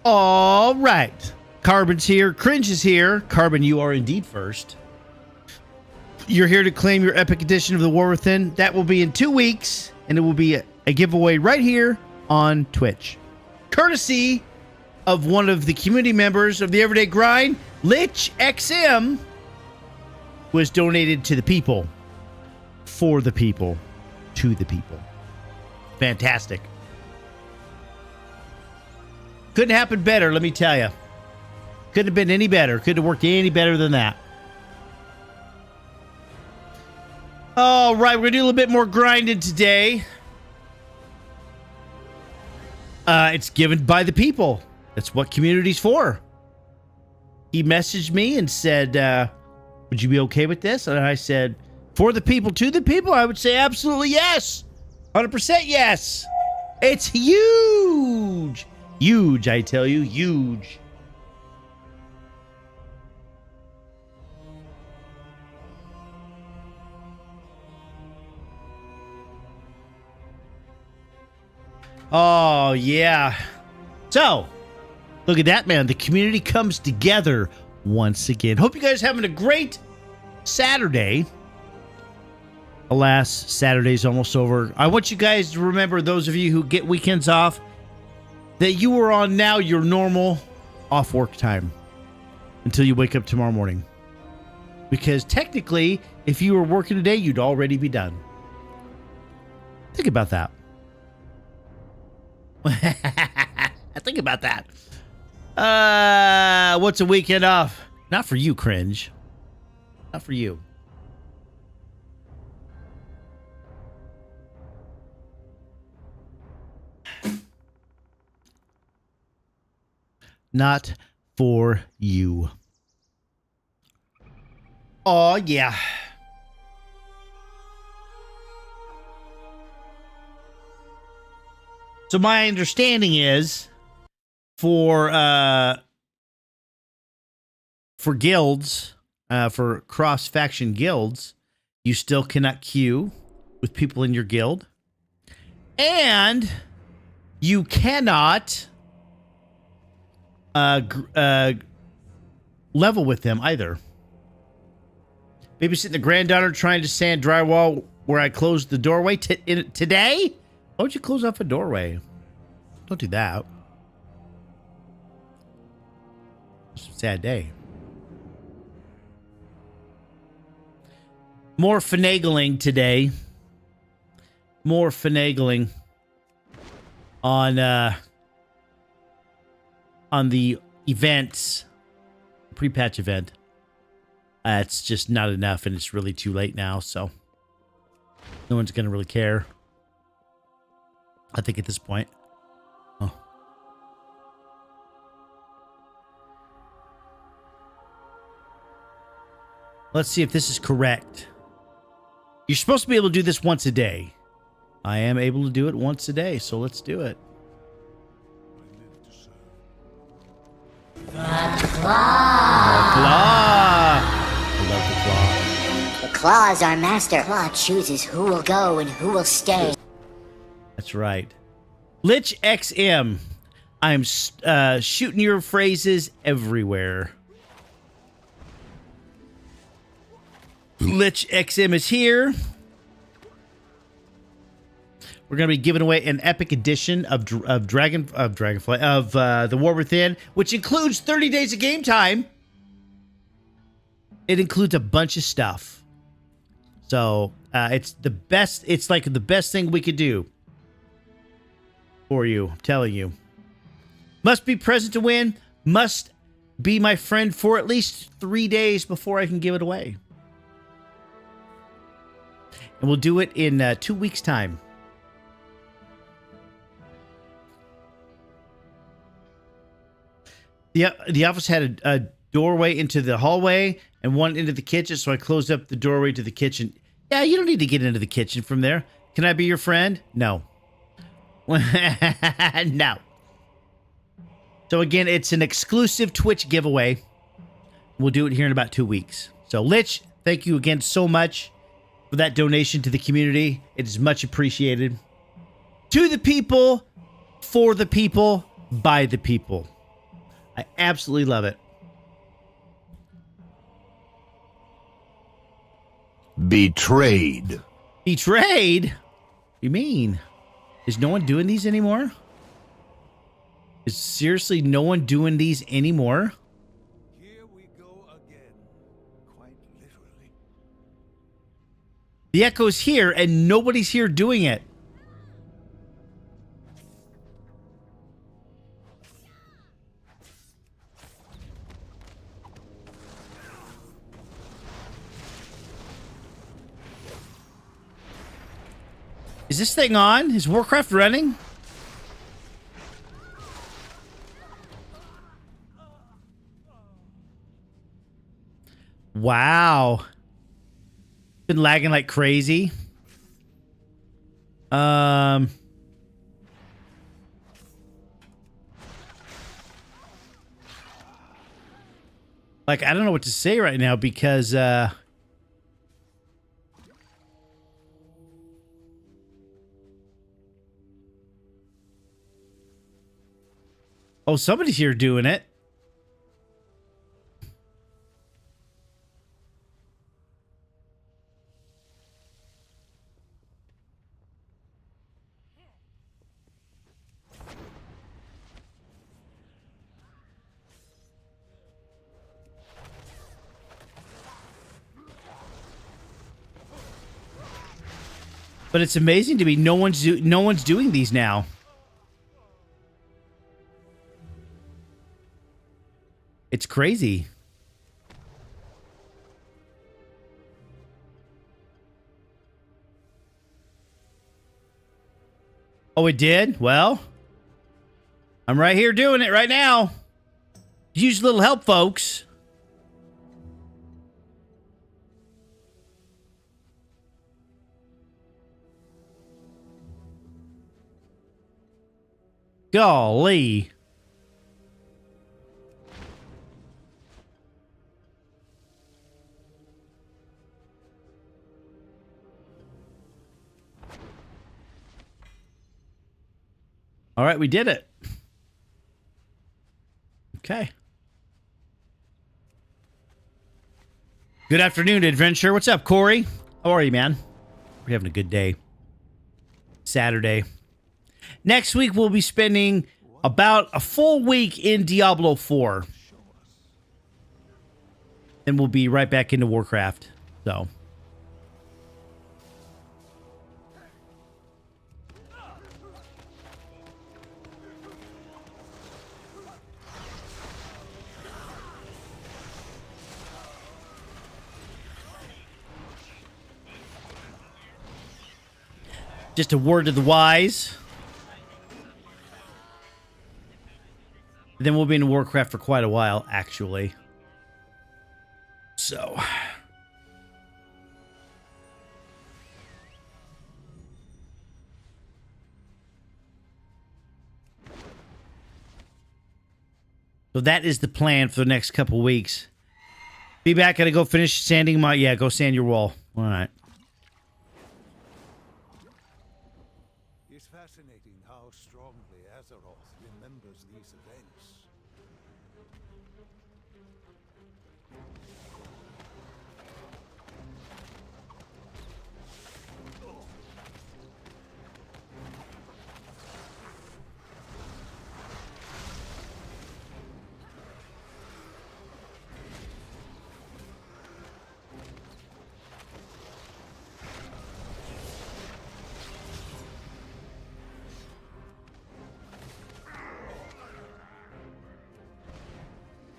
All right. Carbon's here. Cringe is here. Carbon, you are indeed first. You're here to claim your epic edition of the War Within. That will be in 2 weeks, and it will be a giveaway right here on Twitch. Courtesy of one of the community members of the Everyday Grind, Lich XM, was donated to the people, for the people, to the people. Fantastic. Couldn't happen better, let me tell you. Couldn't have been any better. Couldn't have worked any better than that. All right, we're going to do a little bit more grinding today. It's given by the people. That's what community's for. He messaged me and said, would you be okay with this? And I said, for the people, to the people, I would say absolutely yes. 100% yes. It's huge. Huge, I tell you, huge. Oh, yeah. So, look at that, man. The community comes together once again. Hope you guys are having a great Saturday. Alas, Saturday's almost over. I want you guys to remember, those of you who get weekends off, that you are on now your normal off work time until you wake up tomorrow morning. Because technically, if you were working today, you'd already be done. Think about that. Think about that. What's a weekend off? Not for you, Cringe. Not for you. Not for you. Oh, yeah. So my understanding is for guilds, for cross-faction guilds, you still cannot queue with people in your guild. And you cannot level with them either. Babysitting the granddaughter trying to sand drywall where I closed the doorway today? Why would you close off a doorway? Don't do that. It's a sad day. More finagling today. More finagling on the events, pre-patch event. It's just not enough, and it's really too late now, so no one's gonna really care. I think at this point. Oh. Let's see if this is correct. You're supposed to be able to do this once a day. I am able to do it once a day, so let's do it. The claw. The claw. I love the claw. The claw is our master. The claw chooses who will go and who will stay. That's right. Lich XM. I'm shooting your phrases everywhere. Lich XM is here. We're going to be giving away an epic edition of Dragonfly, of the War Within, which includes 30 days of game time. It includes a bunch of stuff. So, it's the best. It's like the best thing we could do for you. I'm telling you. Must be present to win. Must be my friend for at least 3 days before I can give it away. And we'll do it in 2 weeks' time. The office had a doorway into the hallway and one into the kitchen, so I closed up the doorway to the kitchen. Yeah, you don't need to get into the kitchen from there. Can I be your friend? No. No. So again, it's an exclusive Twitch giveaway. We'll do it here in about 2 weeks. So Lich, thank you again so much for that donation to the community. It is much appreciated. To the people, for the people, by the people. I absolutely love it. Betrayed. Betrayed? What do you mean? Is no one doing these anymore? Is seriously no one doing these anymore? Here we go again, quite literally. The echo's here and nobody's here doing it. Is this thing on? Is Warcraft running? Wow. Been lagging like crazy. Like, I don't know what to say right now because, oh, somebody's here doing it. But it's amazing to me. No one's doing these now. It's crazy. Oh, it did? Well, I'm right here doing it right now. Use a little help, folks. Golly. All right, we did it. Okay. Good afternoon, Adventure. What's up, Corey? How are you, man? We're having a good day. Saturday. Next week, we'll be spending about a full week in Diablo 4. Then we'll be right back into Warcraft. So. Just a word to the wise. Then we'll be in Warcraft for quite a while, actually. So. So that is the plan for the next couple weeks. Be back. Gotta go finish sanding my... Yeah, go sand your wall. All right. It's fascinating how strongly Azeroth remembers these events.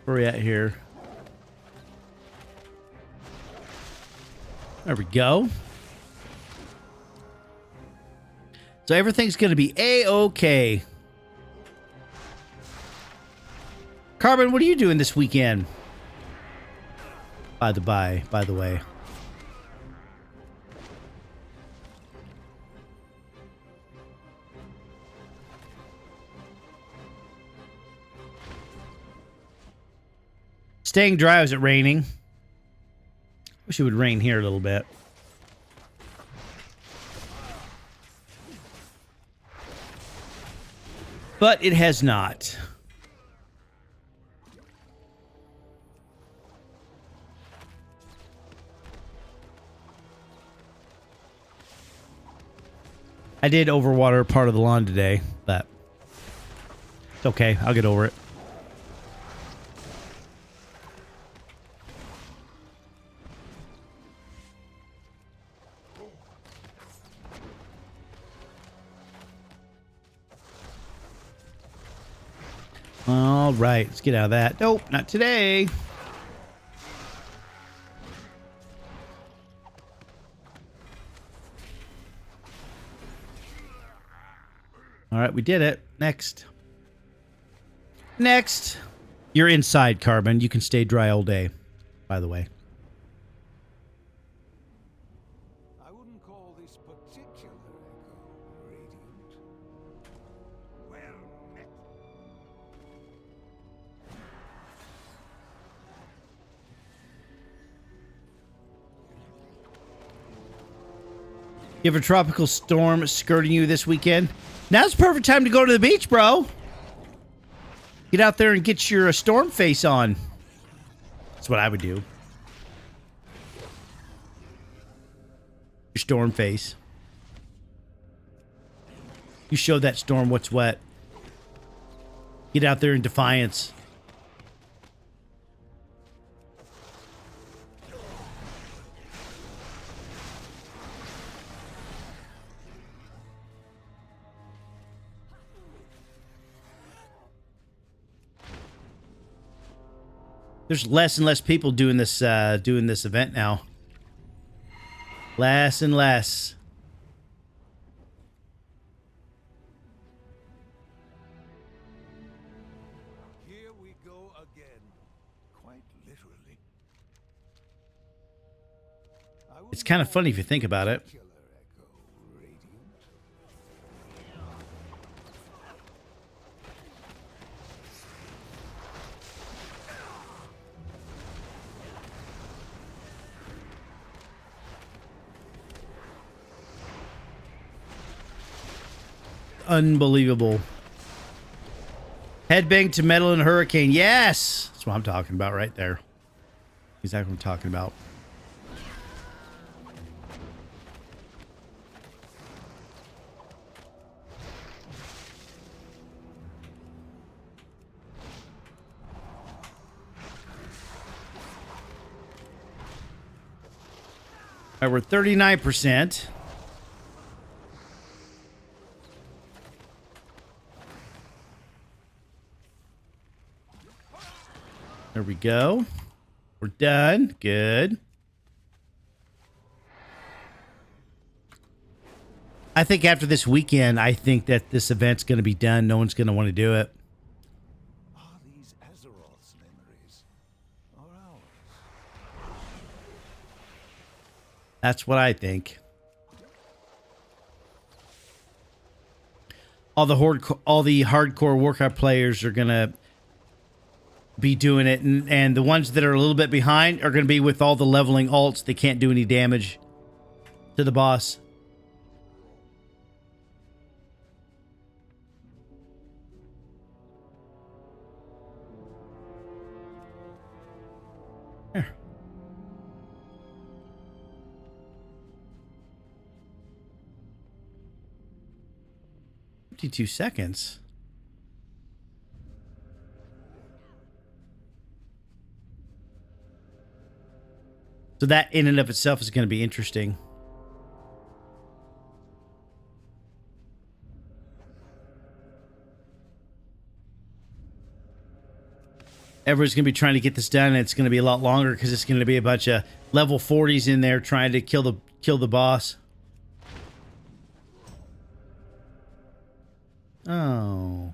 Where are we at here? There we go. So everything's going to be A-okay. Carbon, what are you doing this weekend? By the way. Staying dry. Was it raining? Wish it would rain here a little bit. But it has not. I did overwater part of the lawn today, but it's okay. I'll get over it. All right, let's get out of that. Nope, not today. All right, we did it. Next. Next. You're inside, Carbon. You can stay dry all day, by the way. I wouldn't call this particular echo radiant. Well met. You have a tropical storm skirting you this weekend? Now's the perfect time to go to the beach, bro. Get out there and get your storm face on. That's what I would do. Your storm face. You show that storm what's what. Get out there in defiance. There's less and less people doing this event now. Less and less. Here we go again. Quite literally. It's kind of funny if you think about it. Particular echo radiant. Unbelievable. Headbang to metal and hurricane. Yes! That's what I'm talking about right there. Exactly what I'm talking about. All right, we're 39%. There we go. We're done. Good. I think after this weekend, I think that this event's going to be done. No one's going to want to do it. Are these Azeroth's memories? Or ours? That's what I think. All the hardcore Warcraft players are going to be doing it, and the ones that are a little bit behind are going to be with all the leveling alts. They can't do any damage to the boss. Here. $52 seconds. So that in and of itself is going to be interesting. Everyone's going to be trying to get this done, and it's going to be a lot longer because it's going to be a bunch of level 40s in there trying to kill the boss. Oh.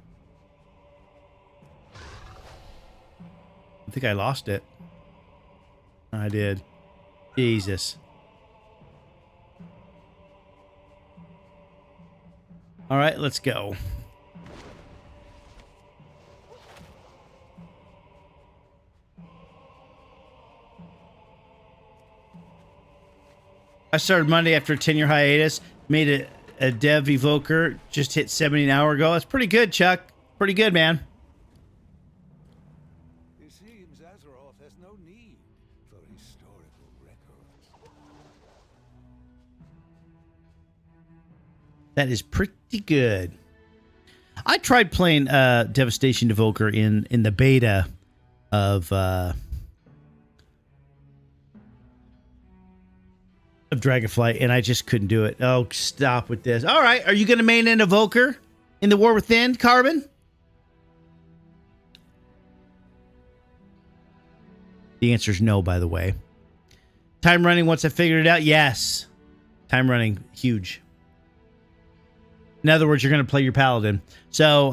I think I lost it. I did. Jesus. All right, let's go. I started Monday after a 10-year hiatus. Made a dev evoker. Just hit 70 an hour ago. That's pretty good, Chuck. Pretty good, man. It seems Azeroth has no need for historical records. That is pretty good. I tried playing Devastation Evoker in the beta of Dragonflight, and I just couldn't do it. Oh, stop with this. All right, are you going to main an Evoker in the War Within, Carbon? The answer is no, by the way. Time running once I figured it out? Yes. Time running, huge. In other words, you're going to play your Paladin. So,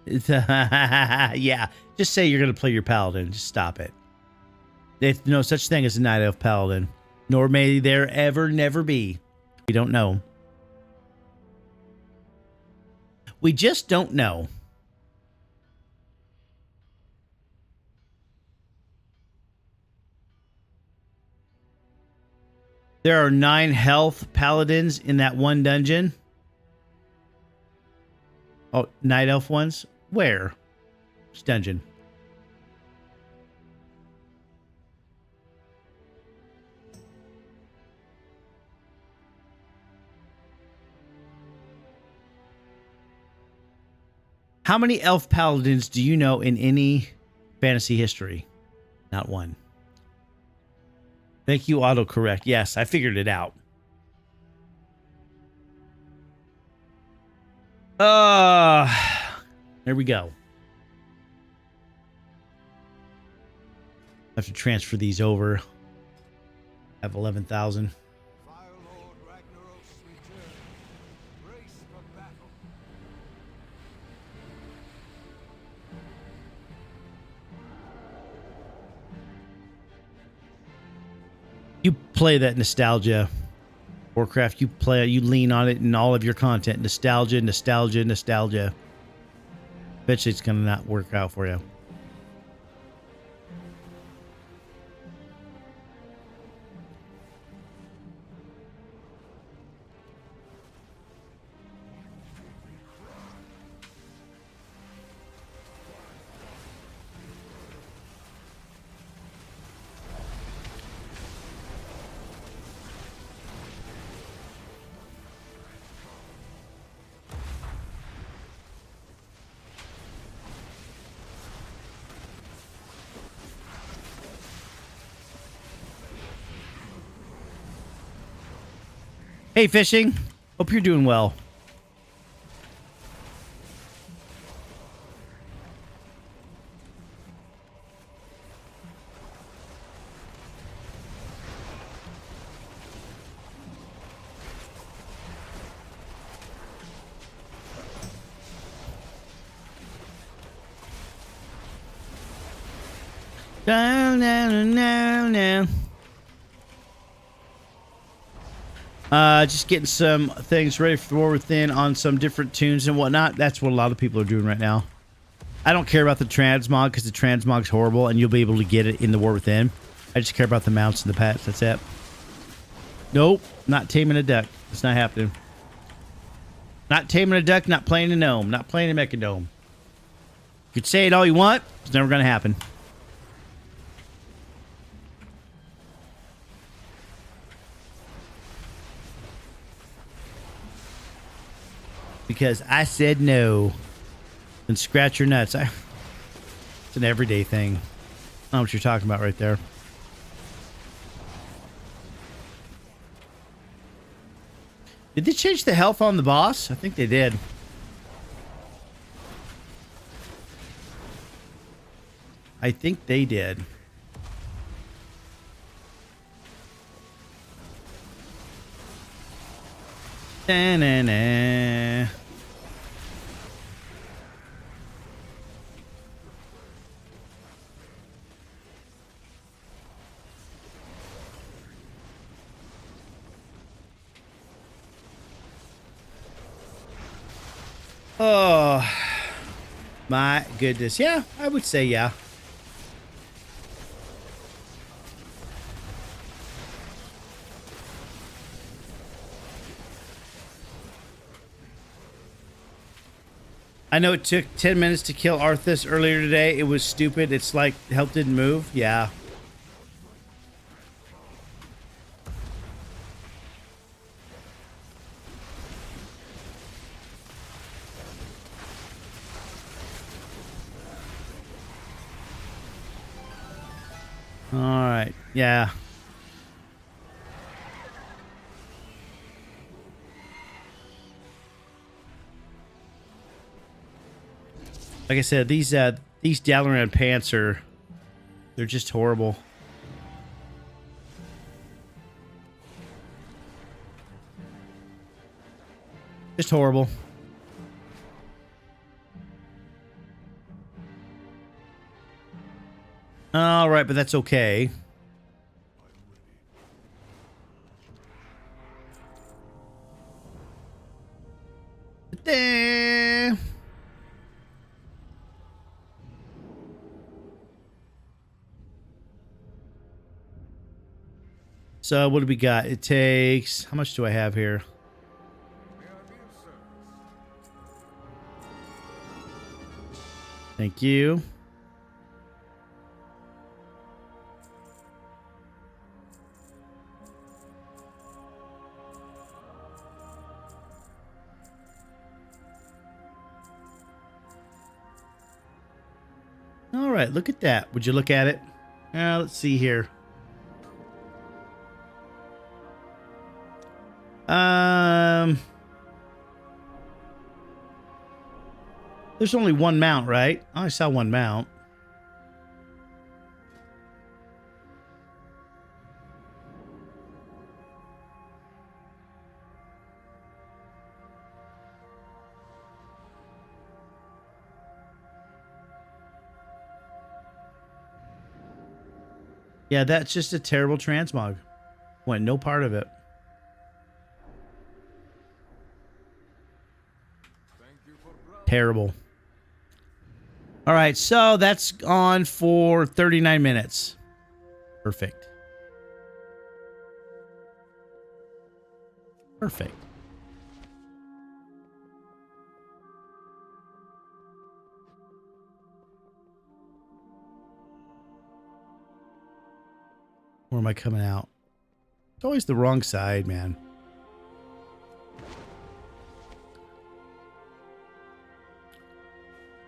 yeah, just say you're going to play your Paladin. Just stop it. There's no such thing as a Night Elf Paladin. Nor may there ever, never be. We don't know. We just don't know. There are 9 health paladins in that one dungeon. Oh, Night Elf ones? Where? Which dungeon? How many elf paladins do you know in any fantasy history? Not one. Thank you, autocorrect. Yes, I figured it out. There we go. I have to transfer these over. I have 11,000. Fire Lord Ragnarok's return. Brace for battle. You play that nostalgia. Warcraft, you lean on it in all of your content. Nostalgia, nostalgia, nostalgia. Bet you it's going to not work out for you. Hey, Fishing. Hope you're doing well. Down, down, down, down. Just getting some things ready for War Within on some different tunes and whatnot. That's what a lot of people are doing right now. I don't care about the transmog because the transmog's horrible and you'll be able to get it in the War Within. I just care about the mounts and the pets. That's it. Nope. Not taming a duck. It's not happening. Not taming a duck, not playing a gnome, not playing a mecha gnome. You could say it all you want. It's never going to happen. Because I said no. And scratch your nuts. It's an everyday thing. I don't know what you're talking about right there. Did they change the health on the boss? I think they did. I think they did. Da-na-na. Oh, my goodness. Yeah, I would say yeah. I know it took 10 minutes to kill Arthas earlier today. It was stupid. It's like health didn't move. Yeah. All right. Yeah. Like I said, these Dalaran pants they're just horrible. Just horrible. All right, but that's okay. Da. So what do we got? It takes, how much do I have here? Thank you. All right, look at that. Would you look at it? Let's see here. There's only one mount, right? Oh, I saw one mount. Yeah, that's just a terrible transmog. Want no part of it. Terrible. All right, so that's on for 39 minutes. Perfect. Perfect. Where am I coming out? It's always the wrong side, man.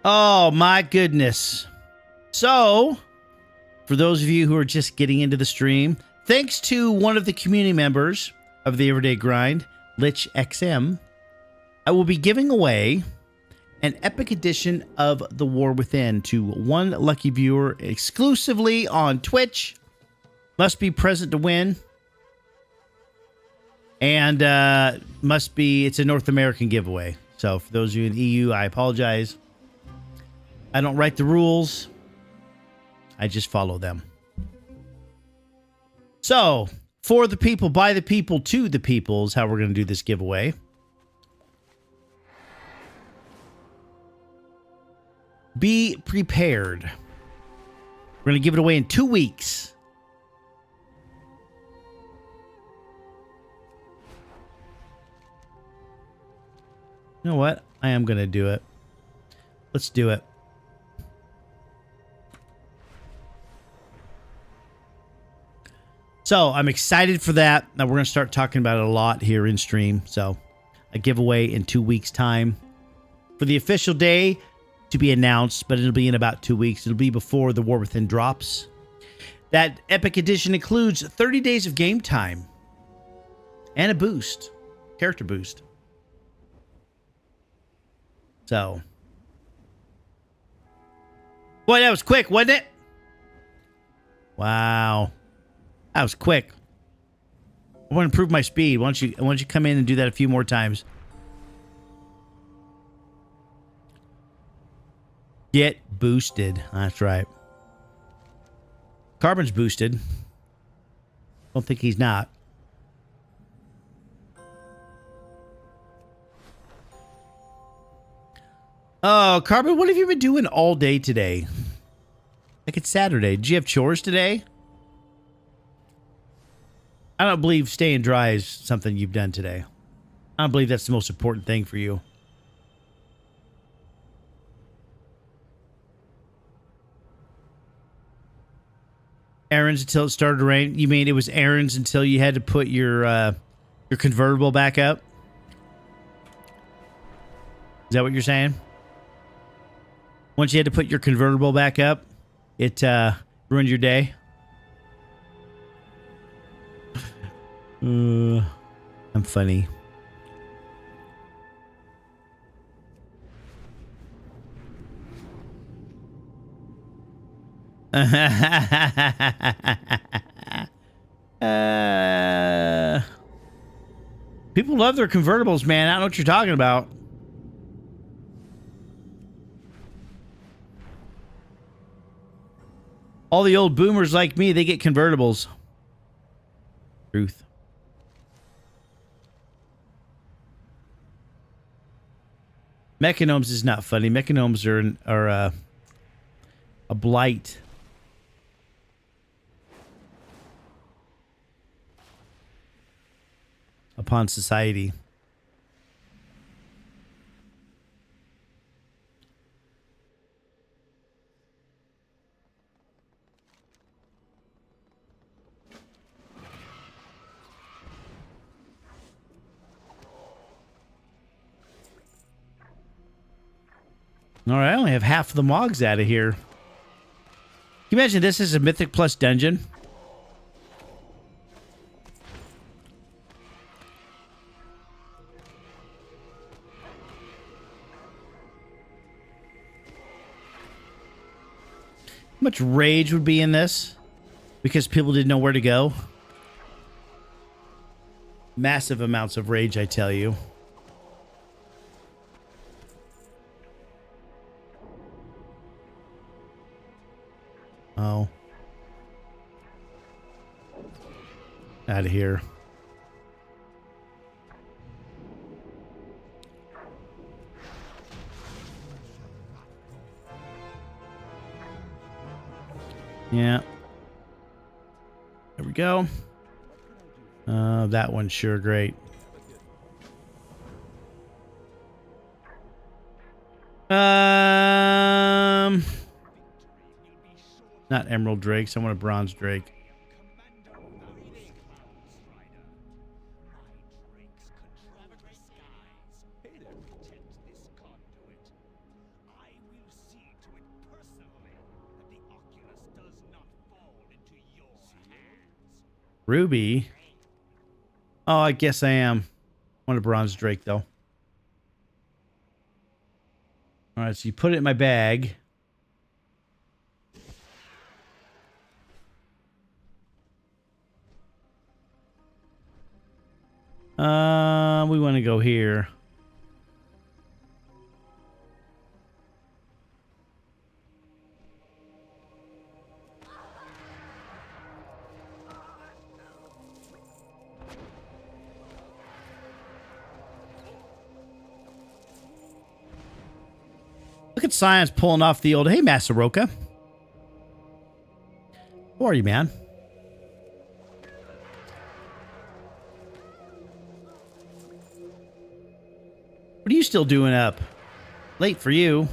Oh, my goodness. So, for those of you who are just getting into the stream, thanks to one of the community members of the Everyday Grind, Lich XM, I will be giving away an epic edition of The War Within to one lucky viewer exclusively on Twitch. Must be present to win. And it's a North American giveaway. So for those of you in the EU, I apologize. I don't write the rules. I just follow them. So, for the people, by the people, to the people is how we're going to do this giveaway. Be prepared. We're going to give it away in 2 weeks. You know what? I am going to do it. Let's do it. So I'm excited for that. Now we're going to start talking about it a lot here in stream. So a giveaway in 2 weeks time for the official day to be announced, but it'll be in about 2 weeks. It'll be before the War Within drops. That epic edition includes 30 days of game time and a boost, character boost. So, boy, that was quick, wasn't it? Wow. That was quick. I want to improve my speed. Why don't you come in and do that a few more times? Get boosted. That's right. Carbon's boosted. Don't think he's not. Oh, Carbon, what have you been doing all day today? Like it's Saturday. Did you have chores today? I don't believe staying dry is something you've done today. I don't believe that's the most important thing for you. Errands until it started to rain? You mean it was errands until you had to put your convertible back up? Is that what you're saying? Once you had to put your convertible back up, it ruined your day? I'm funny. People love their convertibles, man. I don't know what you're talking about. All the old boomers like me, they get convertibles. Truth. Mechanomes is not funny. Mechanomes are a blight. Upon society. All right, I only have half of the Mogs out of here. Can you imagine this is a Mythic Plus dungeon? How much rage would be in this? Because people didn't know where to go. Massive amounts of rage, I tell you. Oh. Out of here. Yeah. There we go. That one's sure great. Not Emerald Drakes. I want a Bronze Drake. Ruby? Oh, I guess I am. I want a Bronze Drake, though. Alright, so you put it in my bag. We want to go here. Look at Science pulling off the old, hey, Masaroka. Who are you, man? What are you still doing up? Late for you.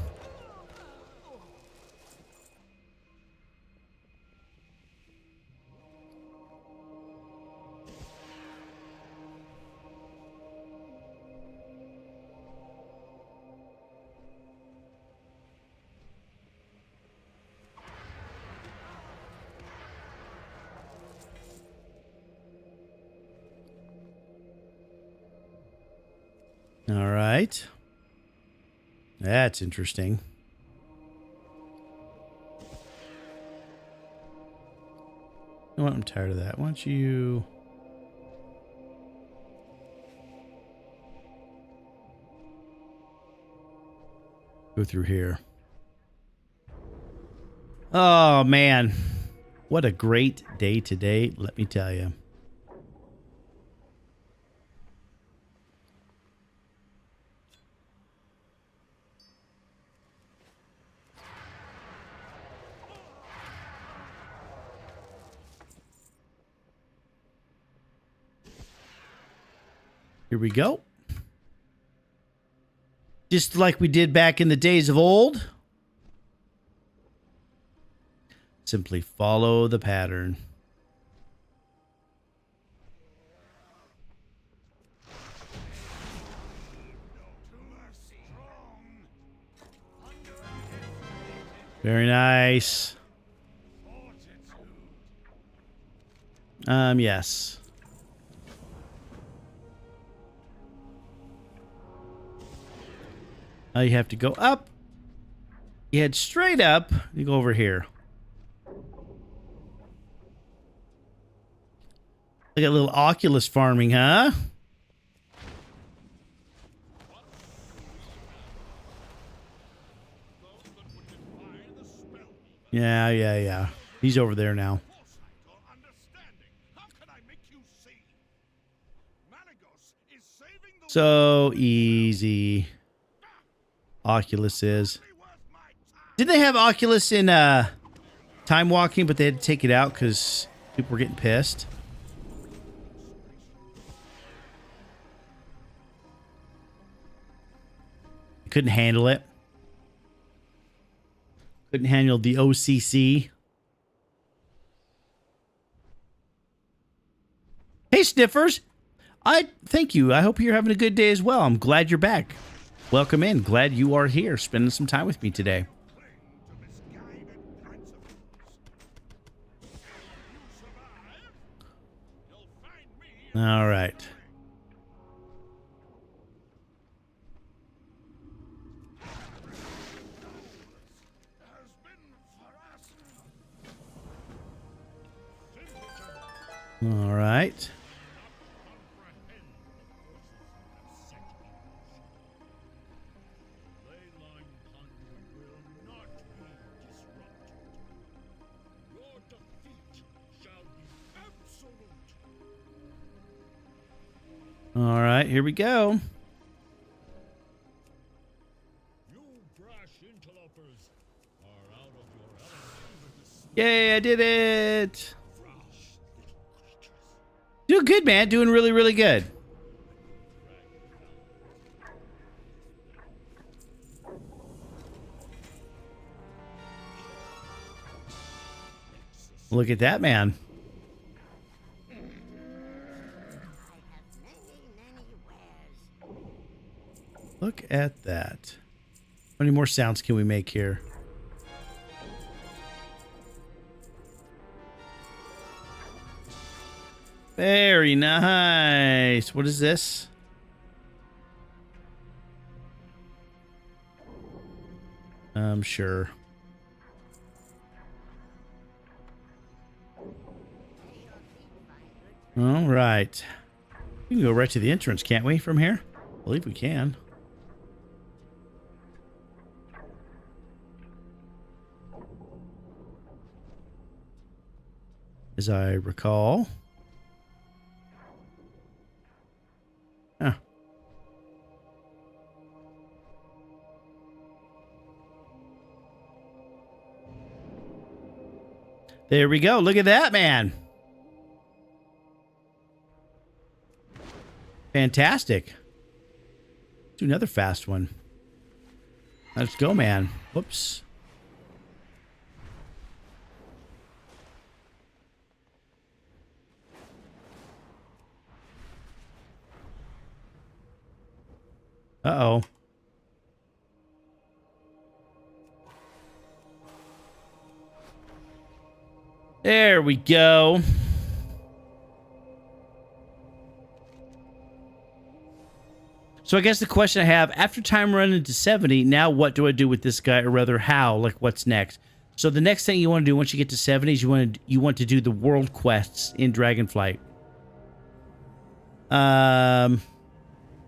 All right. That's interesting. You know what? I'm tired of that. Why don't you... go through here. Oh, man. What a great day today, let me tell you. Here we go. Just like we did back in the days of old. Simply follow the pattern. Very nice. Yes. You have to go up. You head straight up. You go over here. Look at a little Oculus farming, huh? Yeah. He's over there now. So easy. Oculus is. Did they have Oculus in Time Walking, but they had to take it out because people were getting pissed? Couldn't handle it. Couldn't handle the OCC. Hey, Sniffers. I thank you. I hope you're having a good day as well. I'm glad you're back. Welcome in. Glad you are here, spending some time with me today. All right. All right. All right, here we go. Yay, I did it. Doing good, man. Doing really, really good. Look at that, man. Look at that. How many more sounds can we make here? Very nice. What is this? Sure. All right. We can go right to the entrance, can't we, from here? I believe we can. As I recall. Huh. There we go. Look at that, man. Fantastic. Do another fast one. Let's go, man. Whoops. Uh-oh. There we go. So I guess the question I have, after time running to 70, now what do I do with this guy, or rather how? Like, what's next? So the next thing you want to do once you get to 70 is you want to do the world quests in Dragonflight.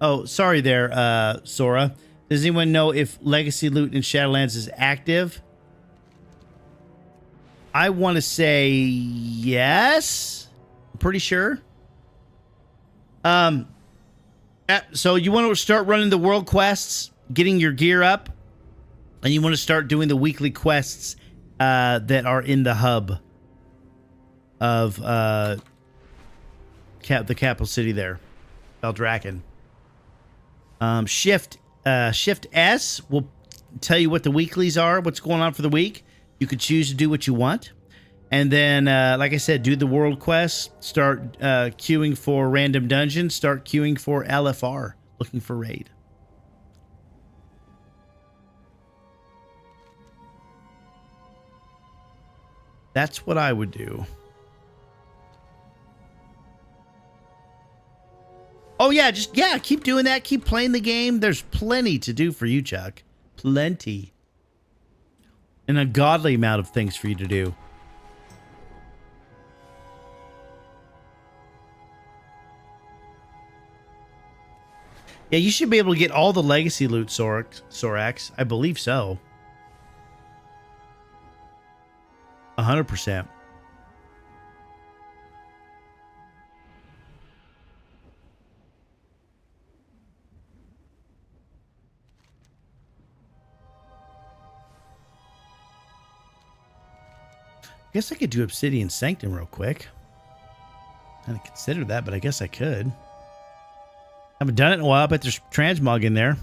Oh, sorry there, Sora. Does anyone know if Legacy Loot in Shadowlands is active? I want to say yes. I'm pretty sure. So you want to start running the world quests, getting your gear up, and you want to start doing the weekly quests that are in the hub of the capital city there, Eldraken. Shift S will tell you what the weeklies are, what's going on for the week. You could choose to do what you want. And then, like I said, do the world quests, start queuing for random dungeons, start queuing for LFR, looking for raid. That's what I would do. Oh, yeah, just, yeah, keep doing that. Keep playing the game. There's plenty to do for you, Chuck. Plenty. An ungodly amount of things for you to do. Yeah, you should be able to get all the legacy loot, Sorax. I believe so. 100%. Guess I could do Obsidian Sanctum real quick. I hadn't considered that, but I guess I could. Haven't done it in a while, but there's transmog in there.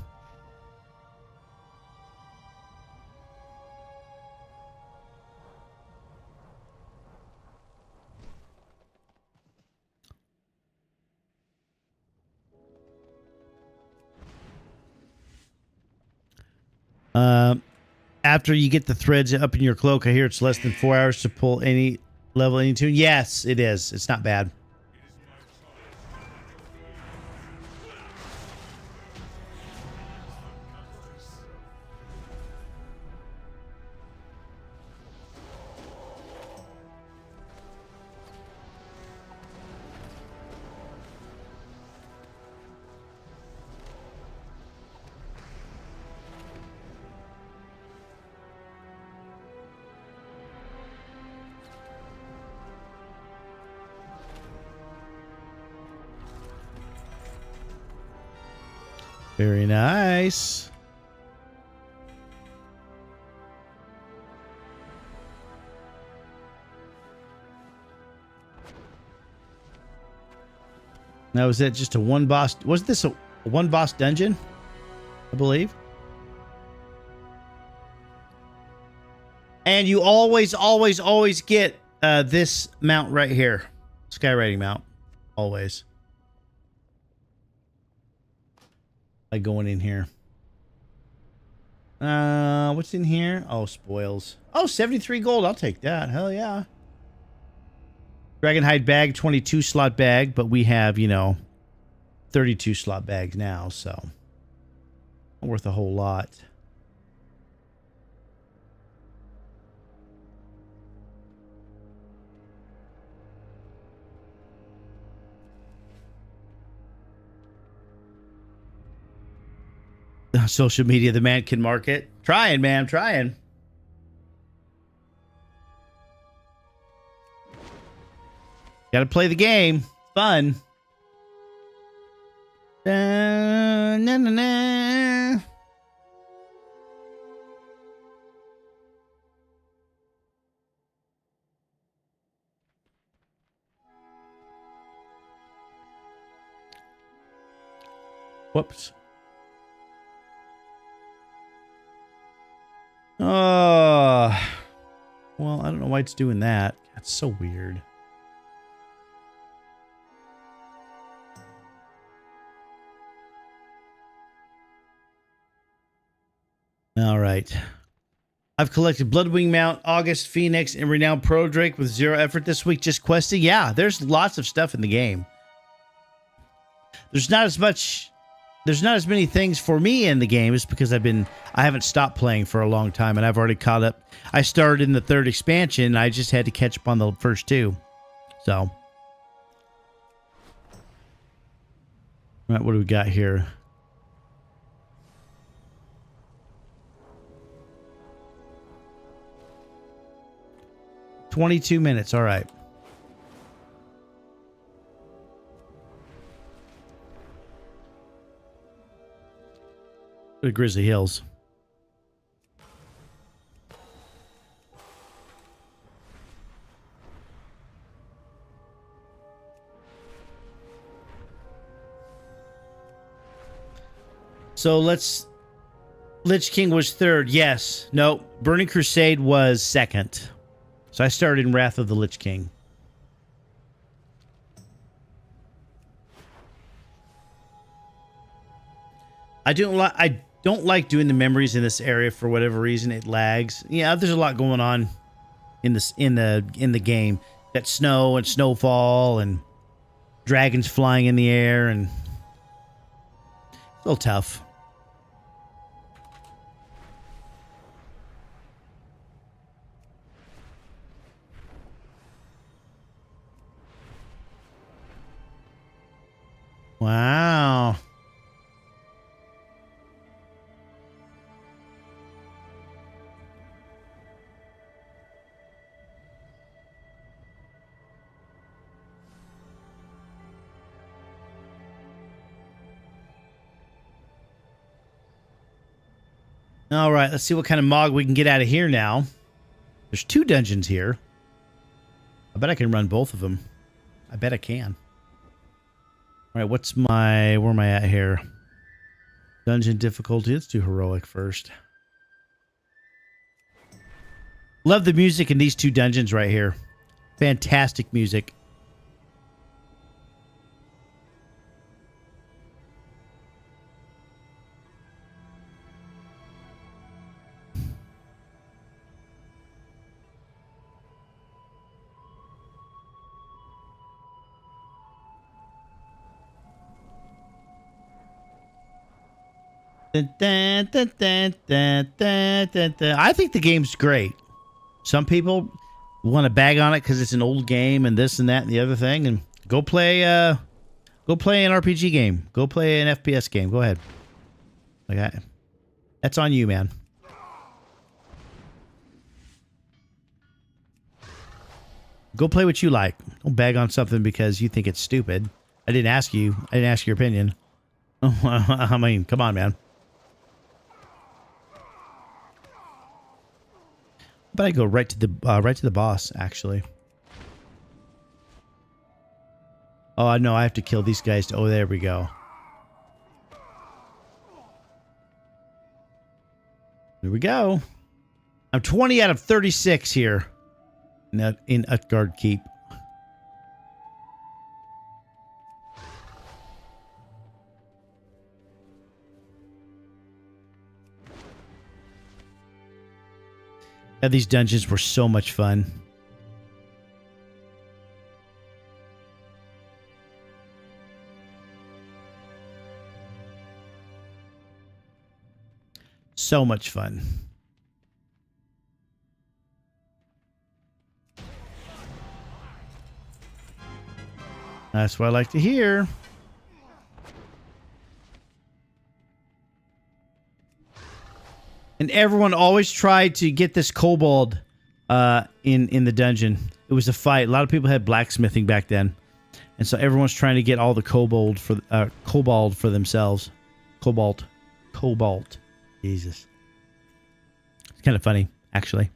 After you get the threads up in your cloak, I hear it's less than 4 hours to pull any level, any tune. Yes, it is. It's not bad. Very nice. Now, was that just a one boss? Was this a one boss dungeon? I believe. And you always get this mount right here. Skywriting mount. Always. By going in here. What's in here? Oh, spoils. Oh, 73 gold. I'll take that. Hell yeah. Dragonhide bag, 22 slot bag, but we have, 32 slot bags now, so not worth a whole lot. Social media, the man can market. Trying, man, trying. Gotta play the game. Fun. Na, na, na. Whoops. Oh, well, I don't know why it's doing that. That's so weird. All right. I've collected Bloodwing Mount, August Phoenix, and Renowned Pro Drake with 0 effort this week. Just questing. Yeah, there's lots of stuff in the game. There's not as many things for me in the game. It's because I haven't stopped playing for a long time, and I've already caught up. I started in the 3rd expansion, and I just had to catch up on the first 2. So, all right, what do we got here? "22 minutes." All right. Go to Grizzly Hills. So let's... Lich King was 3rd. Yes. No. Burning Crusade was 2nd. So I started in Wrath of the Lich King. I don't like doing the memories in this area for whatever reason. It lags. Yeah, there's a lot going on in the game. Got snow and snowfall and dragons flying in the air and little tough. Wow. All right, let's see what kind of Mog we can get out of here now. There's 2 dungeons here. I bet I can run both of them. I bet I can. All right, where am I at here? Dungeon difficulty. Let's do heroic first. Love the music in these 2 dungeons right here. Fantastic music. Dun, dun, dun, dun, dun, dun, dun, dun. I think the game's great. Some people want to bag on it because it's an old game and this and that and the other thing. And go play an RPG game. Go play an FPS game. Go ahead. That's on you, man. Go play what you like. Don't bag on something because you think it's stupid. I didn't ask you. I didn't ask your opinion. I mean, come on, man. But I go right to the boss, actually. Oh no, I have to kill these guys. Oh, there we go. There we go. I'm 20 out of 36 here in Utgard Keep. Yeah, these dungeons were so much fun. So much fun. That's what I like to hear. And everyone always tried to get this kobold in the dungeon. It was a fight. A lot of people had blacksmithing back then, and so everyone's trying to get all the kobold for themselves. Cobalt. Jesus, it's kind of funny, actually.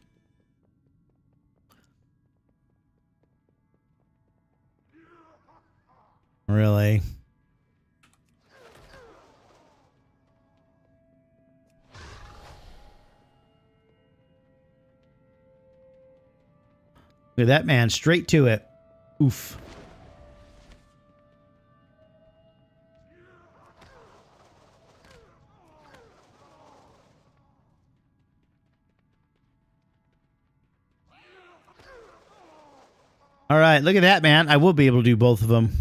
Really. Look at that, man. Straight to it. Oof. All right. Look at that, man. I will be able to do both of them.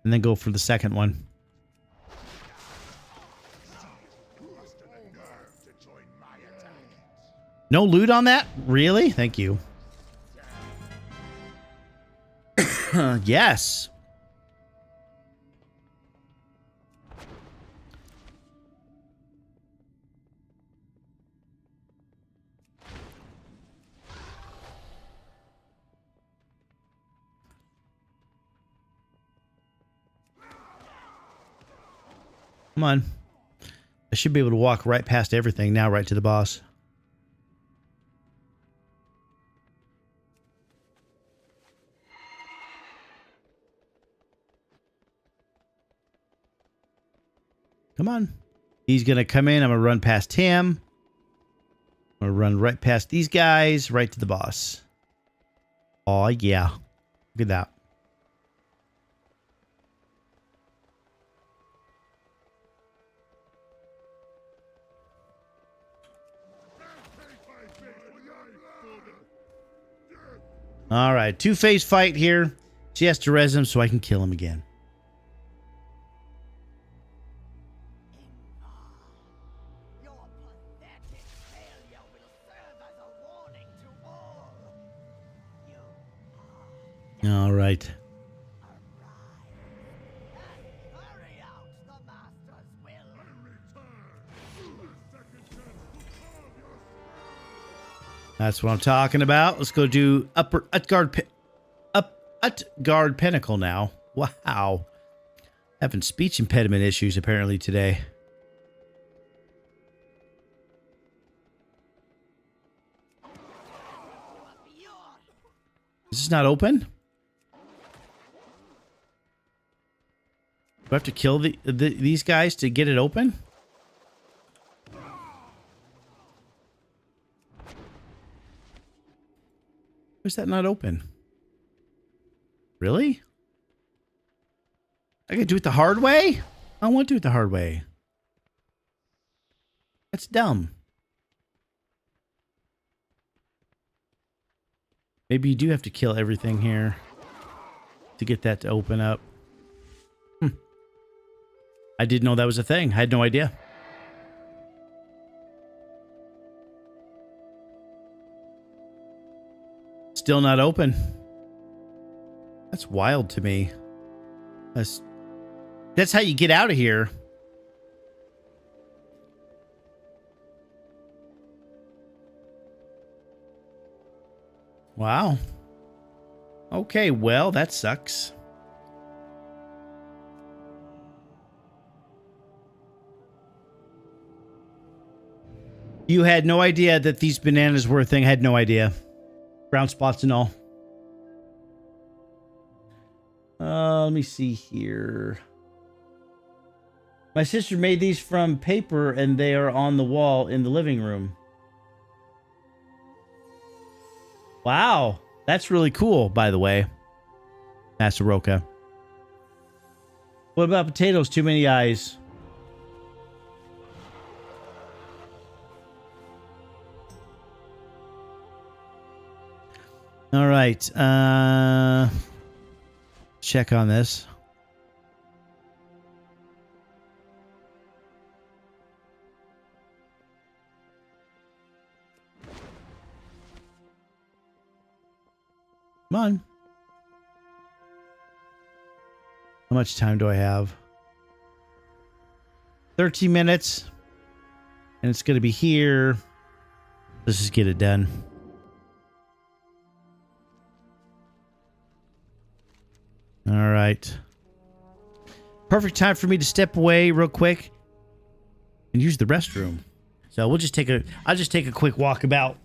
And then go for the second one. No loot on that? Really? Thank you. Yes. Come on. I should be able to walk right past everything now, right to the boss. Come on. He's going to come in. I'm going to run past him. I'm going to run right past these guys, right to the boss. Oh, yeah. Look at that. All right. 2-phase fight here. She has to res him so I can kill him again. All right. That's what I'm talking about. Let's go do Utgard Pinnacle now. Wow. Having speech impediment issues apparently today. Is this not open? Do I have to kill these guys to get it open? Why is that not open? Really? I gotta do it the hard way? I don't want to do it the hard way. That's dumb. Maybe you do have to kill everything here to get that to open up. I didn't know that was a thing. I had no idea. Still not open. That's wild to me. That's how you get out of here. Wow. Okay, well, that sucks. You had no idea that these bananas were a thing. I had no idea. Brown spots and all. Let me see here. My sister made these from paper and they are on the wall in the living room. Wow. That's really cool, by the way. Masaroka. What about potatoes? Too many eyes. All right. Check on this. Come on. How much time do I have? 13 minutes. And it's going to be here. Let's just get it done. All right. Perfect time for me to step away real quick and use the restroom. So I'll just take a quick walkabout.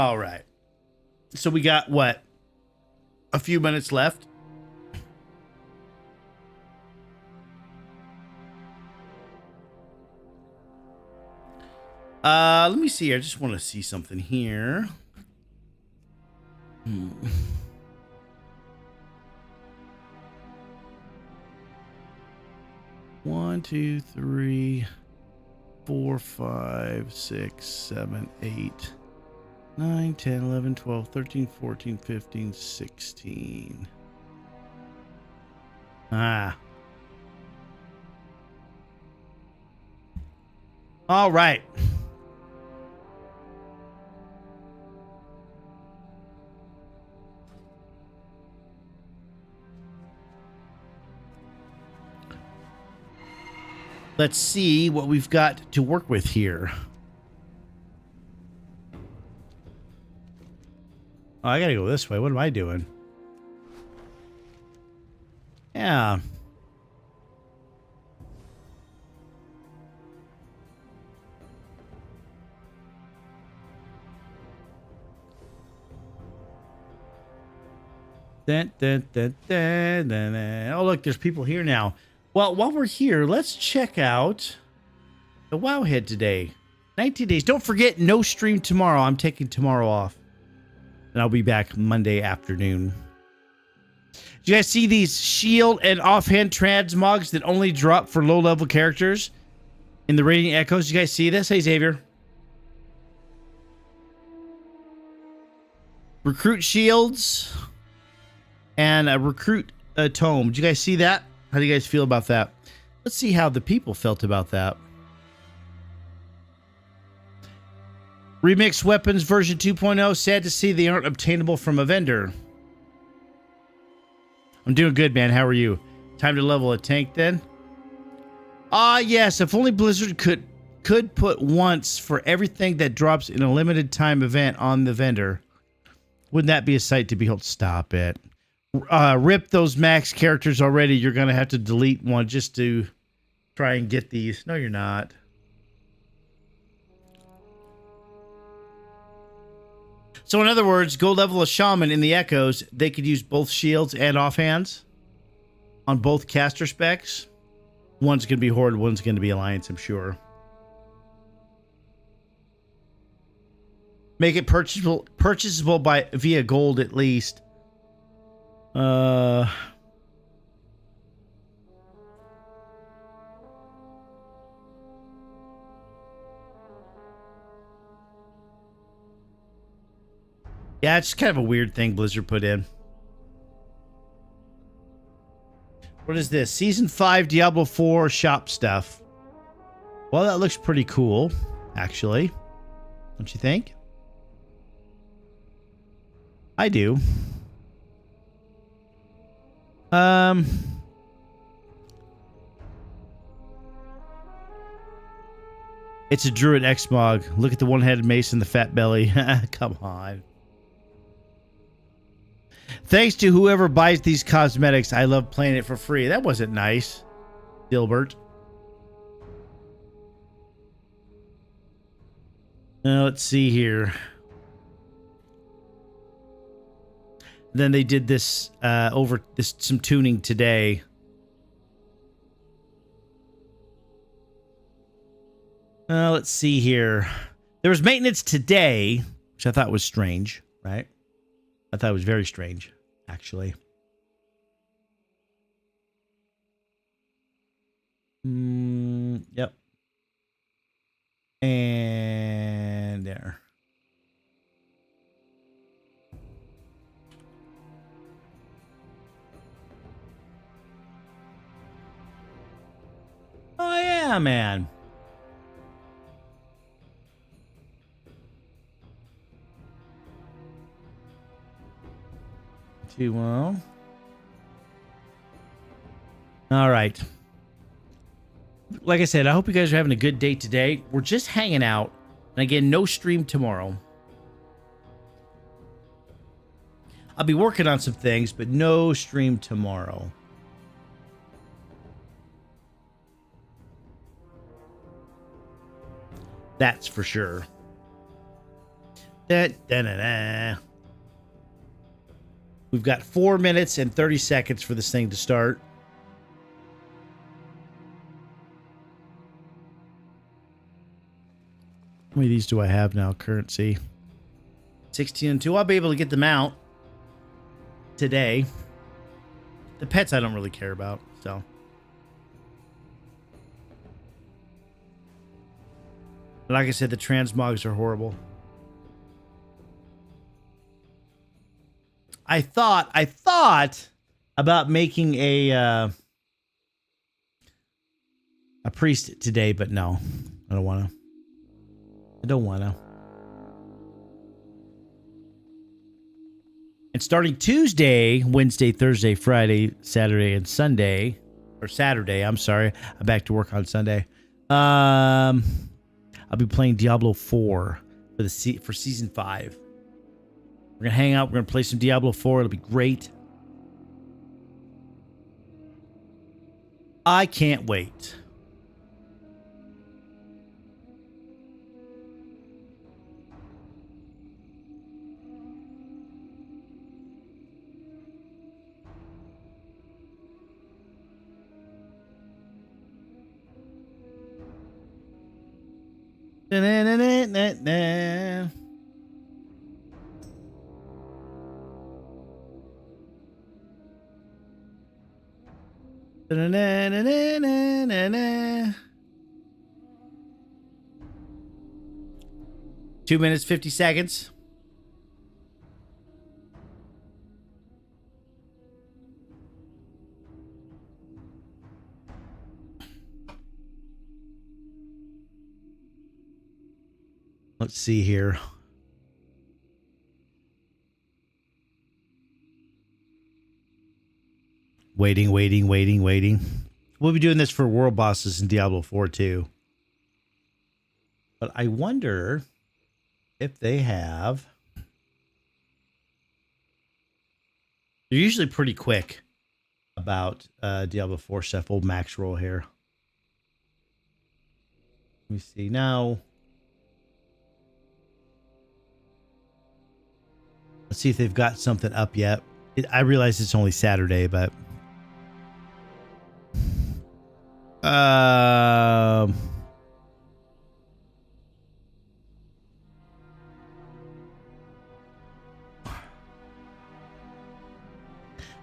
All right. So we got what? A few minutes left. Let me see. I just want to see something here. One, two, three, 4, 5, 6, 7, 8, 9, 10, 11, 12, 13, 14, 15, 16. Ah. All right. Let's see what we've got to work with here. Oh, I gotta go this way. What am I doing? Yeah. Dun, dun, dun, dun, dun, dun. Oh, look, there's people here now. Well, while we're here, let's check out the Wowhead today. 19 days. Don't forget, no stream tomorrow. I'm taking tomorrow off. And I'll be back Monday afternoon. Do you guys see these shield and offhand transmogs that only drop for low-level characters in the Radiant Echoes? Do you guys see this? Hey, Xavier. Recruit shields and a recruit tome. Do you guys see that? How do you guys feel about that? Let's see how the people felt about that. Remix weapons version 2.0. Sad to see they aren't obtainable from a vendor. I'm doing good, man. How are you? Time to level a tank then? Yes. If only Blizzard could put once for everything that drops in a limited time event on the vendor. Wouldn't that be a sight to behold? Stop it. Rip those max characters already. You're going to have to delete one just to try and get these. No, you're not. So in other words, go level a shaman in the Echoes. They could use both shields and offhands on both caster specs. One's going to be Horde, one's going to be Alliance, I'm sure. Make it purchasable by via gold at least. Yeah, it's kind of a weird thing Blizzard put in. What is this? Season 5 Diablo 4 shop stuff. Well, that looks pretty cool, actually. Don't you think? I do. It's a Druid X-Mog. Look at the one-headed mace and the fat belly. Come on. Thanks to whoever buys these cosmetics. I love playing it for free. That wasn't nice, Dilbert. Now, let's see here. Then they did this some tuning today. Let's see here. There was maintenance today, which I thought was strange, right? I thought it was very strange, actually. Yep. And there. Oh, yeah, man. Too well. All right. Like I said, I hope you guys are having a good day today. We're just hanging out. And again, no stream tomorrow. I'll be working on some things, but no stream tomorrow. That's for sure. Da, da, da, da. We've got 4 minutes and 30 seconds for this thing to start. How many of these do I have now? Currency. 16 and 2. I'll be able to get them out today. The pets I don't really care about, so. Like I said, the transmogs are horrible. I thought about making a priest today, but no. I don't want to. And starting Tuesday, Wednesday, Thursday, Friday, Saturday, and Sunday, or Saturday, I'm sorry. I'm back to work on Sunday. I'll be playing Diablo 4 for season 5. We're going to hang out. We're going to play some Diablo 4. It'll be great. I can't wait. Na-na-na-na-na-na. Na-na-na-na-na-na. 2 minutes, 50 seconds. Let's see here. Waiting. We'll be doing this for world bosses in Diablo 4 too. But I wonder if they have... They're usually pretty quick about Diablo 4 stuff. Old Max roll here. Let me see. Now... Let's see if they've got something up yet. I realize it's only Saturday, but...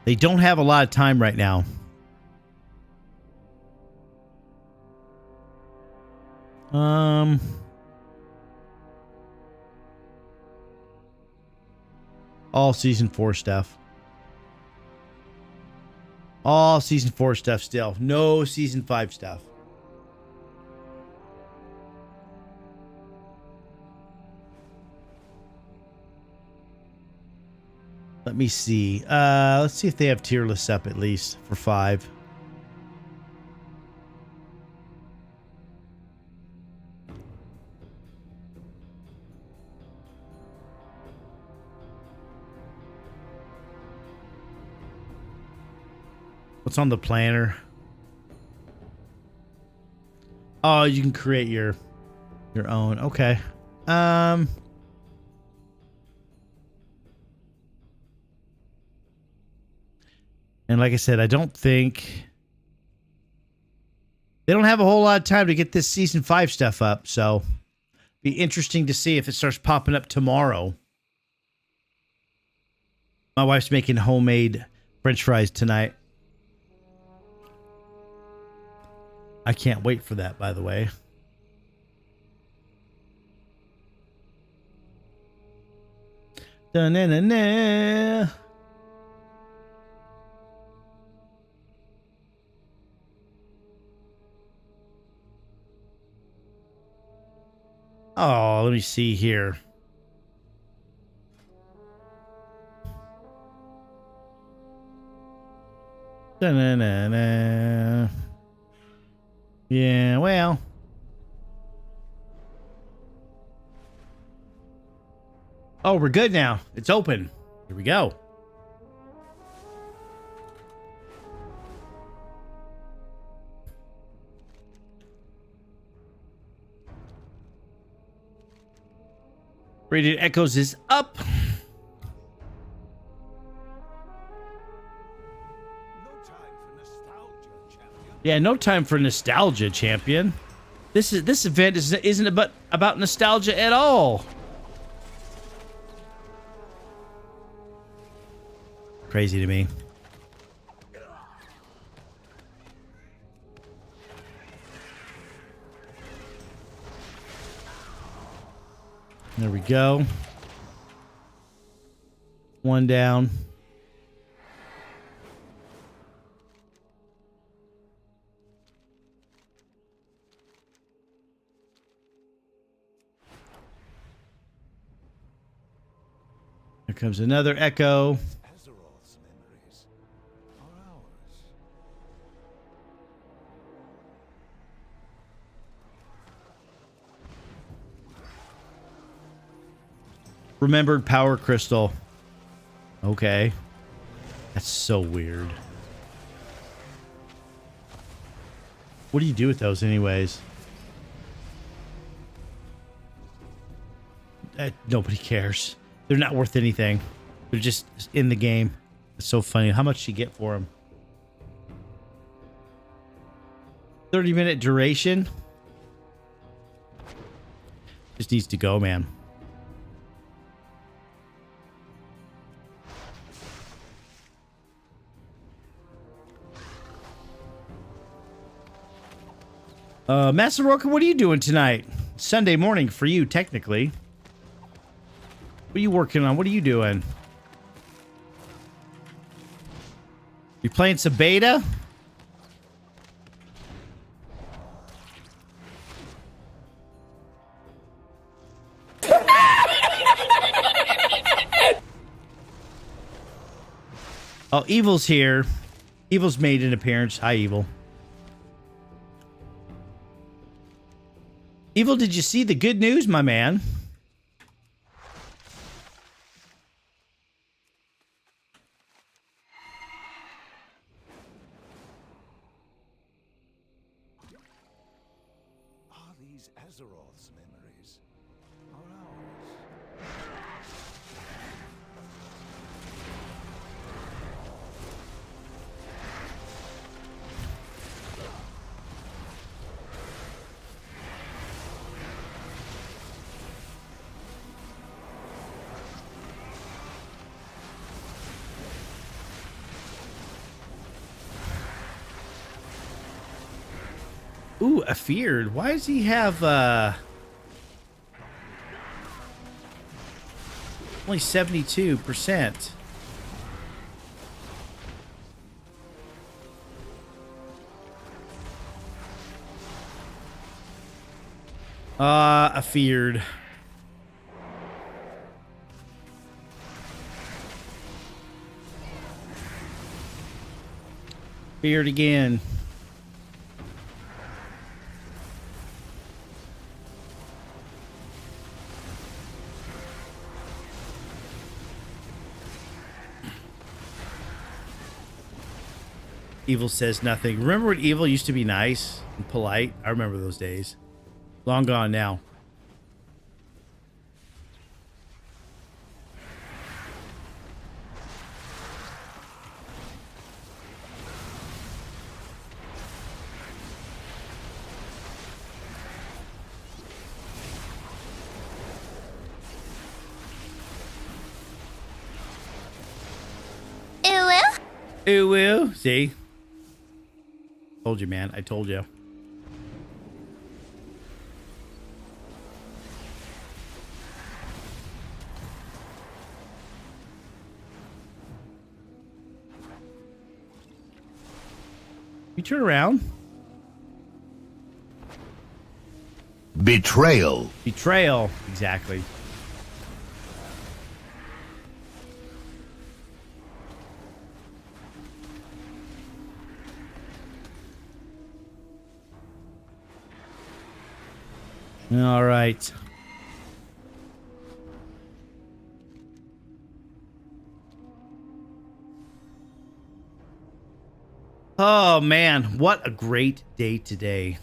They don't have a lot of time right now. All season 4 stuff. All season 4 stuff still. No season 5 stuff. Let me see. Let's see if they have tier lists up at least for 5. What's on the planner? Oh, you can create your own. Okay. And like I said, I don't think they don't have a whole lot of time to get this season 5 stuff up, so be interesting to see if it starts popping up tomorrow. My wife's making homemade French fries tonight. I can't wait for that, by the way. Da-na-na-na. Oh, let me see here. Da-na-na-na. Yeah, well. Oh, we're good now. It's open. Here we go. Radiant Echoes is up. No time for nostalgia, champion. Yeah, no time for nostalgia, champion. This event isn't about nostalgia at all. Crazy to me. There we go. One down. Here comes another echo. Azeroth's memories are ours. Remembered power crystal. Okay. That's so weird. What do you do with those anyways? Nobody cares. They're not worth anything. They're just in the game. It's so funny. How much do you get for them? 30-minute duration. Just needs to go, man. Master Roka, what are you doing tonight? Sunday morning for you, technically. What are you working on? What are you doing? You playing some beta? Oh, Evil's here. Evil's made an appearance. Hi, Evil. Evil, did you see the good news, my man? Are these Azeroth's memories are ours? Ooh, Afeared. Why does he have only 72%? Afeared. Feared again. Evil says nothing. Remember when Evil used to be nice and polite? I remember those days. Long gone now. Ooh, ooh. See? Told you, man. I told you. You turn around. Betrayal. Betrayal. Exactly. All right. Oh, man. What a great day today.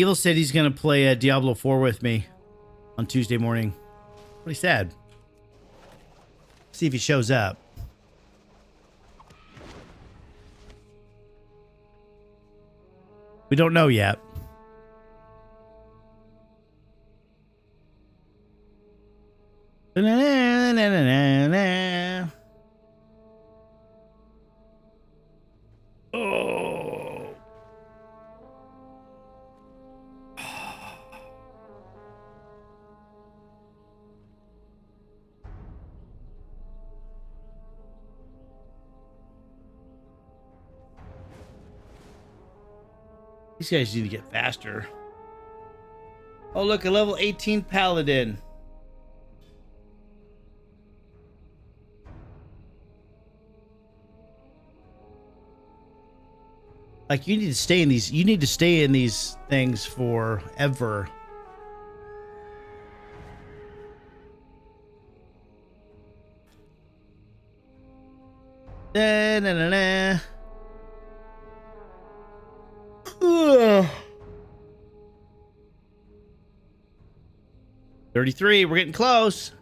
Evil said he's going to play Diablo 4 with me on Tuesday morning. Pretty sad. See if he shows up. We don't know yet. Oh. These guys need to get faster. Oh, look, a level 18 paladin. Like, you need to stay in these. You need to stay in these things forever. Da, na, na, na. Ugh. 33. We're getting close.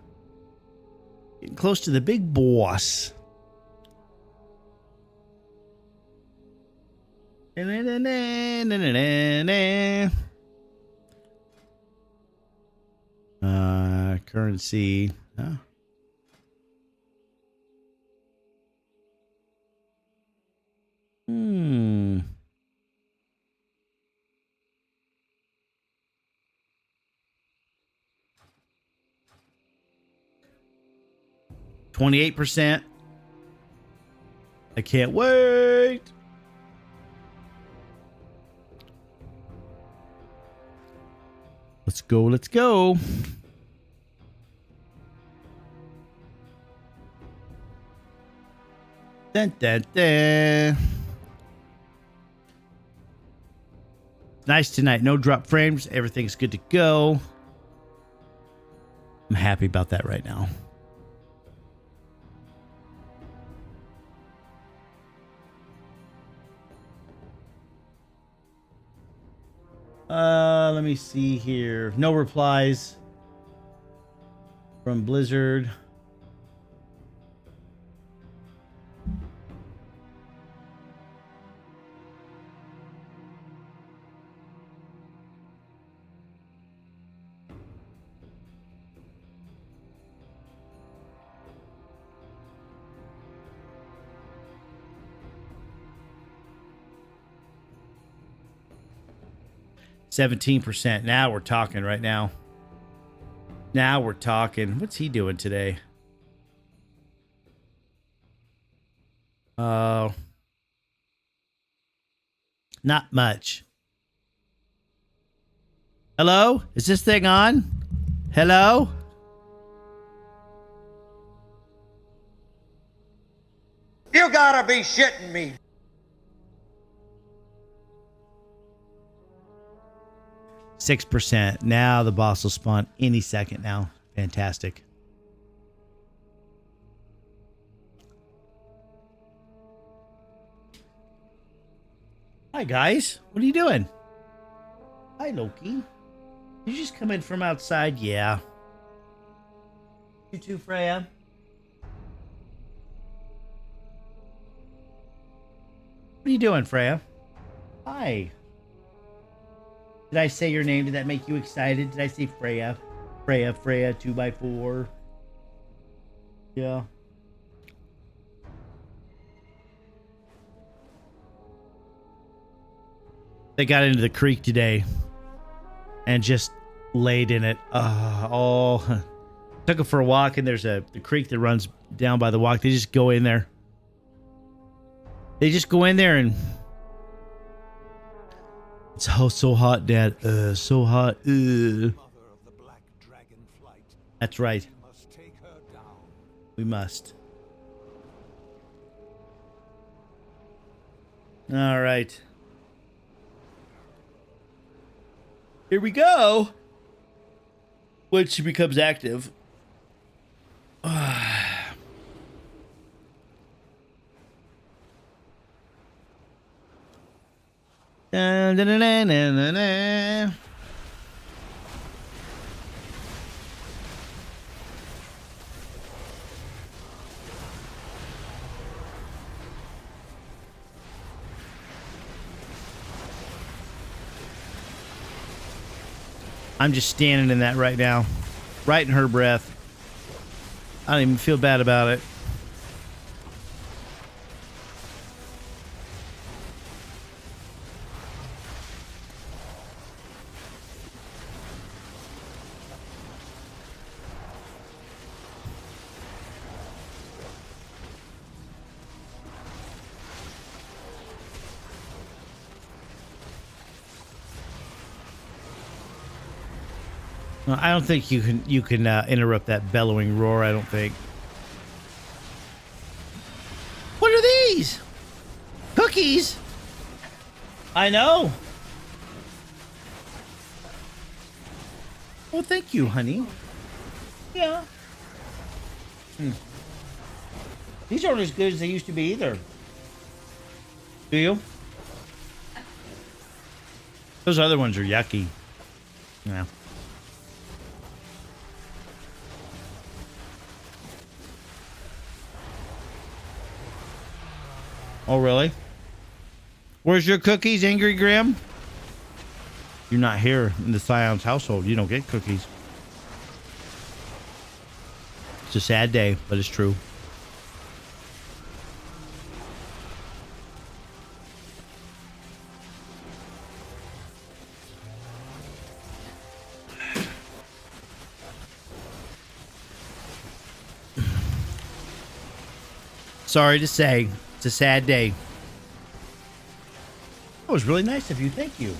Getting close to the big boss. Currency. Huh? Hmm. %. I can't wait. Let's go. Let's go. Dun, dun, dun. Nice tonight. No drop frames. Everything's good to go. I'm happy about that right now. Let me see here. No replies from Blizzard. %. Now we're talking right now. Now we're talking. What's he doing today? Oh. Not much. Hello? Is this thing on? Hello? You gotta be shitting me. 6%. Now the boss will spawn any second now. Fantastic. Hi, guys. What are you doing? Hi, Loki. Did you just come in from outside? Yeah. You too, Freya. What are you doing, Freya? Hi. Did I say your name? Did that make you excited? Did I say Freya? Freya, 2x4. Yeah. They got into the creek today and just laid in it. Took them for a walk, and there's the creek that runs down by the walk. They just go in there. They just go in there and it's so hot, Dad. So hot. That's right. We must. All right. Here we go. When she becomes active. Da-da-da-da-da-da. I'm just standing in that right now. Right in her breath. I don't even feel bad about it. No, I don't think you can interrupt that bellowing roar. I don't think. What are these? Cookies? I know. Oh, thank you, honey. Yeah. These aren't as good as they used to be either. Do you? Those other ones are yucky. Yeah. Oh, really? Where's your cookies, Angry Grim? You're not here in the Scion's household. You don't get cookies. It's a sad day, but it's true. Sorry to say, it's a sad day. That was really nice of you. Thank you.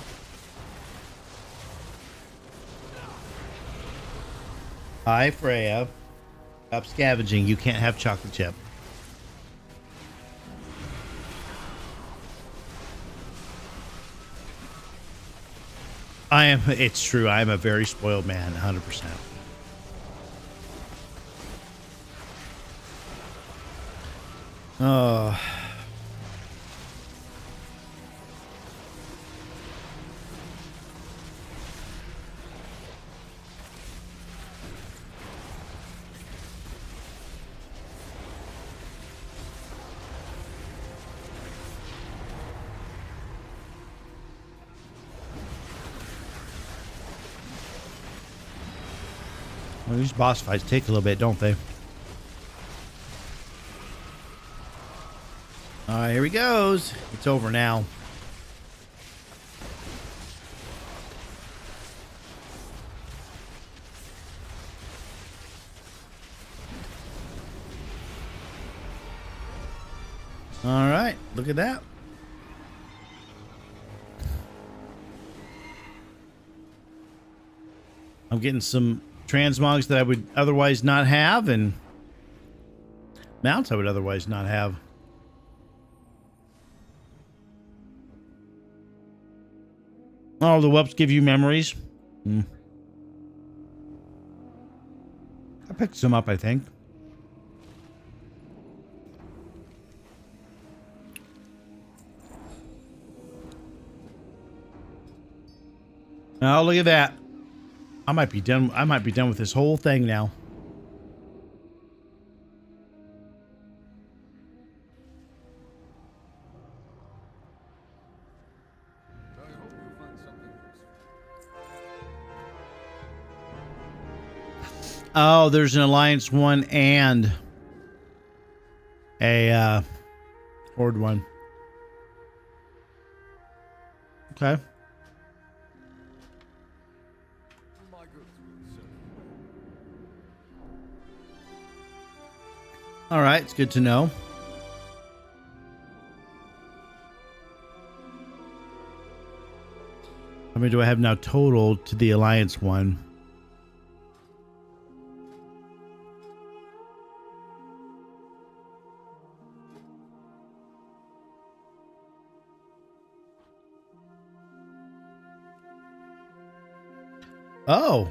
Hi, Freya. Stop scavenging. You can't have chocolate chip. It's true. I am a very spoiled man, 100%. Oh. Well, these boss fights take a little bit, don't they? All right, here he goes. It's over now. All right, look at that. I'm getting some transmogs that I would otherwise not have, and mounts I would otherwise not have. Oh, the whelps give you memories. I picked some up, I think. Oh, look at that. I might be done. I might be done with this whole thing now. Oh, there's an Alliance one and a Horde one. Okay. All right, it's good to know. How many do I have now total to the Alliance one? Oh.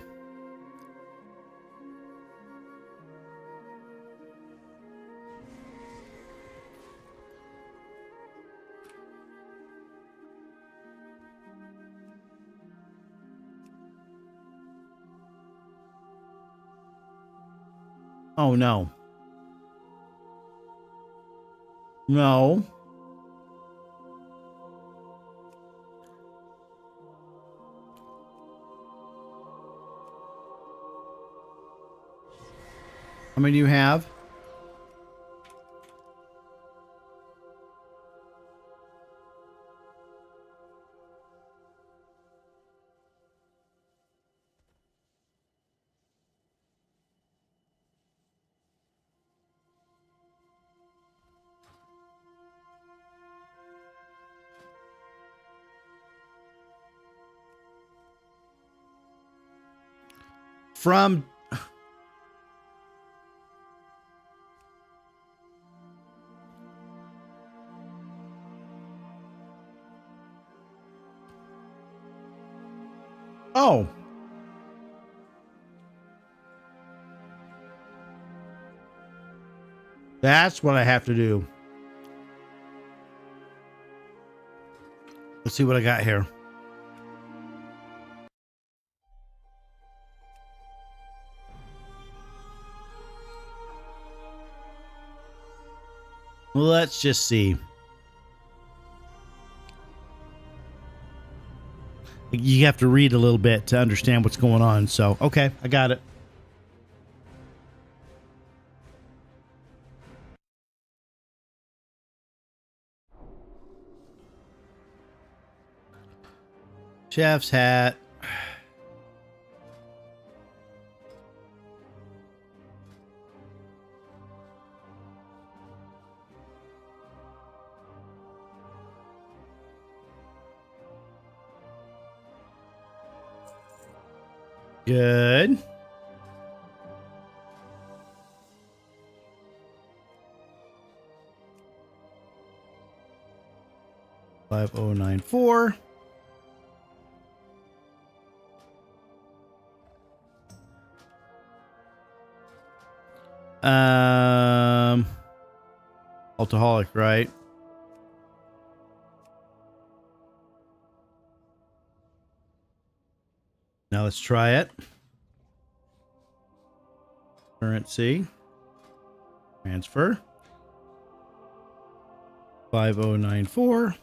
Oh, no. No. How many do you have? From... Oh. That's what I have to do. Let's see what I got here. Let's just see. You have to read a little bit to understand what's going on. So, okay, I got it. Chef's hat. Good. $5094. Alcoholic, right? Now let's try it. Currency. Transfer. 5094.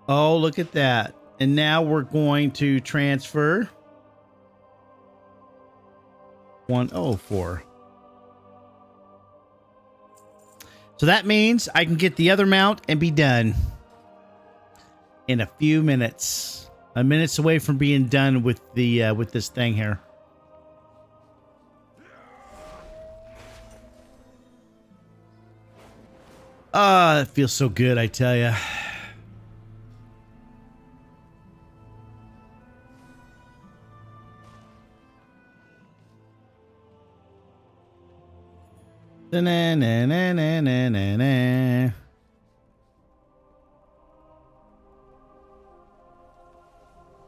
Oh, look at that. And now we're going to transfer 104. So that means I can get the other mount and be done in a few minutes. A minute's away from being done with the with this thing here. Ah, it feels so good, I tell you. Na na na na na na na.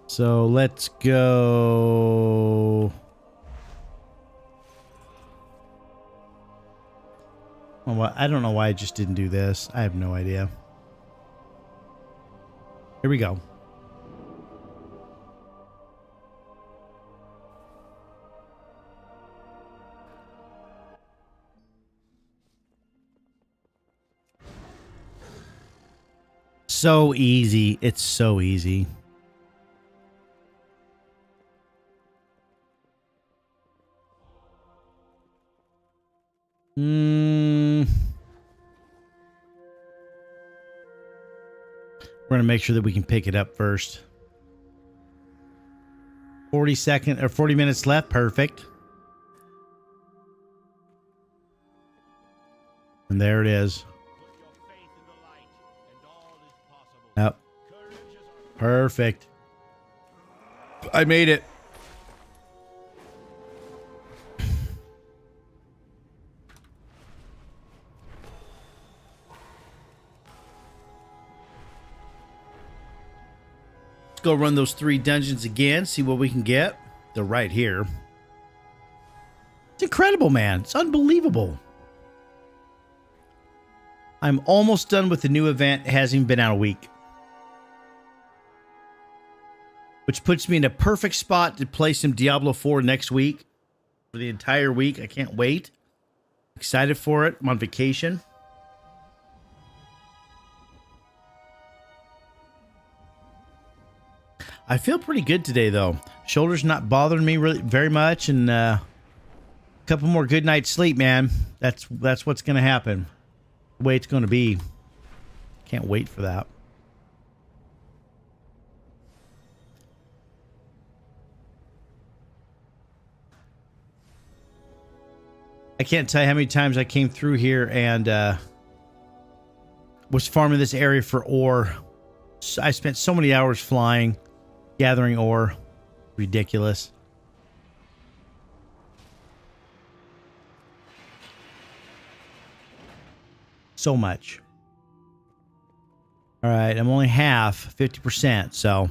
So let's go. Oh, I don't know why I just didn't do this. I have no idea. Here we go. So easy. It's so easy. We're going to make sure that we can pick it up first. 40 minutes left. Perfect. And there it is. Yep. Perfect. I made it. Let's go run those 3 dungeons again, see what we can get. They're right here. It's incredible, man. It's unbelievable. I'm almost done with the new event. It hasn't even been out a week. Which puts me in a perfect spot to play some Diablo 4 next week. for the entire week. I can't wait. Excited for it. I'm on vacation. I feel pretty good today, though. Shoulder's not bothering me really very much, and a couple more good nights sleep, man. That's what's gonna happen. The way it's gonna be. Can't wait for that. I can't tell you how many times I came through here and was farming this area for ore. I spent so many hours flying, gathering ore. Ridiculous. So much. All right, I'm only half, 50%, so.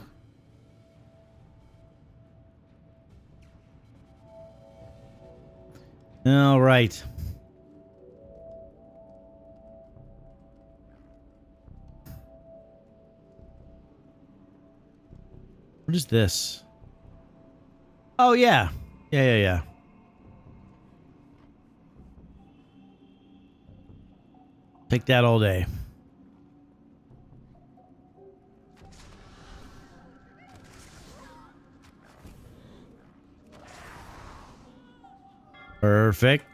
All right. What is this? Oh, yeah. Yeah. Take that all day. Perfect.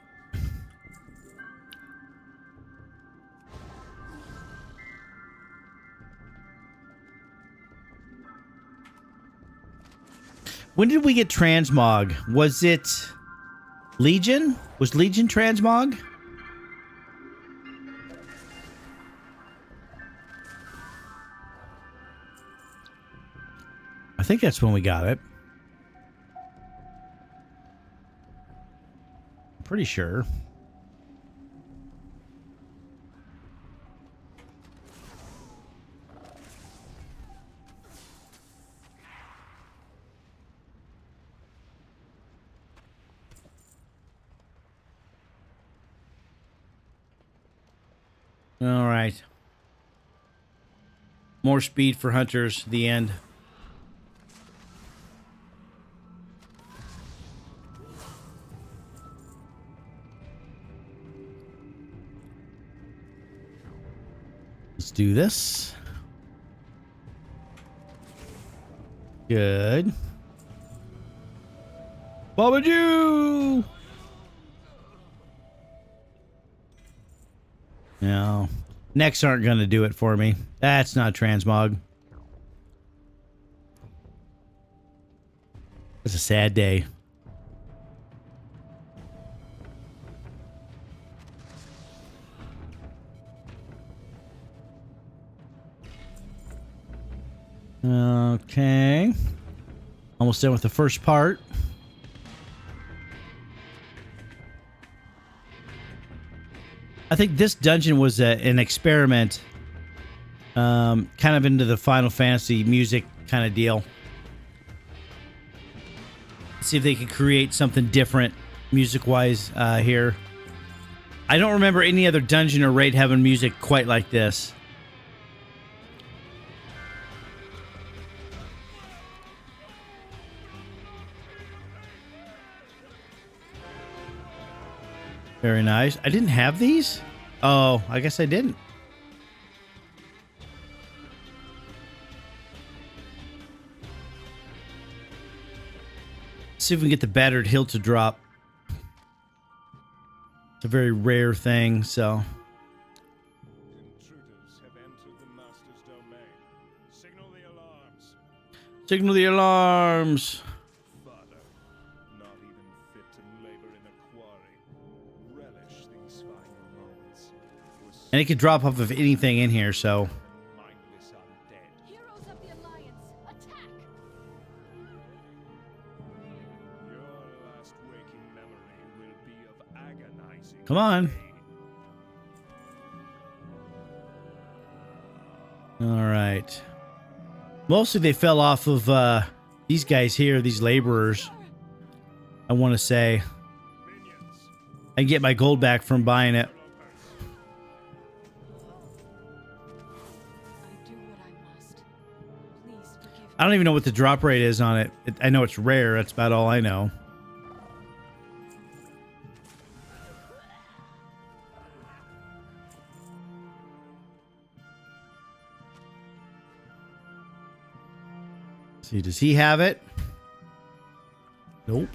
When did we get transmog? Was it Legion? Was Legion transmog? I think that's when we got it. I'm pretty sure. All right. More speed for hunters. The end. Let's do this. Good. Baba Jew! No. Necks aren't going to do it for me. That's not transmog. It's a sad day. Okay. Almost done with the first part. I think this dungeon was an experiment, kind of into the Final Fantasy music kind of deal. See if they could create something different music-wise here. I don't remember any other dungeon or raid having music quite like this. Very nice. I didn't have these? Oh, I guess I didn't. See if we can get the battered hilt to drop. It's a very rare thing, so. Intruders have entered the master's domain. Signal the alarms. Signal the alarms. Father, not even fit to labor in a quarry. Relish these final moments. And it could drop off of anything in here, so. Mindless undead. Heroes of the Alliance, attack! Your last waking memory will be of agonizing Come on. pain. All right. Mostly they fell off of these guys here, these laborers. I want to say. Minions, I can get my gold back from buying it. I do what I must. Please forgive me. I don't even know what the drop rate is on it. I know it's rare. That's about all I know. See, does he have it? Nope.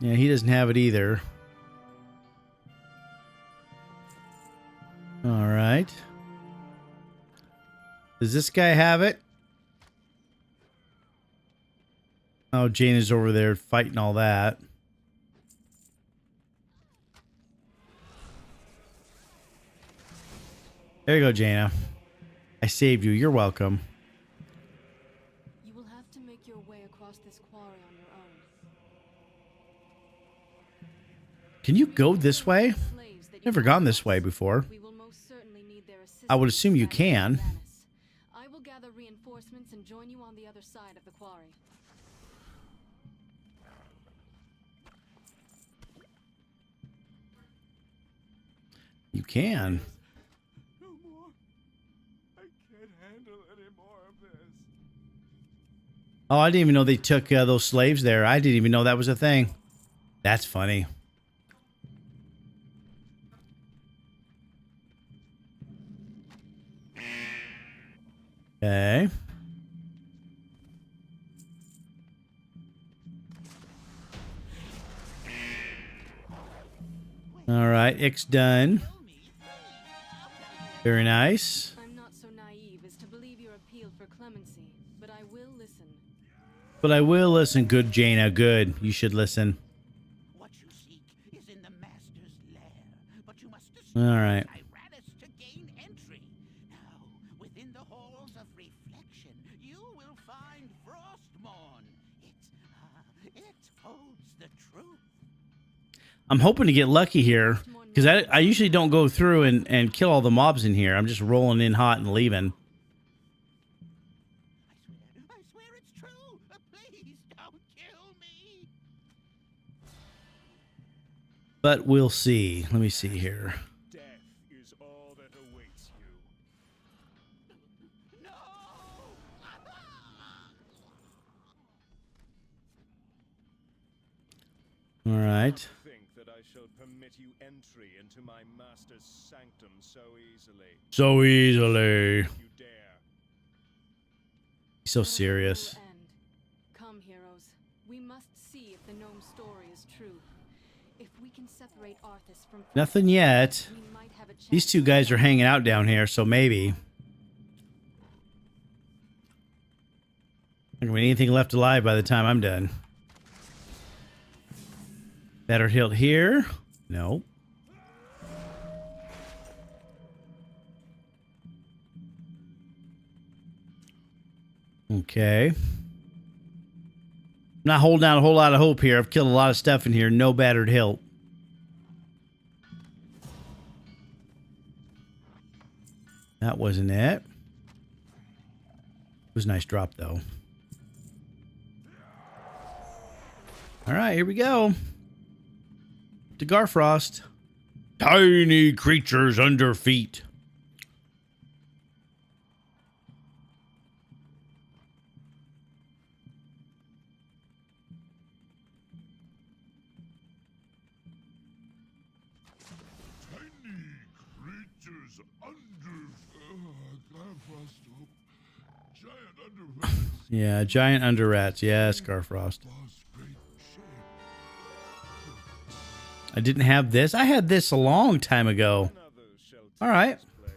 Yeah, he doesn't have it either. All right. Does this guy have it? Oh, Jane is over there fighting all that. There you go, Jaina. I saved you. You're welcome. You will have to make your way across this quarry on your own. Can you go this way? Slaves that you Never gone this way before. We will most certainly need their assistance. I would assume you back in can. Venice. I will gather reinforcements and join you on the other side of the quarry. You can. No more. I can't handle any more of this. Oh, I didn't even know they took those slaves there. I didn't even know that was a thing. That's funny. Okay. All right, X done. Very nice. I'm not so naive as to believe your appeal for clemency, but I will listen. But I will listen. Good, Jaina. Good. You should listen. What you seek is in the Master's lair, but you must destroy All right. Tyrannus to gain entry. Now, within the halls of reflection, you will find Frostmourne. It holds the truth. I'm hoping to get lucky here because I usually don't go through and kill all the mobs in here. I'm just rolling in hot and leaving. I swear it's true. Please don't kill me. But we'll see. Let me see here. Death is all that awaits you. No. All right. Think that I shall permit you entry into my master's sanctum so easily. So easily. You dare. So But serious. it will end. Come, heroes. We must see if the gnome's story is true. If we can separate Arthas from Nothing yet. we might have a chance. These two guys are hanging out down here, so maybe. Not gonna be anything left alive by the time I'm done. Better healed here? No. Okay. Not holding out a whole lot of hope here. I've killed a lot of stuff in here. No battered hilt. That wasn't it. It was a nice drop, though. All right, here we go. To Garfrost. Tiny creatures under feet. Creatures giant under Yeah, giant under rats. Yes, Garfrost. I didn't have this. I had this a long time ago. Others shall take All right. this place.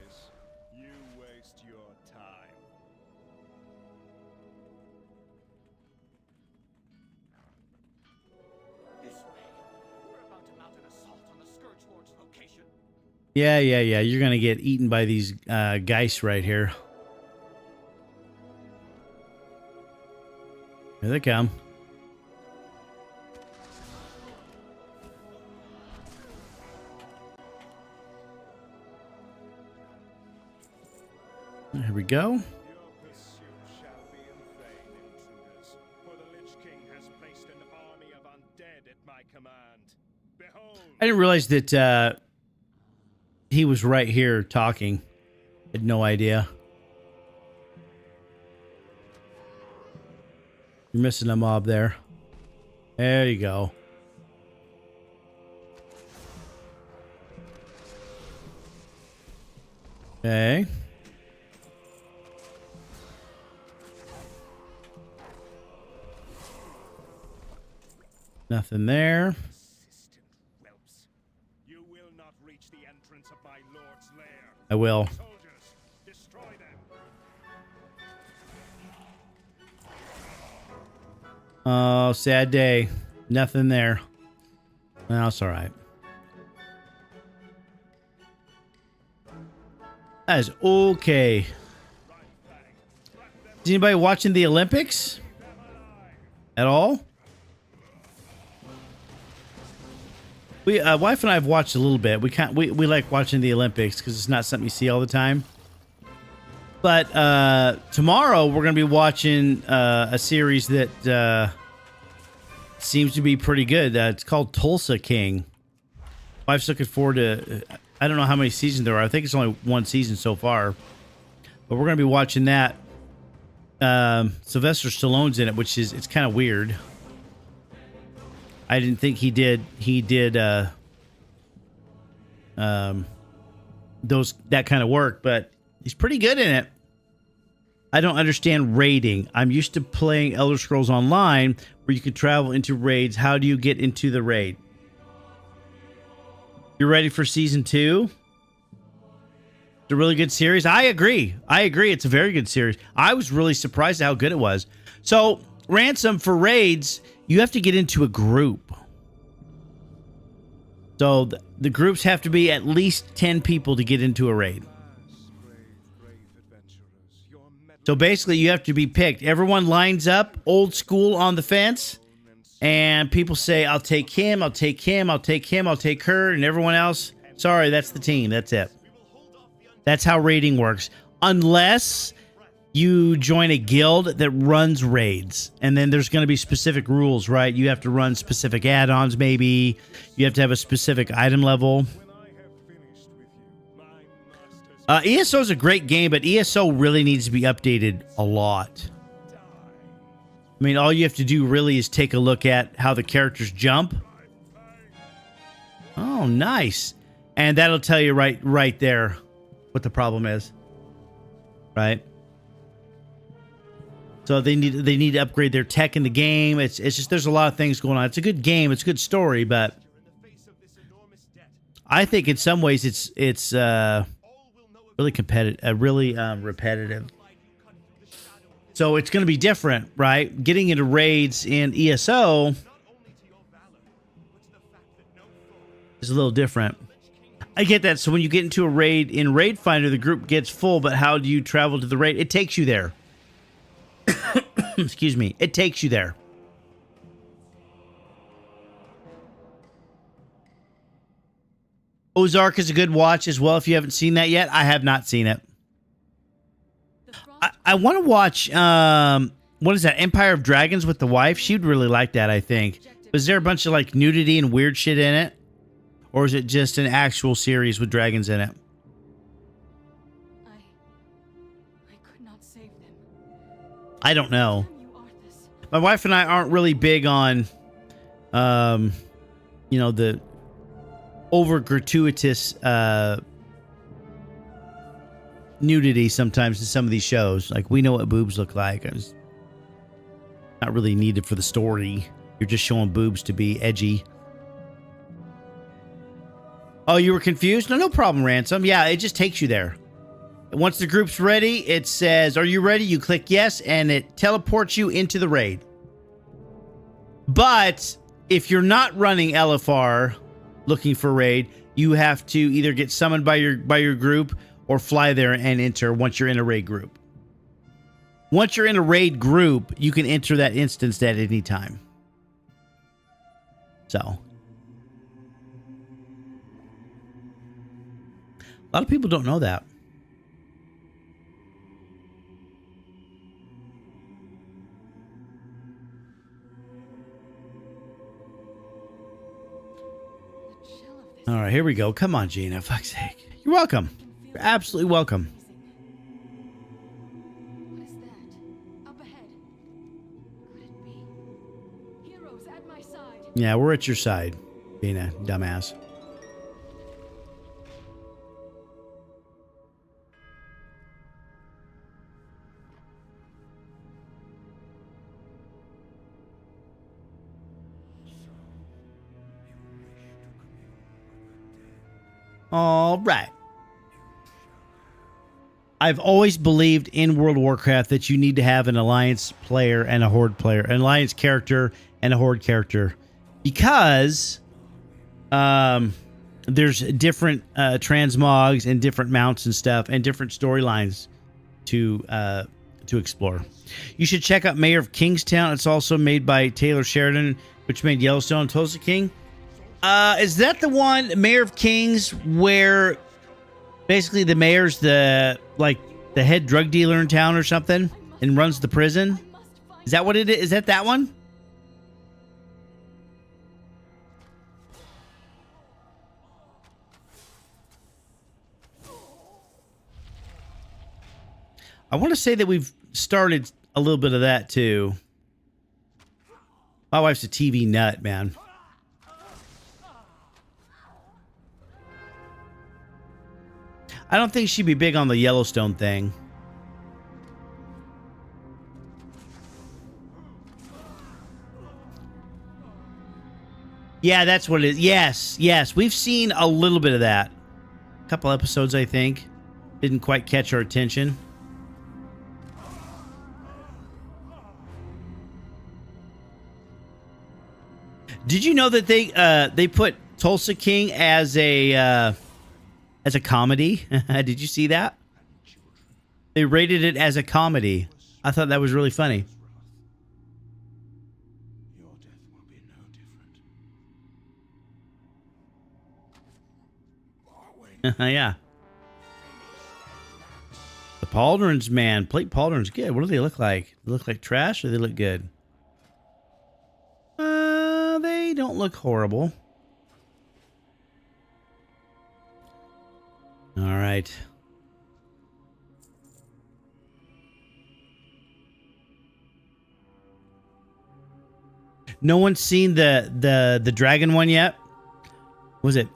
You waste your time. This way. We're about to mount an assault on the Scourge Lord's location. Yeah. You're going to get eaten by these geist right here. Here they come. Here we go. Your pursuit shall be in vain, intruders, for the Lich King has placed an army of undead at my command. Behold, I didn't realize that he was right here talking. Had no idea. You're missing a mob there. There you go. Okay. Nothing there. Persistent whelps. You will not reach the entrance of my lord's lair. I will. Soldiers, destroy them. Oh, sad day. Nothing there. No, it's all right. That is okay. Is anybody watching the Olympics at all? We wife and I have watched a little bit. We like watching the Olympics because it's not something you see all the time. But tomorrow we're going to be watching a series that seems to be pretty good. It's called Tulsa King. Wife's looking forward to. I don't know how many seasons there are. I think it's only one season so far. But we're going to be watching that. Sylvester Stallone's in it, which is it's kind of weird. I didn't think he did that kind of work, but he's pretty good in it. I don't understand raiding. I'm used to playing Elder Scrolls Online where you can travel into raids. How do you get into the raid? You ready for season 2? It's a really good series. I agree. It's a very good series. I was really surprised at how good it was. So, Ransom, for raids, you have to get into a group. So, the groups have to be at least 10 people to get into a raid. So, basically, you have to be picked. Everyone lines up, old school on the fence, and people say, I'll take him, I'll take him, I'll take him, I'll take her, and everyone else, sorry, that's the team. That's it. That's how raiding works. Unless you join a guild that runs raids. And then there's going to be specific rules, right? You have to run specific add-ons, maybe. You have to have a specific item level. ESO is a great game, but ESO really needs to be updated a lot. I mean, all you have to do really is take a look at how the characters jump. Oh, nice. And that'll tell you right there what the problem is, right? So they need to upgrade their tech in the game. It's just there's a lot of things going on. It's a good game. It's a good story, but I think in some ways it's really competitive, really repetitive. So it's going to be different, right? Getting into raids in ESO is a little different. I get that. So when you get into a raid in Raid Finder, the group gets full, but how do you travel to the raid? It takes you there. Excuse me. It takes you there. Ozark is a good watch as well if you haven't seen that yet. I have not seen it. I want to watch, what is that, Empire of Dragons with the wife? She'd really like that, I think. Was there a bunch of, like, nudity and weird shit in it? Or is it just an actual series with dragons in it? I could not save them. I don't know. You, Arthas. My wife and I aren't really big on, you know, the over gratuitous nudity sometimes in some of these shows. Like, we know what boobs look like. It's not really needed for the story. You're just showing boobs to be edgy. Oh, you were confused? No problem, Ransom. Yeah, it just takes you there. Once the group's ready, it says, are you ready? You click yes, and it teleports you into the raid. But if you're not running LFR looking for raid, you have to either get summoned by your group or fly there and enter once you're in a raid group. Once you're in a raid group, you can enter that instance at any time. So, a lot of people don't know that. All right, here we go. Come on, Gina. Fuck's sake. You're welcome. You're absolutely welcome. What is that? Up ahead. Could it be? Heroes at my side. Yeah, we're at your side, Gina, dumbass. All right. I've always believed in World of Warcraft that you need to have an alliance player and a horde player, an alliance character and a horde character, because there's different transmogs and different mounts and stuff and different storylines to explore. You should check out Mayor of Kingstown. It's also made by Taylor Sheridan, which made Yellowstone and Tulsa King. Is that the one, Mayor of Kings, where basically the mayor's the head drug dealer in town or something and runs the prison? Is that what it is? Is that one? I want to say that we've started a little bit of that too. My wife's a TV nut, man. I don't think she'd be big on the Yellowstone thing. Yeah, that's what it is. Yes. We've seen a little bit of that. A couple episodes, I think. Didn't quite catch our attention. Did you know that they put Tulsa King as a comedy? Did you see that? They rated it as a comedy. I thought that was really funny. Your death will be no different. Yeah. The pauldrons, man. Plate pauldrons, good. What do they look like? They look like trash or they look good? They don't look horrible. All right. No one's seen the dragon one yet? Was it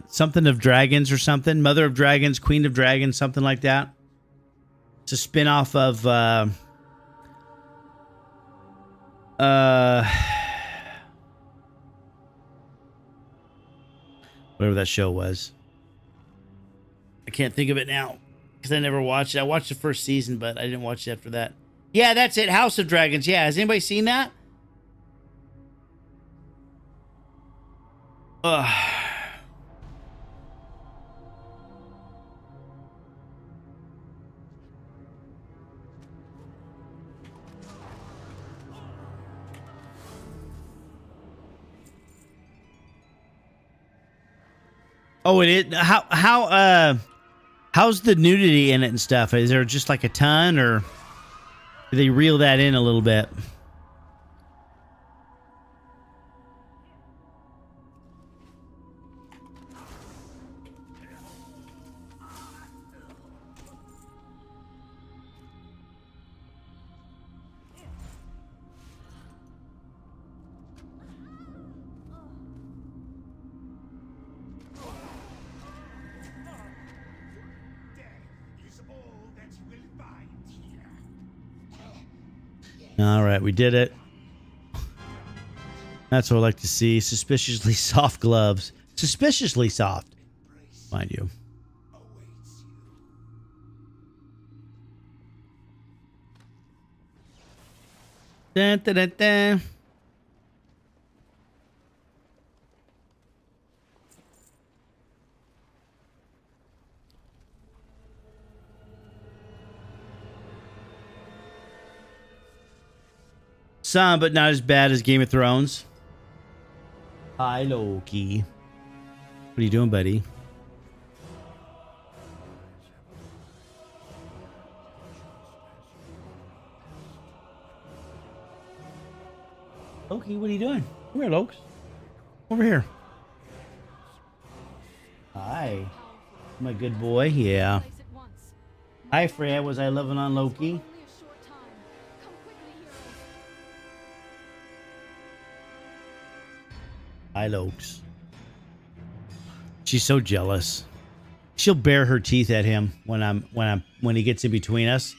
something of dragons or something? Mother of Dragons, Queen of Dragons, something like that? It's a spin-off of whatever that show was. I can't think of it now because I never watched it. I watched the first season, but I didn't watch it after that. Yeah, that's it. House of Dragons. Yeah, has anybody seen that? Ugh. Oh, it is. How's the nudity in it and stuff? Is there just like a ton, or do they reel that in a little bit? All right, we did it. That's what I like to see. Suspiciously soft gloves. Suspiciously soft, mind you. Dun, dun, dun, dun. Some, but not as bad as Game of Thrones. Hi, Loki. What are you doing, buddy? Loki, what are you doing? Come here, Lokes. Over here. Hi. My good boy. Yeah. Hi, Freya. Was I loving on Loki? Hi, Lokes. She's so jealous. She'll bare her teeth at him when he gets in between us.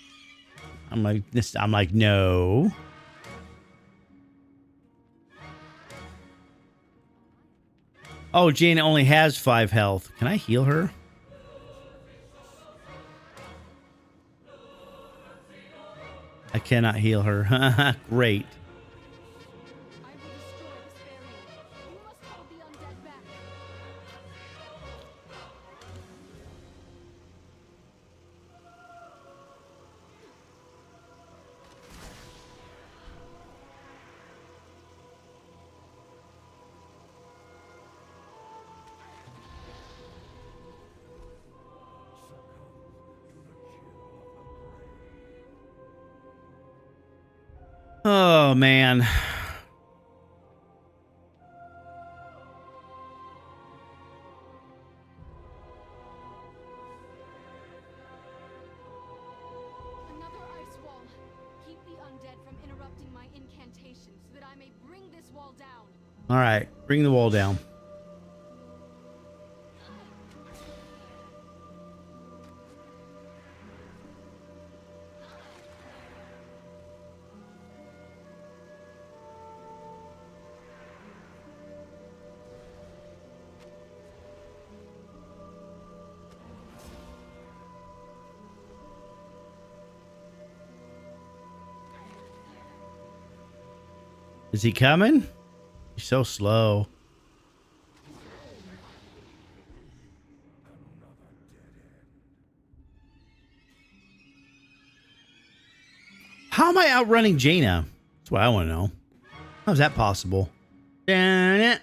I'm like, no. Oh, Jane only has 5 health. Can I heal her? I cannot heal her. Great. I will destroy this barrier. You must hold the undead back. Oh, man. Another ice wall. Keep the undead from interrupting my incantation so that I may bring this wall down. All right. Bring the wall down. Is he coming? He's so slow. How am I outrunning Jaina? That's what I want to know. How's that possible? Damn it.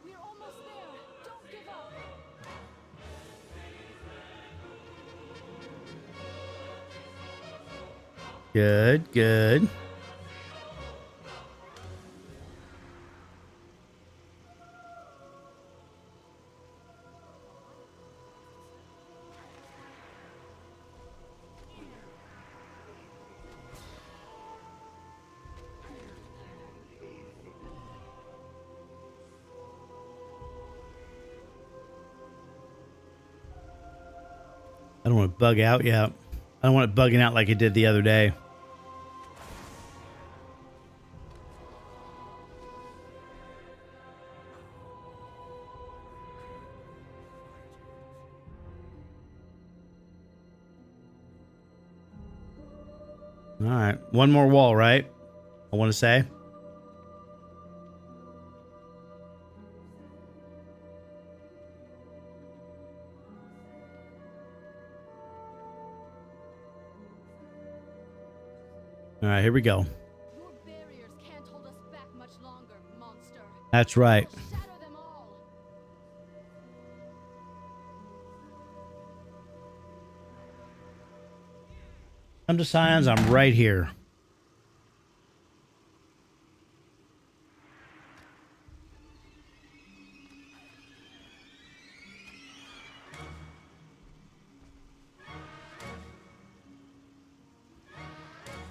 We're almost there. Don't give up. Good, good. I don't want to bug out yet. I don't want it bugging out like it did the other day. All right. One more wall, right? I want to say. All right, here we go. Your barriers can't hold us back much longer, monster. That's right. Shatter them all. Come to Scions, I'm right here.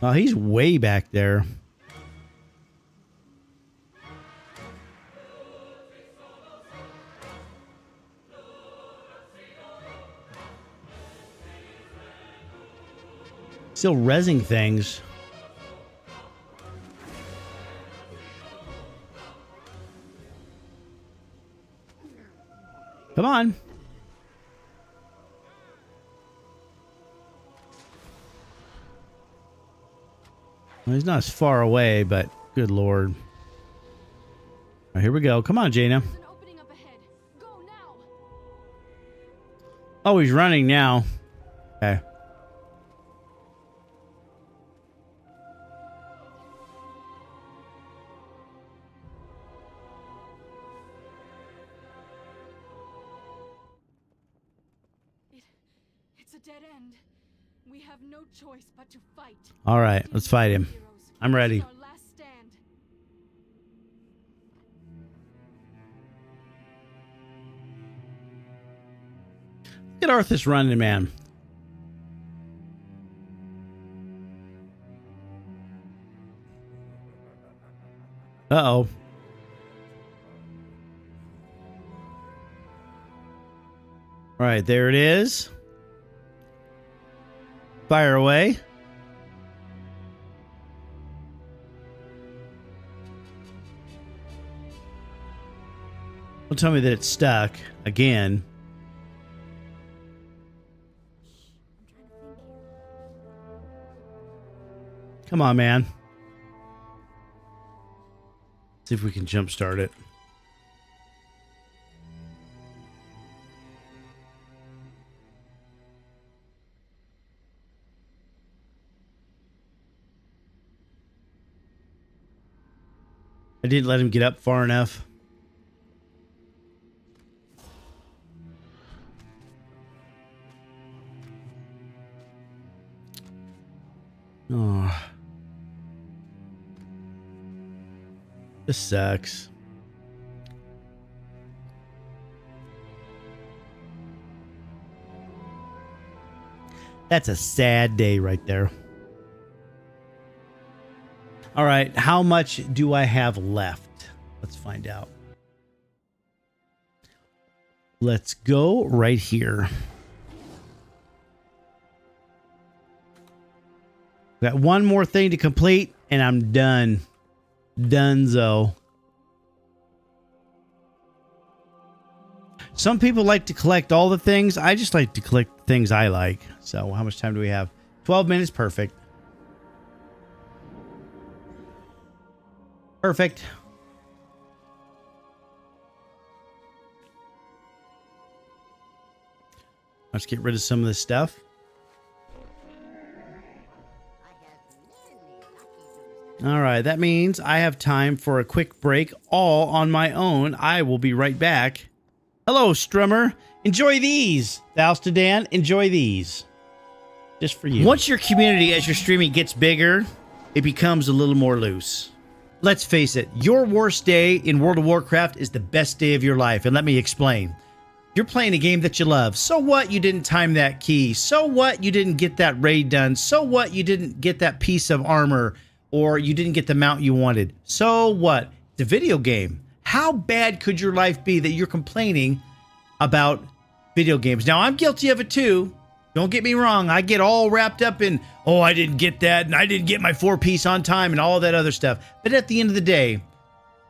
Oh, he's way back there. Still rezzing things. Come on. Well, he's not as far away, but good lord. All right, here we go. Come on, Jaina. There's an opening up ahead. Go now. Oh, he's running now. Okay. It's a dead end. We have no choice but to fight. All right, let's fight him. Heroes, I'm ready. this is our last stand. Look at Arthas running, man. Uh-oh. All right, there it is. Fire away. Don't tell me that it's stuck again. Come on, man. See if we can jumpstart it. I didn't let him get up far enough. Oh. This sucks. That's a sad day right there. All right, how much do I have left? Let's find out. Let's go right here. Got one more thing to complete, and I'm done. Dunzo. Some people like to collect all the things. I just like to collect the things I like. So how much time do we have? 12 minutes. Perfect. Perfect. Let's get rid of some of this stuff. All right, that means I have time for a quick break all on my own. I will be right back. Hello, Strummer. Enjoy these. Thalstadan, enjoy these. Just for you. Once your community as you're streaming gets bigger, it becomes a little more loose. Let's face it, your worst day in World of Warcraft is the best day of your life, and let me explain. You're playing a game that you love. So what you didn't time that key? So what you didn't get that raid done? So what you didn't get that piece of armor? Or you didn't get the mount you wanted? So what? It's a video game. How bad could your life be that you're complaining about video games? Now, I'm guilty of it too. Don't get me wrong. I get all wrapped up in, oh, I didn't get that, and I didn't get my 4-piece on time, and all that other stuff. But at the end of the day,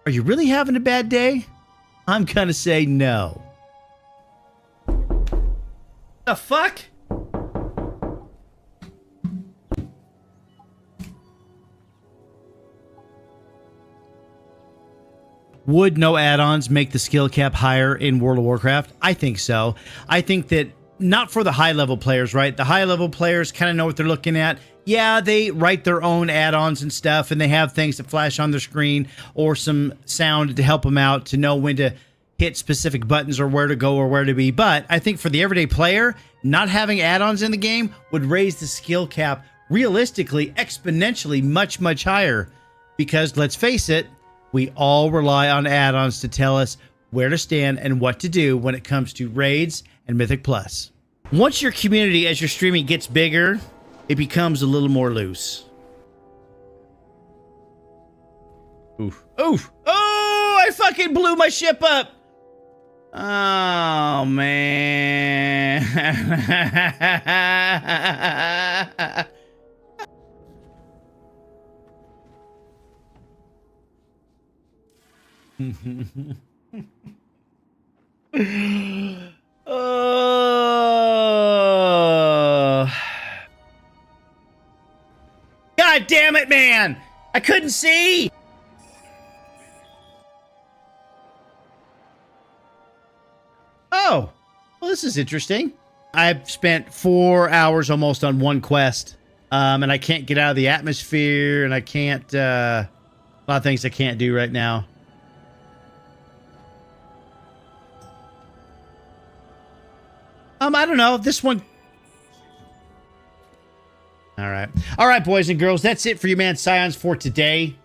are you really having a bad day? I'm gonna say no. The fuck? Would no add-ons make the skill cap higher in World of Warcraft? I think so. I think that not for the high-level players, right? The high-level players kind of know what they're looking at. Yeah, they write their own add-ons and stuff, and they have things that flash on their screen or some sound to help them out to know when to hit specific buttons or where to go or where to be. But I think for the everyday player, not having add-ons in the game would raise the skill cap realistically, exponentially much, much higher. Because let's face it, we all rely on add-ons to tell us where to stand and what to do when it comes to raids and Mythic Plus. Once your community as you're streaming gets bigger, it becomes a little more loose. Oof. Oof. Oh, I fucking blew my ship up. Oh, man. God damn it, man! I couldn't see! Oh, well, this is interesting. I've spent 4 hours almost on one quest, and I can't get out of the atmosphere, and I can't, a lot of things I can't do right now. I don't know. This one. All right. All right, boys and girls. That's it for you, man. Scions for today.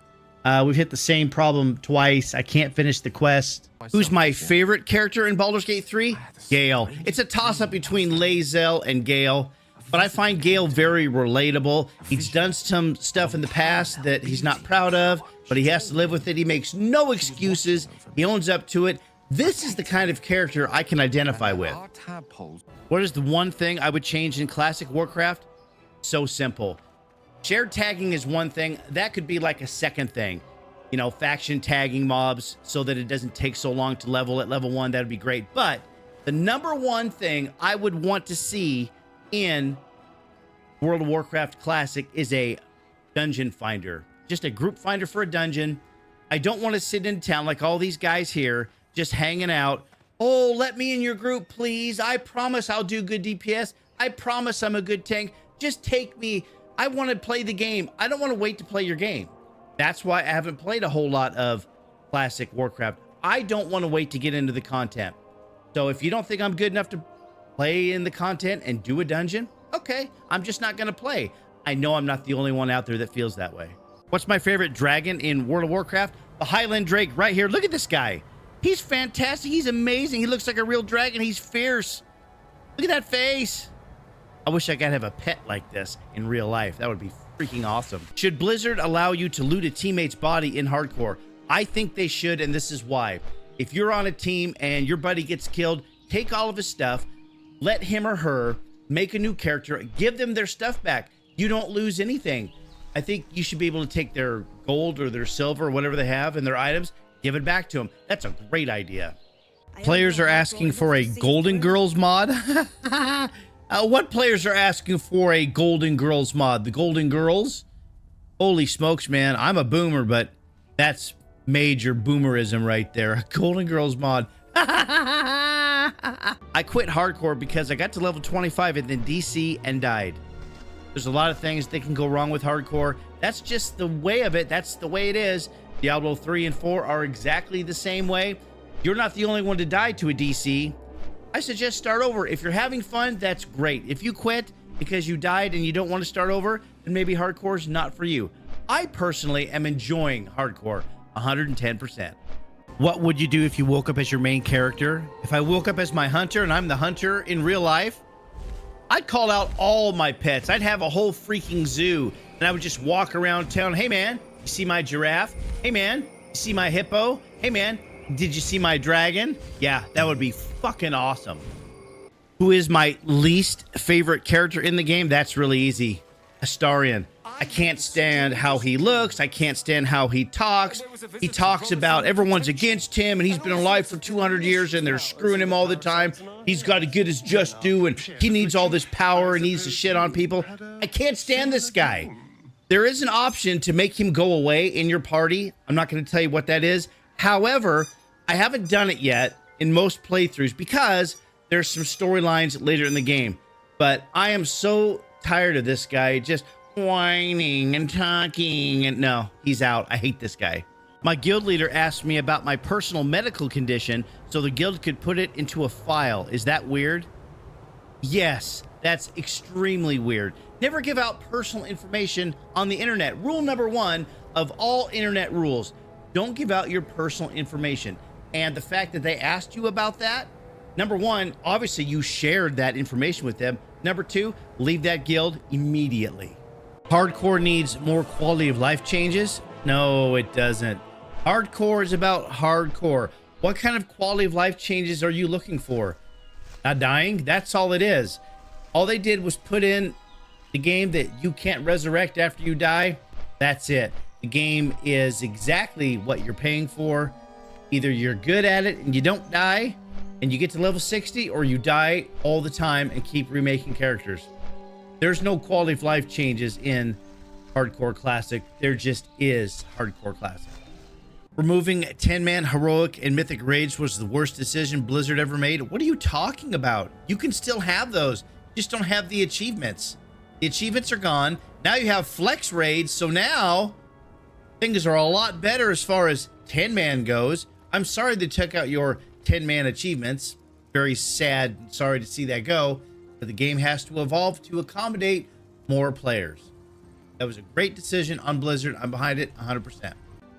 We've hit the same problem twice. I can't finish the quest. Who's my favorite character in Baldur's Gate 3? Gale. It's a toss-up between Lae'zel and Gale, but I find Gale very relatable. He's done some stuff in the past that he's not proud of, but he has to live with it. He makes no excuses. He owns up to it. This is the kind of character I can identify with. What is the one thing I would change in classic Warcraft? So simple. Shared tagging is one thing. That could be like a second thing. you know, faction tagging mobs so that it doesn't take so long to level at level 1. That'd be great. But the number one thing I would want to see in World of Warcraft Classic is a dungeon finder. Just a group finder for a dungeon. I don't want to sit in town like all these guys here just hanging out. Oh, let me in your group, please. I promise I'll do good DPS. I promise I'm a good tank. Just take me. I want to play the game. I don't want to wait to play your game. That's why I haven't played a whole lot of Classic Warcraft. I don't want to wait to get into the content. So if you don't think I'm good enough to play in the content and do a dungeon, okay, I'm just not going to play. I know I'm not the only one out there that feels that way. What's my favorite dragon in World of Warcraft? The Highland Drake right here. Look at this guy. He's fantastic. He's amazing. He looks like a real dragon. He's fierce. Look at that face. I wish I could have a pet like this in real life. That would be freaking awesome. Should Blizzard allow you to loot a teammate's body in hardcore? I think they should, and this is why. If you're on a team and your buddy gets killed, take all of his stuff, let him or her make a new character, give them their stuff back. You don't lose anything. I think you should be able to take their gold or their silver or whatever they have and their items, give it back to them. That's a great idea. Players are asking for a Golden Girls mod. What players are asking for a Golden Girls mod? The Golden Girls? Holy smokes, man. I'm a boomer, but that's major boomerism right there. A Golden Girls mod. I quit hardcore because I got to level 25 and then DC and died. There's a lot of things that can go wrong with hardcore. That's just the way of it. That's the way it is. Diablo 3 and 4 are exactly the same way. You're not the only one to die to a DC. I suggest start over. If you're having fun, that's great. If you quit because you died and you don't want to start over, then maybe hardcore is not for you. I personally am enjoying hardcore 110%. What would you do if you woke up as your main character? If I woke up as my hunter and I'm the hunter in real life, I'd call out all my pets. I'd have a whole freaking zoo and I would just walk around town. Hey man, you see my giraffe? Hey man, you see my hippo? Hey man, did you see my dragon? Yeah, that would be fucking awesome. Who is my least favorite character in the game? That's really easy. Astarion. I can't stand how he looks. I can't stand how he talks. He talks about everyone's against him and he's been alive for 200 years and they're screwing him all the time. He's got to get his just due and he needs all this power and needs to shit on people. I can't stand this guy. There is an option to make him go away in your party. I'm not going to tell you what that is. However, I haven't done it yet in most playthroughs because there's some storylines later in the game. But I am so tired of this guy just whining and talking, and no, he's out. I hate this guy. My guild leader asked me about my personal medical condition so the guild could put it into a file. Is that weird? Yes, that's extremely weird. Never give out personal information on the internet. Rule number 1 of all internet rules: don't give out your personal information. And the fact that they asked you about that, number 1, obviously you shared that information with them. Number 2, leave that guild immediately. Hardcore needs more quality of life changes? No, it doesn't. Hardcore is about hardcore. What kind of quality of life changes are you looking for? Not dying? That's all it is. All they did was put in the game that you can't resurrect after you die. That's it. The game is exactly what you're paying for. Either you're good at it and you don't die and you get to level 60, or you die all the time and keep remaking characters. There's no quality of life changes in Hardcore Classic. There just is Hardcore Classic. Removing 10-man heroic and mythic raids was the worst decision Blizzard ever made. What are you talking about? You can still have those. Just don't have the achievements. The achievements are gone. Now you have flex raids, so now things are a lot better as far as 10-man goes. I'm sorry they took out your 10-man achievements. Very sad. Sorry to see that go. But the game has to evolve to accommodate more players. That was a great decision on Blizzard. I'm behind it 100%.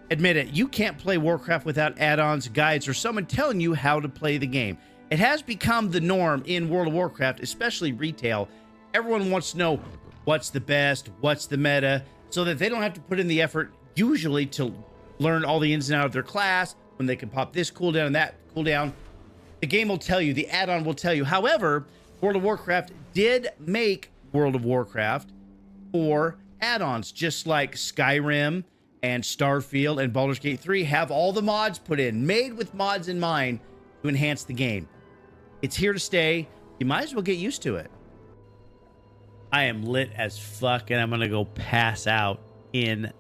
Admit it, you can't play Warcraft without add-ons, guides, or someone telling you how to play the game. It has become the norm in World of Warcraft, especially retail. Everyone wants to know what's the best, what's the meta, so that they don't have to put in the effort, usually, to learn all the ins and outs of their class, when they can pop this cooldown and that cooldown. The game will tell you, the add-on will tell you. However, World of Warcraft did make World of Warcraft for add-ons, just like Skyrim and Starfield and Baldur's Gate 3 have all the mods put in, made with mods in mind to enhance the game. It's here to stay. You might as well get used to it. I am lit as fuck, and I'm going to go pass out in...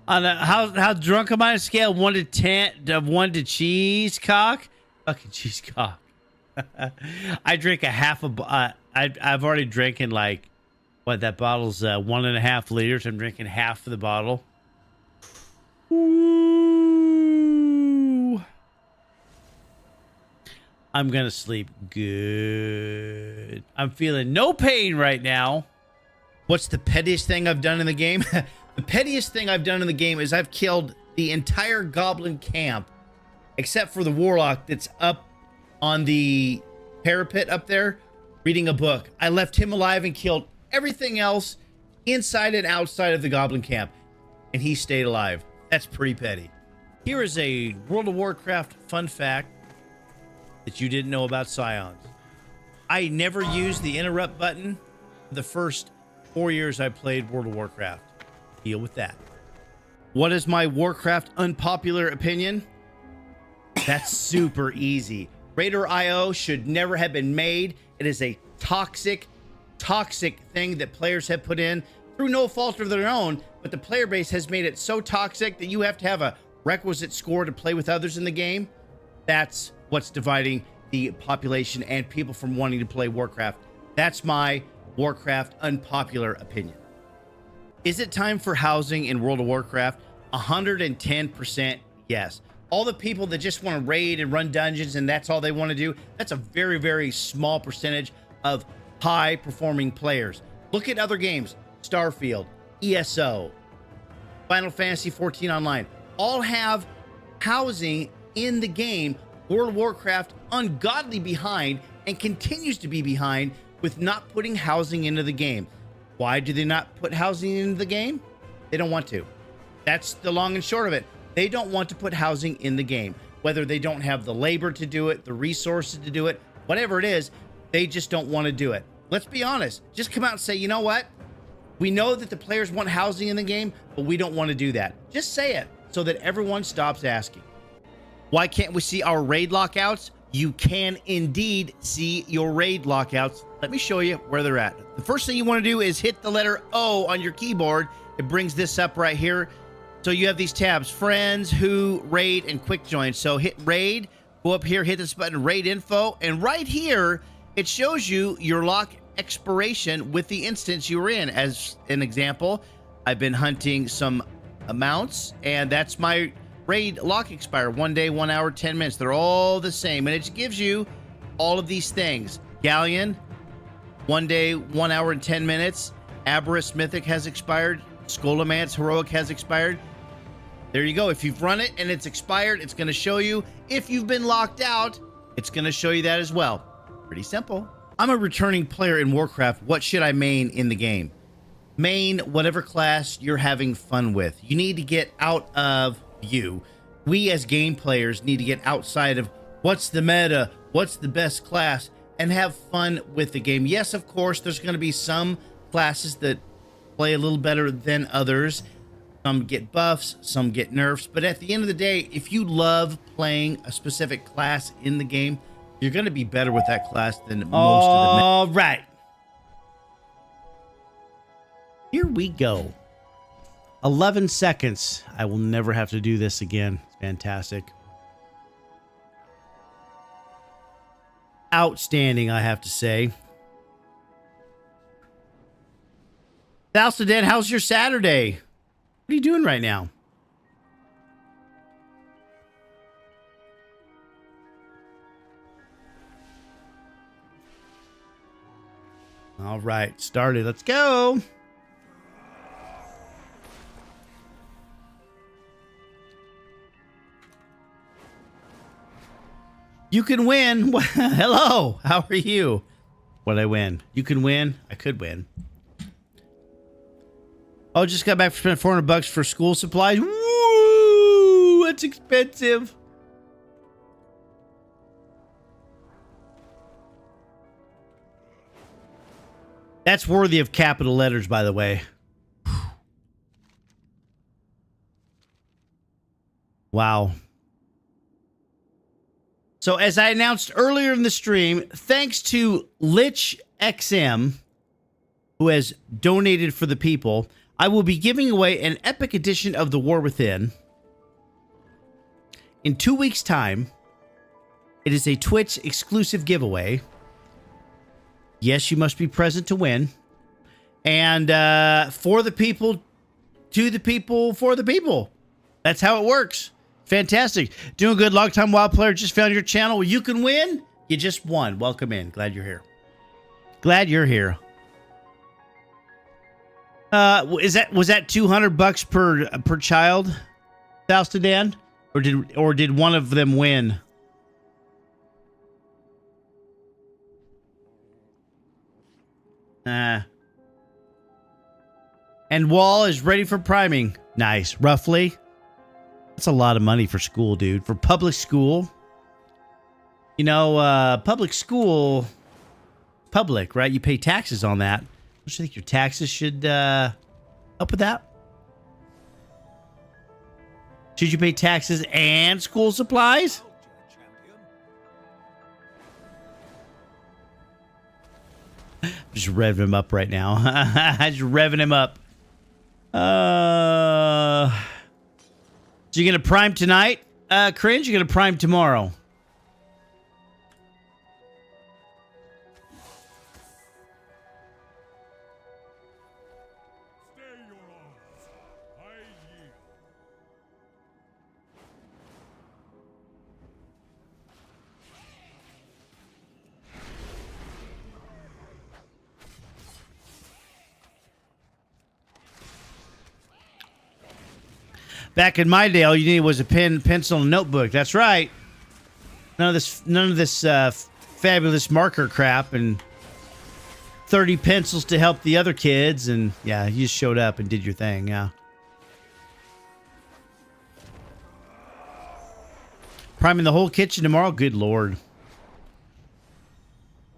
how drunk am I on a scale? 1 to 10, 1 to cheese cock? Fucking cheese cock. I drink a half a... I've already drinking like... What, that bottle's 1.5 liters. I'm drinking half of the bottle. Ooh. I'm gonna sleep good. I'm feeling no pain right now. What's the pettiest thing I've done in the game? The pettiest thing I've done in the game is I've killed the entire goblin camp, except for the warlock that's up on the parapet up there reading a book. I left him alive and killed everything else inside and outside of the goblin camp, and he stayed alive. That's pretty petty. Here is a World of Warcraft fun fact that you didn't know about Scions. I never used the interrupt button the first 4 years I played World of Warcraft. Deal with that. What is my Warcraft unpopular opinion? That's super easy. Raider.io should never have been made. It is a toxic thing that players have put in through no fault of their own, but the player base has made it so toxic that you have to have a requisite score to play with others in the game. That's what's dividing the population and people from wanting to play Warcraft. That's my Warcraft unpopular opinion. Is it time for housing in World of Warcraft? 110% yes. All the people that just want to raid and run dungeons and that's all they want to do, that's a very, very small percentage of high performing players. Look at other games. Starfield, ESO, Final Fantasy 14 Online, all have housing in the game. World of Warcraft ungodly behind and continues to be behind with not putting housing into the game. Why do they not put housing into the game? They don't want to. That's the long and short of it. They don't want to put housing in the game. Whether they don't have the labor to do it, the resources to do it, whatever it is, they just don't want to do it. Let's be honest. Just come out and say, you know what? We know that the players want housing in the game, but we don't want to do that. Just say it so that everyone stops asking. Why can't we see our raid lockouts? You can indeed see your raid lockouts. Let me show you where they're at. The first thing you want to do is hit the letter O on your keyboard. It brings this up right here. So you have these tabs: friends, who, raid, and quick join. So hit raid, go up here, hit this button, raid info, and right here, it shows you your lock expiration with the instance you were in. As an example, I've been hunting some amounts, and that's my raid lock expire. 1 day, 1 hour, 10 minutes. They're all the same, and it gives you all of these things. Galleon, 1 day, 1 hour, and 10 minutes. Aberrus Mythic has expired. Scholomance Heroic has expired. There you go. If you've run it and it's expired, it's going to show you. If you've been locked out, it's going to show you that as well. Pretty simple. I'm a returning player in Warcraft. What should I main in the game? Main whatever class you're having fun with. You need to get out of you. We as game players need to get outside of what's the meta, what's the best class, and have fun with the game. Yes, of course, there's going to be some classes that play a little better than others. Some get buffs, some get nerfs. But at the end of the day, if you love playing a specific class in the game, you're going to be better with that class than most of them. All right. Here we go. 11 seconds. I will never have to do this again. Fantastic. Outstanding, I have to say. Thalstadin, how's your Saturday? What are you doing right now? All right, started. Let's go. You can win. Hello. How are you? What'd I win? You can win. I could win. Oh, just got back for spending $400 for school supplies. Woo! That's expensive. That's worthy of capital letters, by the way. Wow. So as I announced earlier in the stream, thanks to Lich XM, who has donated for the people, I will be giving away an epic edition of The War Within in 2 weeks' time. It is a Twitch exclusive giveaway. Yes, you must be present to win. And for the people, to the people, for the people. That's how it works. Fantastic. Doing good. Long time WoW player. Just found your channel. You can win. You just won. Welcome in. Glad you're here. Glad you're here. Was that $200 per child, Falstadan? Or did one of them win? And Wall is ready for priming. Nice. Roughly. That's a lot of money for school, dude. For public school. You know, public school, public, right? You pay taxes on that. Don't you think your taxes should help with that? Should you pay taxes and school supplies? Just revving him up right now. Just revving him up. So you're going to prime tonight, Cringe? You're going to prime tomorrow? Back in my day, all you needed was a pen, pencil, and a notebook. That's right. None of this fabulous marker crap and 30 pencils to help the other kids. And yeah, you just showed up and did your thing. Yeah. Priming the whole kitchen tomorrow. Good Lord.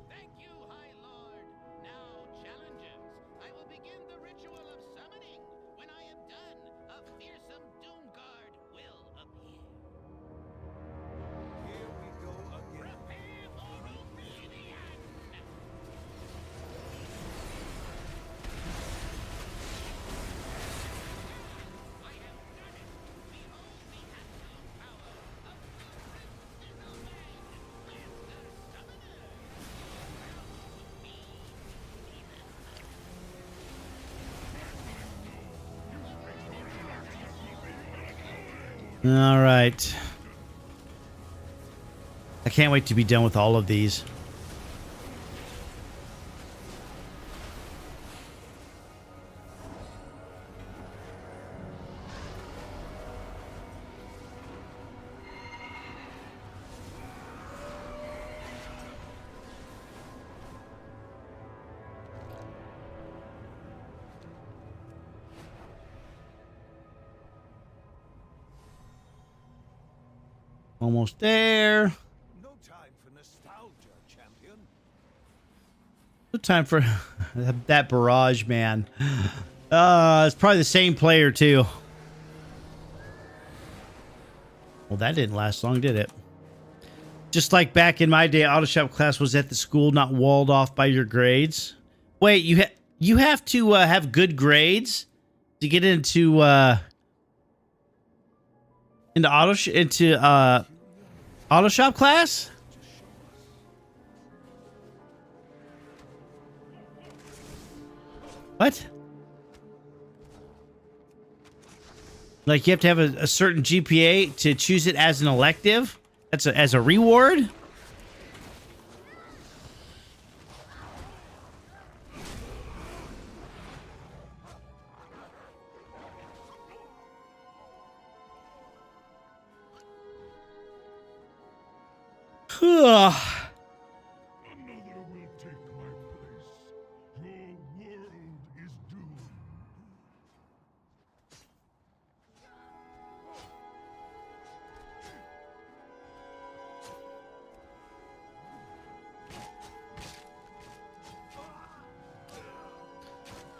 Thank you, High Lord. Now, challengers, I will begin the ritual of summoning. When I am done, a fearsome Doomguard will appear. Here we go again. Prepare for oblivion! I have done it! Behold the absolute power of the original man with the summoner! All right. I can't wait to be done with all of these. Almost there. No time for nostalgia, champion. No time for that barrage, man. It's probably the same player, too. Well, that didn't last long, did it? Just like back in my day, auto shop class was at the school, not walled off by your grades. Wait, you have to have good grades to get into auto shop class? What? Like you have to have a certain GPA to choose it as an elective? That's as a reward? Another will take my place. Your world is doomed.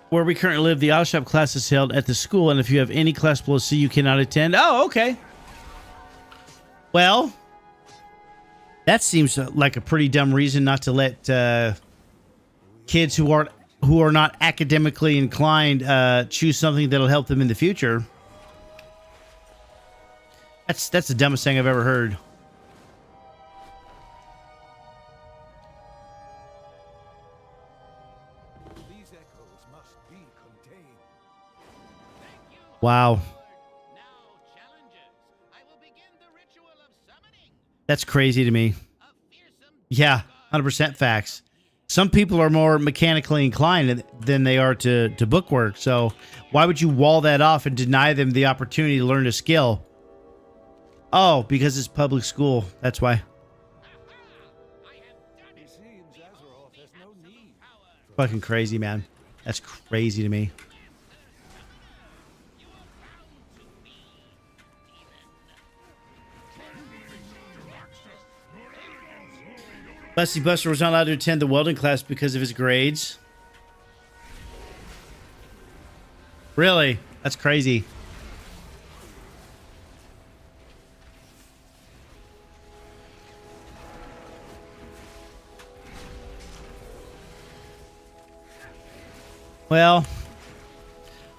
Where we currently live, the auto shop class is held at the school, and if you have any class below C, you cannot attend. Oh, okay. Well, that seems like a pretty dumb reason not to let kids who are not academically inclined choose something that'll help them in the future. That's the dumbest thing I've ever heard. These echoes must be contained. Wow. Now, challengers, I will begin the ritual of summoning That's crazy to me. a fearsome Yeah, 100% facts. Some people are more mechanically inclined than they are to bookwork. So why would you wall that off and deny them the opportunity to learn a skill? Oh, because it's public school. That's why. It seems Azeroth has no need. Fucking crazy, man. That's crazy to me. Busty Buster was not allowed to attend the welding class because of his grades. Really? That's crazy. Well,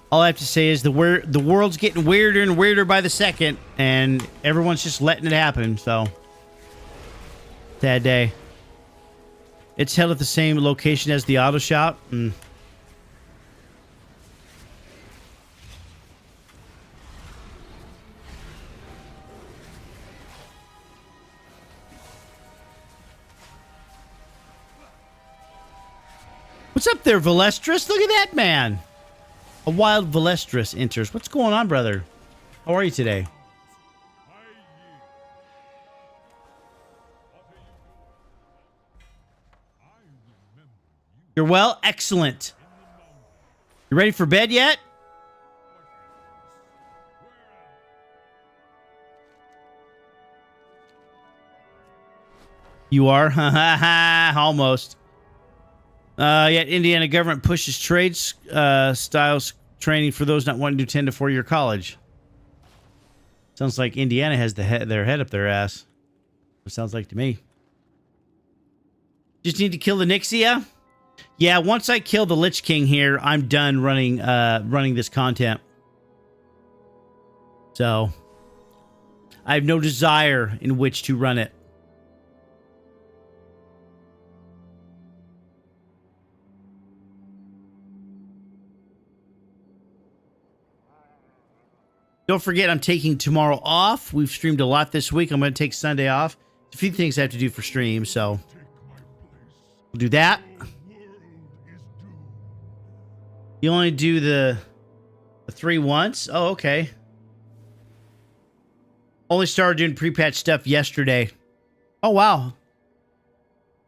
all I have to say is the world's getting weirder and weirder by the second, and everyone's just letting it happen, so. Sad day. It's held at the same location as the auto shop. What's up there, Valestris? Look at that man. A wild Valestris enters. What's going on, brother? How are you today? You're well? Excellent. You ready for bed yet? You are? Ha ha ha. Almost. Yet Indiana government pushes trades styles training for those not wanting to attend a 4-year college. Sounds like Indiana has their head up their ass. It sounds like to me. Just need to kill the Nixia? Yeah, once I kill the Lich King here, I'm done running this content. So I have no desire in which to run it. Don't forget, I'm taking tomorrow off. We've streamed a lot this week. I'm going to take Sunday off. There's a few things I have to do for stream, so we'll do that. You only do the 3 once? Oh, okay. Only started doing pre-patch stuff yesterday. Oh, wow.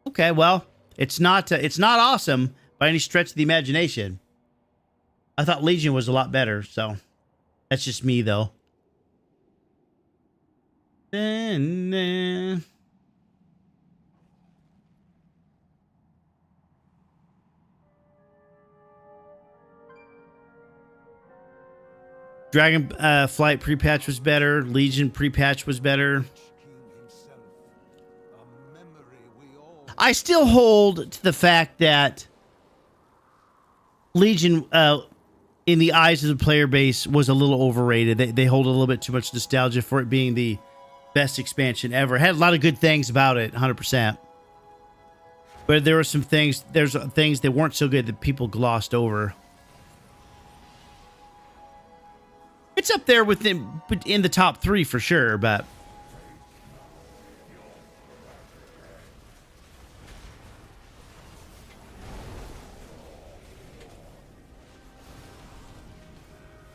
Okay, well, it's not awesome by any stretch of the imagination. I thought Legion was a lot better, so that's just me, though. Dragon Flight pre-patch was better. Legion pre-patch was better. I still hold to the fact that Legion, in the eyes of the player base, was a little overrated. They hold a little bit too much nostalgia for it being the best expansion ever. Had a lot of good things about it, 100%. But there were some things, there's things that weren't so good that people glossed over. It's up there in the top 3 for sure, but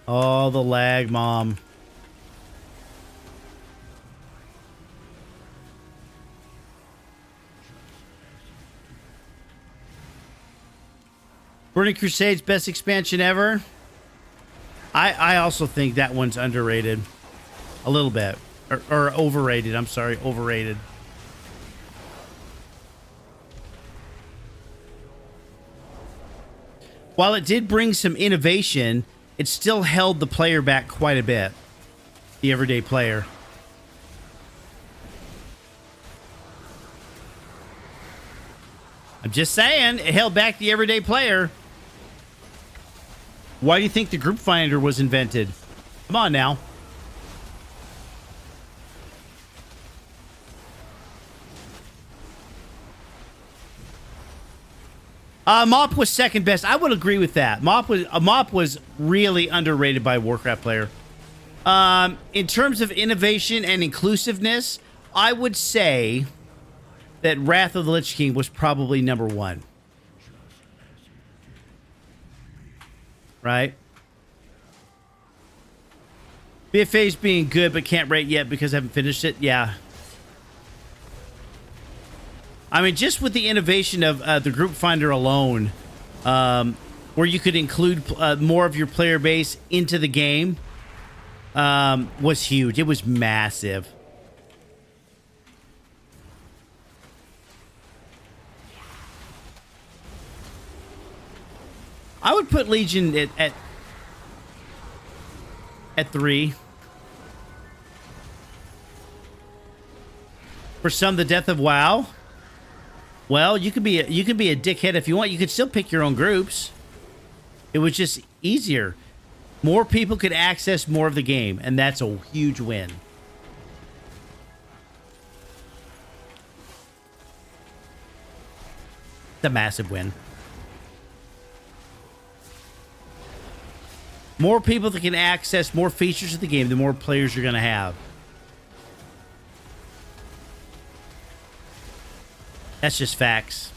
oh, the lag, Mom. Burning Crusade's best expansion ever. I also think that one's underrated. A little bit. Or overrated. I'm sorry, overrated. While it did bring some innovation, it still held the player back quite a bit. The everyday player. I'm just saying, it held back the everyday player. Why do you think the group finder was invented? Come on now. Mop was second best. I would agree with that. Mop was really underrated by a Warcraft player. In terms of innovation and inclusiveness, I would say that Wrath of the Lich King was probably number one. Right? BFA's being good, but can't rate yet because I haven't finished it. Yeah. I mean, just with the innovation of the group finder alone, where you could include more of your player base into the game, was huge. It was massive. I would put Legion at 3. For some, the death of WoW. Well, you could be a dickhead if you want. You could still pick your own groups. It was just easier. More people could access more of the game, and that's a huge win. It's a massive win. More people that can access more features of the game, the more players you're going to have. That's just facts.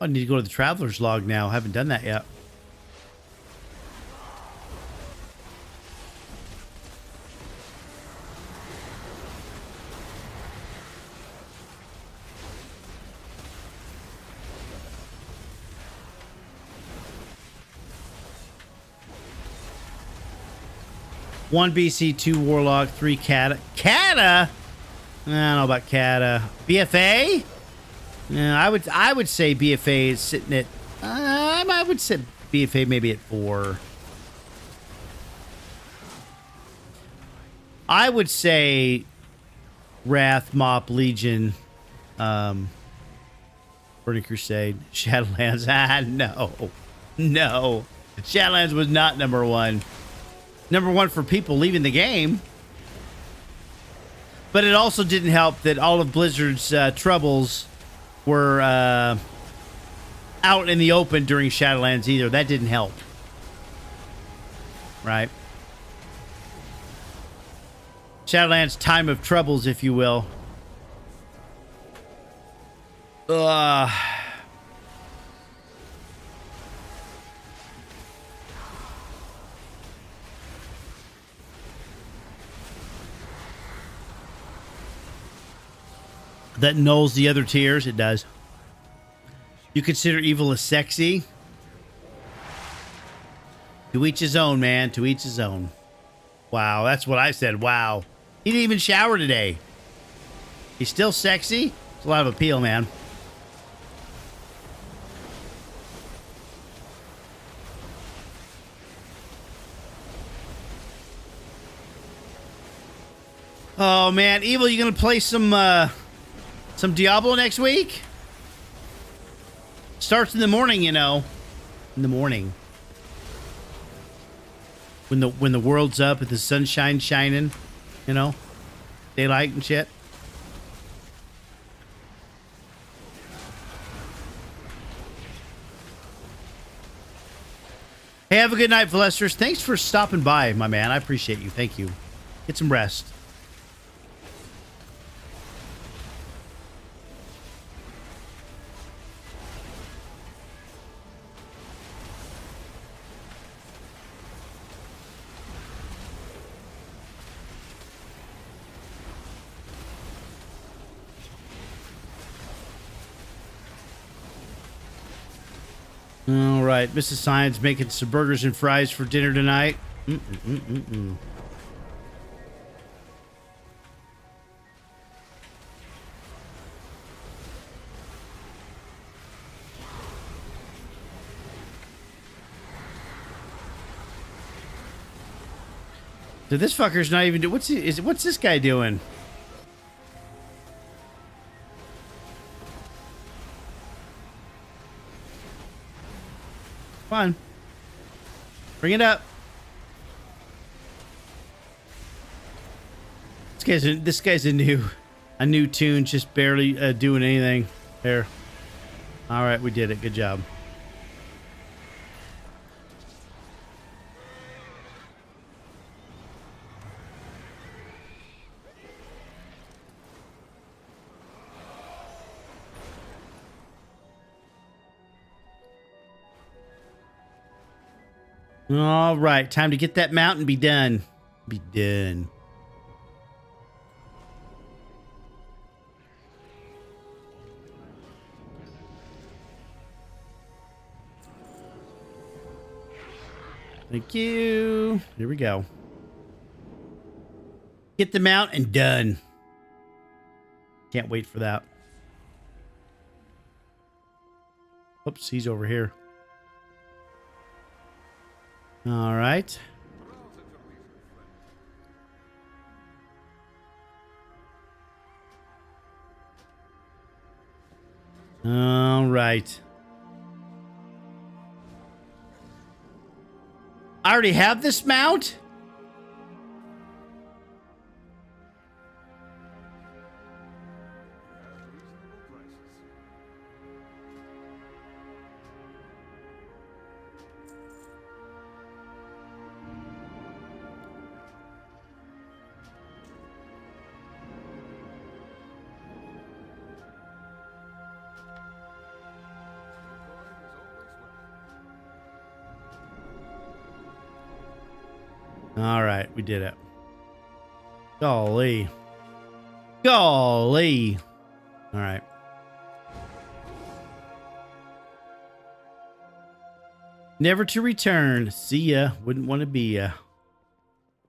I need to go to the Traveler's Log now. I haven't done that yet. One BC, 2 Warlock, 3 Kata. Kata? I don't know about Kata. BFA? Yeah, I would say BFA is sitting at. I would say BFA maybe at 4. I would say Wrath, Mop, Legion, Burning Crusade, Shadowlands. No. Shadowlands was not number 1. Number 1 for people leaving the game. But it also didn't help that all of Blizzard's troubles were out in the open during Shadowlands either. That didn't help. Right? Shadowlands' time of troubles, if you will. That nulls the other tiers. It does. You consider evil as sexy? To each his own, man. To each his own. Wow, that's what I said. Wow. He didn't even shower today. He's still sexy? It's a lot of appeal, man. Oh, man. Evil, you gonna play some Diablo next week? Starts in the morning, you know. In the morning. When the world's up and the sunshine's shining, you know. Daylight and shit. Hey, have a good night, Valesters. Thanks for stopping by, my man. I appreciate you. Thank you. Get some rest. All right, Mrs. Science making some burgers and fries for dinner tonight. So this fucker's not even. What's this guy doing? Come on. Bring it up. This guy's a new tune, just barely doing anything. There. All right, we did it. Good job. All right, time to get that mount and be done. Be done. Thank you. Here we go. Get the mount and done. Can't wait for that. Oops, he's over here. All right. All right. I already have this mount? All right, we did it. Golly. Golly. All right. Never to return. See ya. Wouldn't want to be ya.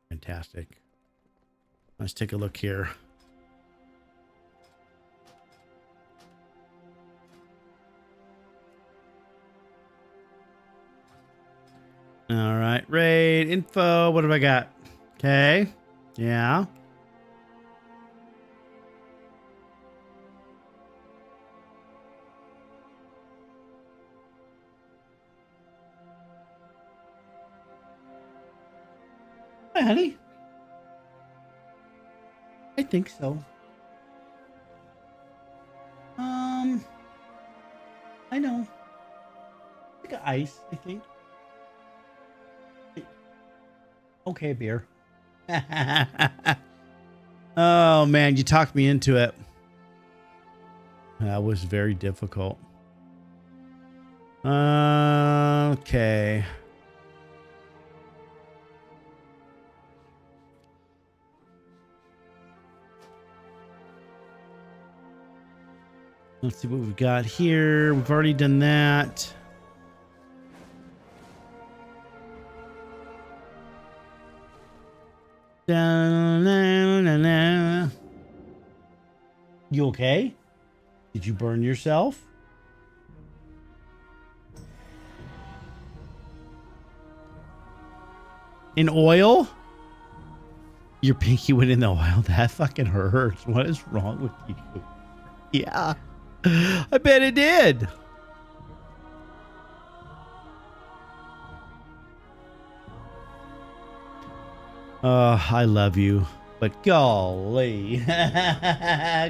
Fantastic. Let's take a look here. All right, raid info. What have I got? Okay. Yeah. Hi, honey. I think so. I know. I got ice, I think. Okay, beer. Oh, man, you talked me into it. That was very difficult. Okay. Let's see what we've got here. We've already done that. You okay? Did you burn yourself? In oil? Your pinky went in the oil? That fucking hurts. What is wrong with you? Yeah. I bet it did. I love you, but golly.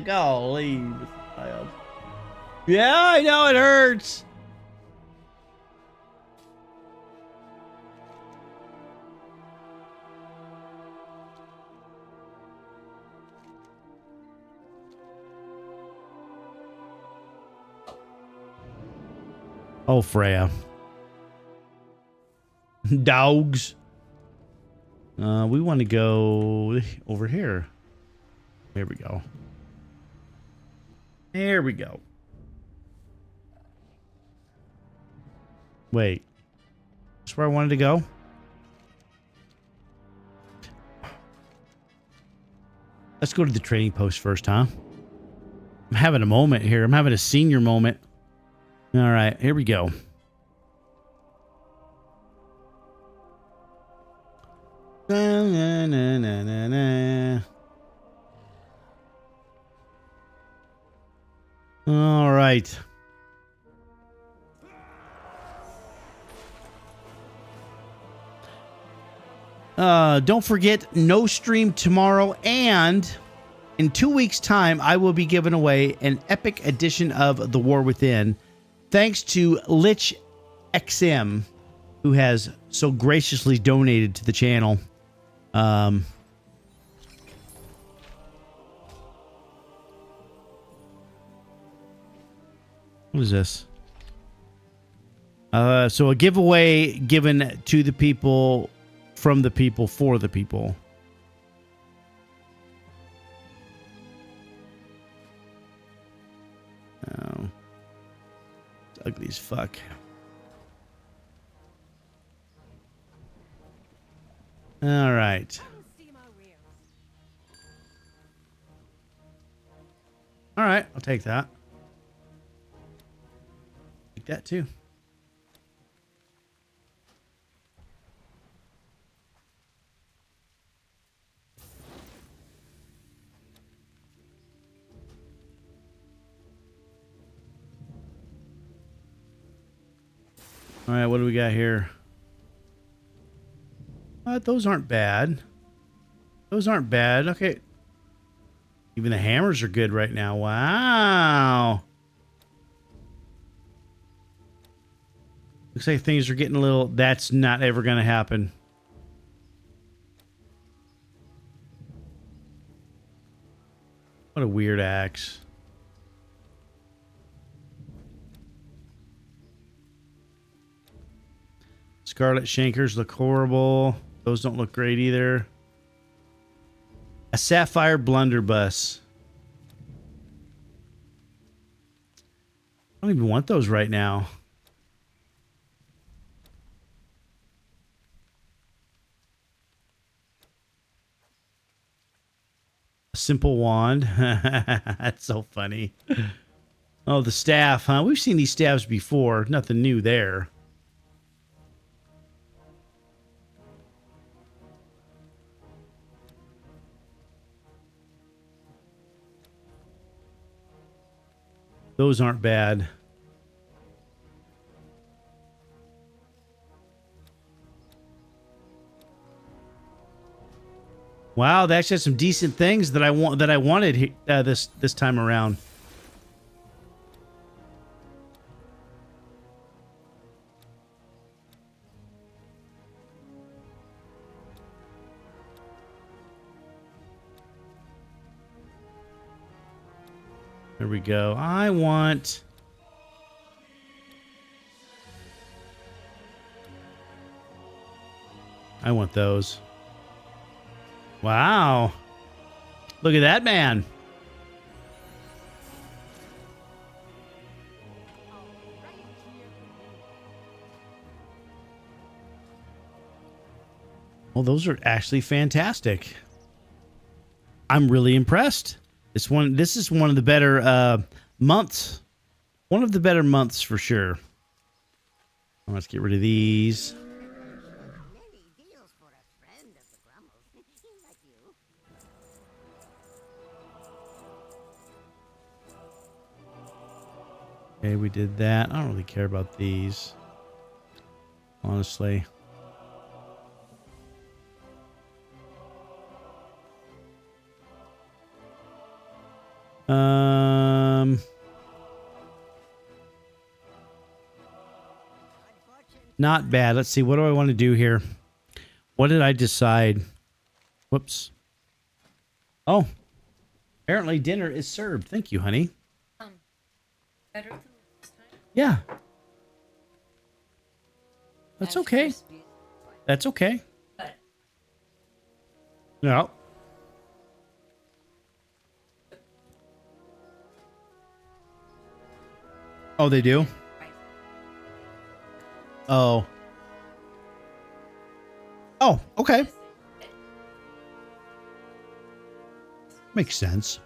Golly. Yeah, I know it hurts. Oh, Freya. Dogs. We want to go over here. There we go. There we go. Wait. That's where I wanted to go? Let's go to the trading post first, huh? I'm having a moment here. I'm having a senior moment. All right, here we go. na, na, na, na, na. All right. Don't forget, no stream tomorrow, and in 2 weeks' time, I will be giving away an epic edition of The War Within, thanks to Lich XM, who has so graciously donated to the channel. What is this? So a giveaway given to the people, from the people, for the people. Oh, it's ugly as fuck. All right. All right, I'll take that. Take that too. All right, what do we got here? Those aren't bad. Those aren't bad. Okay. Even the hammers are good right now. Wow. Looks like things are getting a little... That's not ever going to happen. What a weird axe. Scarlet Shankers look horrible. Those don't look great either. A Sapphire Blunderbuss. I don't even want those right now. A Simple Wand. That's so funny. Oh, the staff, huh? We've seen these staffs before. Nothing new there. Those aren't bad. Wow, they actually had some decent things that I wanted this time around. There we go. I want those. Wow. Look at that man. Well, those are actually fantastic. I'm really impressed. This is one of the better months. One of the better months for sure. Let's get rid of these. Okay, we did that. I don't really care about these, honestly. Not bad. Let's see. What do I want to do here? What did I decide? Whoops. Oh, apparently dinner is served. Thank you, honey. Better than last time? Yeah. That's okay. That's okay. But No. Oh, they do? Oh. Oh, okay. Makes sense.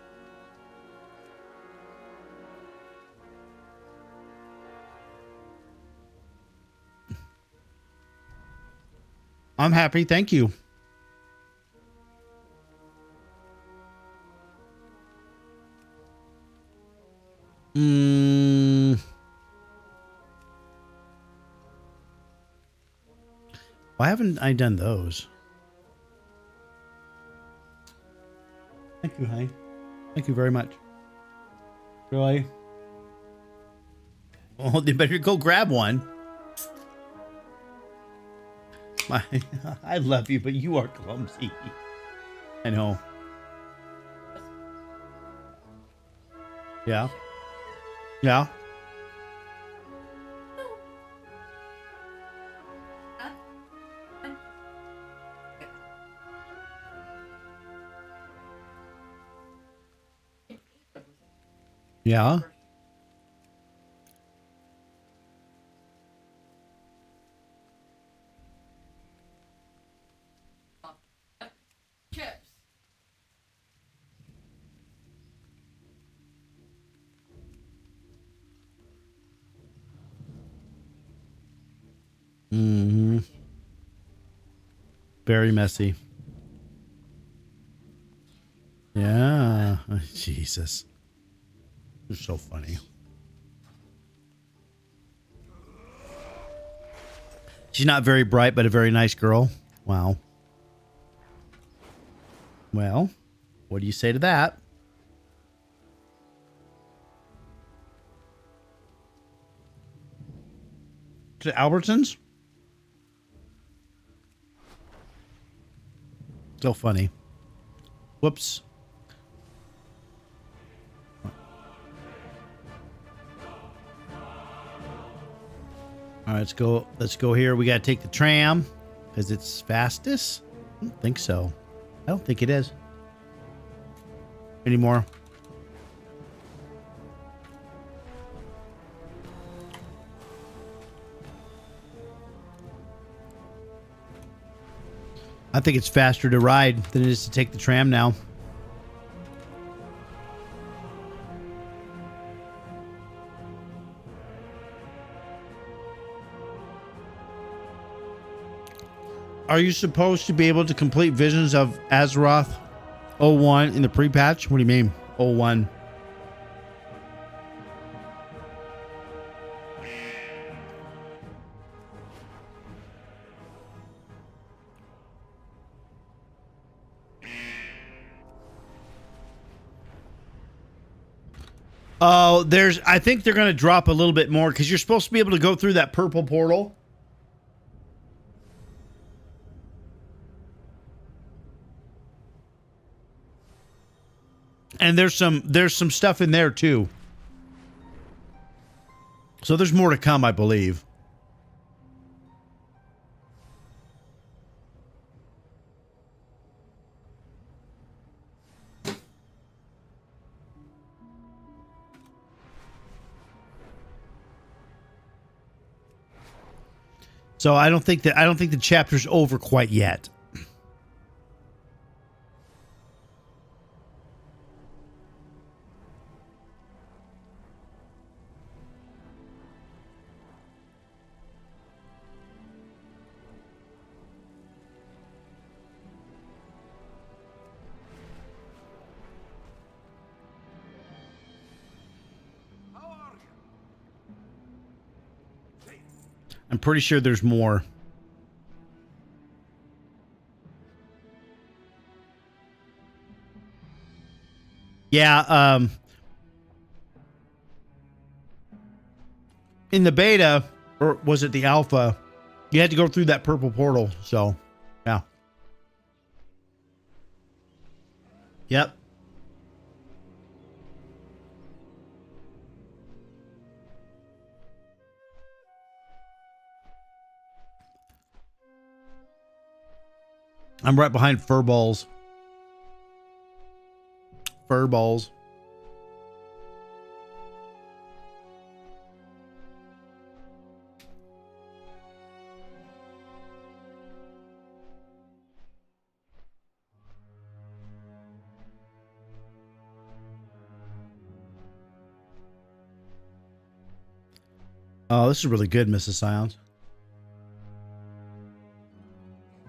I'm happy. Thank you. Why haven't I done those? Thank you, honey. Thank you very much. Really? Well, they better go grab one. I love you, but you are clumsy. I know. Yeah. Yeah. Yeah. Chips. Mm-hmm. Very messy. Yeah. Oh, Jesus. You're so funny. She's not very bright, but a very nice girl. Wow. Well, what do you say to that? To Albertsons? So funny. Whoops. All right, let's go. Let's go here. We got to take the tram because it's fastest. I don't think so. I don't think it is anymore. I think it's faster to ride than it is to take the tram now. Are you supposed to be able to complete visions of Azeroth 01 in the pre-patch? What do you mean, 01? Oh, I think they're going to drop a little bit more because you're supposed to be able to go through that purple portal. And there's some stuff in there too. So there's more to come, I believe. So I don't think the chapter's over quite yet. I'm pretty sure there's more. Yeah, in the beta, or was it the alpha, you had to go through that purple portal, so yeah. Yep. I'm right behind Furballs. Furballs. Oh, this is really good, Mrs. Scions.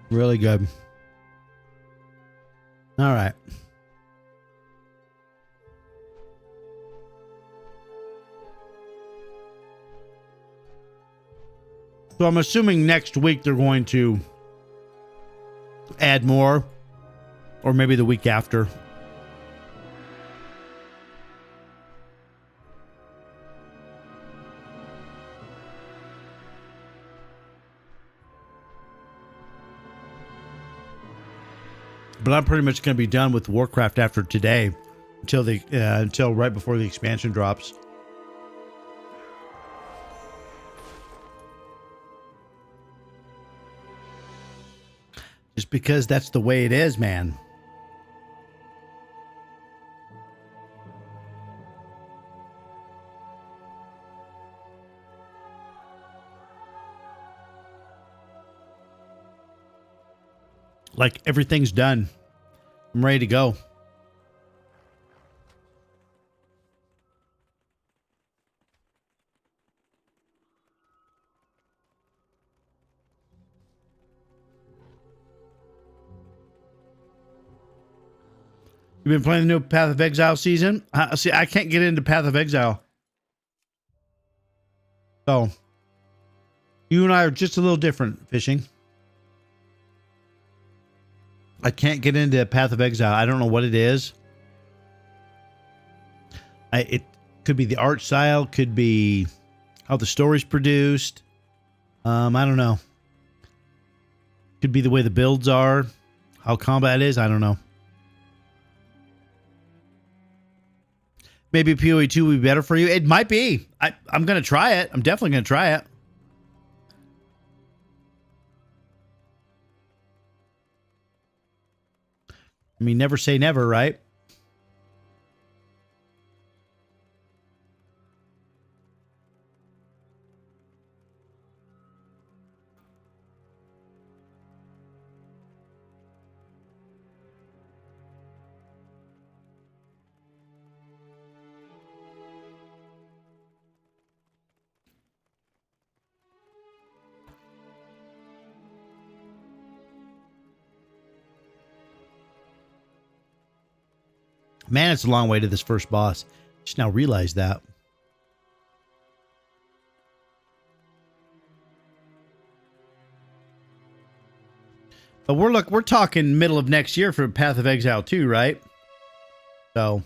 Really good. All right. So I'm assuming next week they're going to add more, or maybe the week after. But I'm pretty much going to be done with Warcraft after today, until right before the expansion drops. Just because that's the way it is, man. Like, everything's done. I'm ready to go. You've been playing the new Path of Exile season? See, I can't get into Path of Exile. So, you and I are just a little different, Fishing. I can't get into Path of Exile. I don't know what it is. It could be the art style, could be how the story's produced. I don't know. Could be the way the builds are, how combat is. I don't know. Maybe PoE 2 will be better for you. It might be. I'm going to try it. I'm definitely going to try it. I mean, never say never, right? Man, it's a long way to this first boss. Just now realized that. But we're talking middle of next year for Path of Exile 2, right? So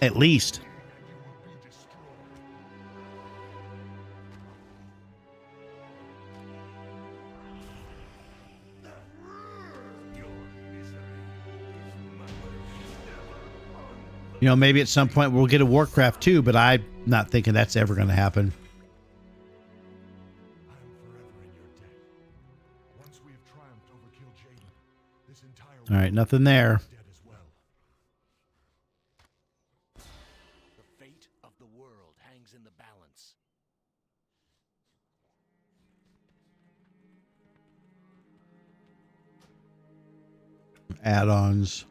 at least. You know, maybe at some point we'll get a Warcraft 2, but I'm not thinking that's ever going to happen. All right, nothing there. The fate of the world hangs in the balance. Add-ons.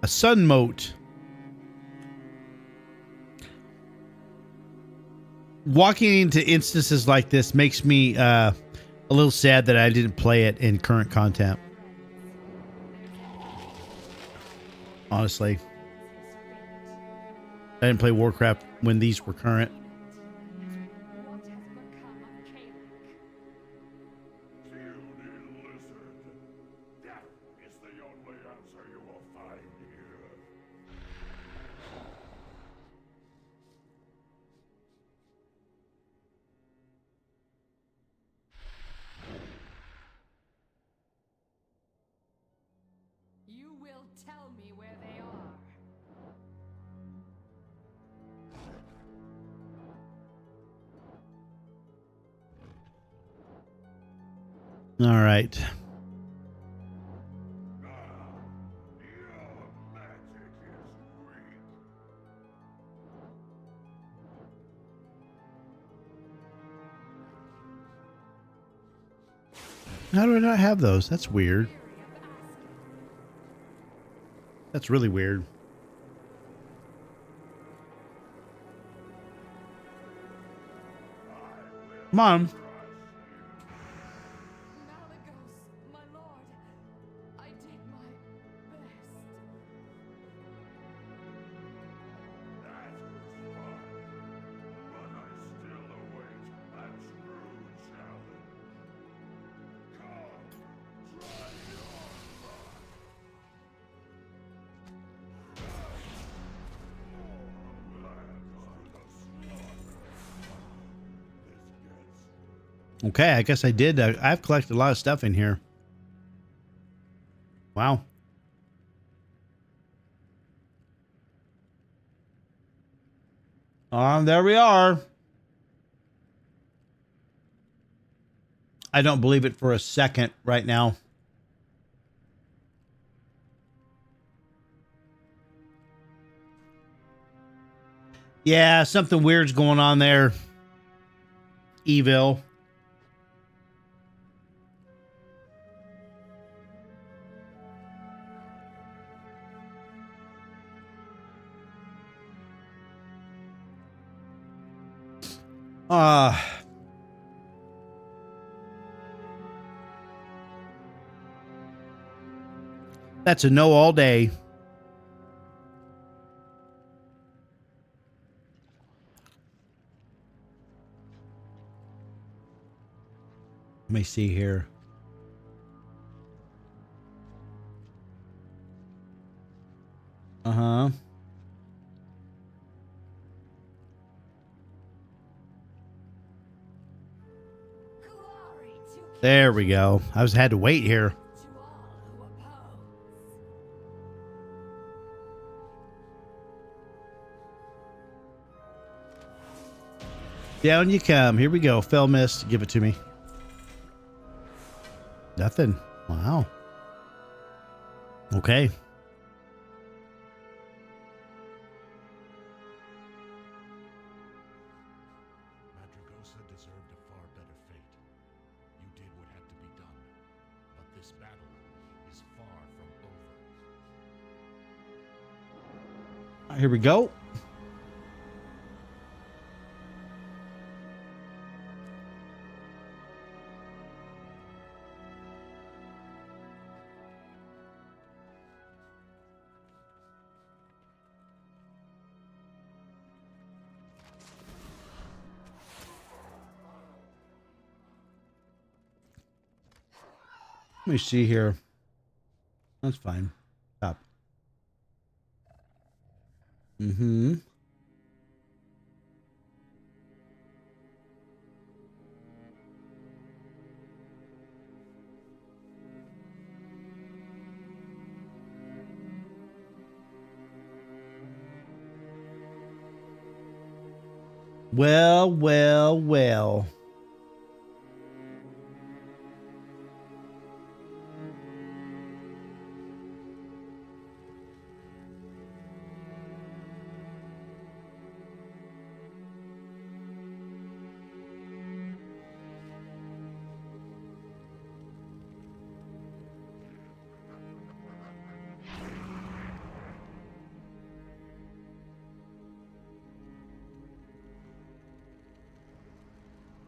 A sun moat. Walking into instances like this makes me a little sad that I didn't play it in current content. Honestly. I didn't play Warcraft when these were current. What has become of Caleb? Death is the only answer you will find here. You will tell me where they are. All right. How do I not have those? That's weird. That's really weird. Come on. Malagos, my lord, I did my best. That was fun. But I still await a true challenge. Come, try your luck. Okay, I guess I did. I've collected a lot of stuff in here. Wow. There we are. I don't believe it for a second right now. Yeah, something weird's going on there. Evil. That's a no all day. Let me see here. Uh-huh. There we go. I had to wait here. Down you come. Here we go. Fell mist. Give it to me. Nothing. Wow. Okay. Madragosa deserved a far better fate. You did what had to be done, but this battle is far from over. Here we go. Let me see here. That's fine. Stop. Mm-hmm. Well, well, well.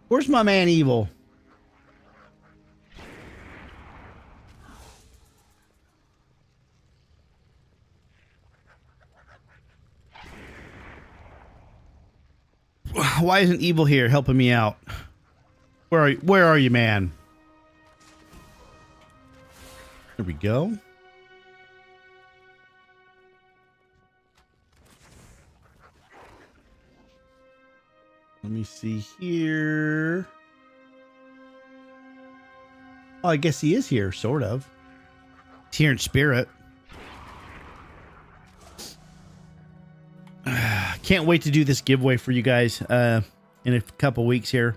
Where's my man Evil? Why isn't Evil here helping me out? Where are you, man? There we go. Let me see here. Oh, I guess he is here, sort of. He's here in spirit. Can't wait to do this giveaway for you guys in a couple weeks here.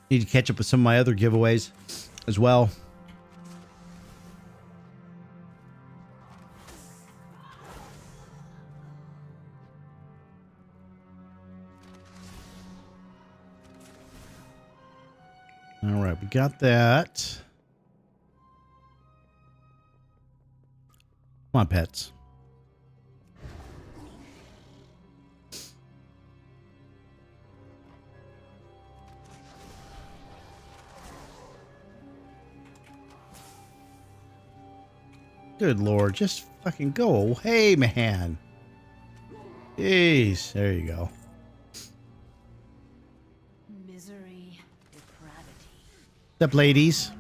Need to catch up with some of my other giveaways as well. All right, we got that. Come on, pets. Good Lord, just fucking go away, man. Jeez, there you go. Misery, depravity, What's up, ladies?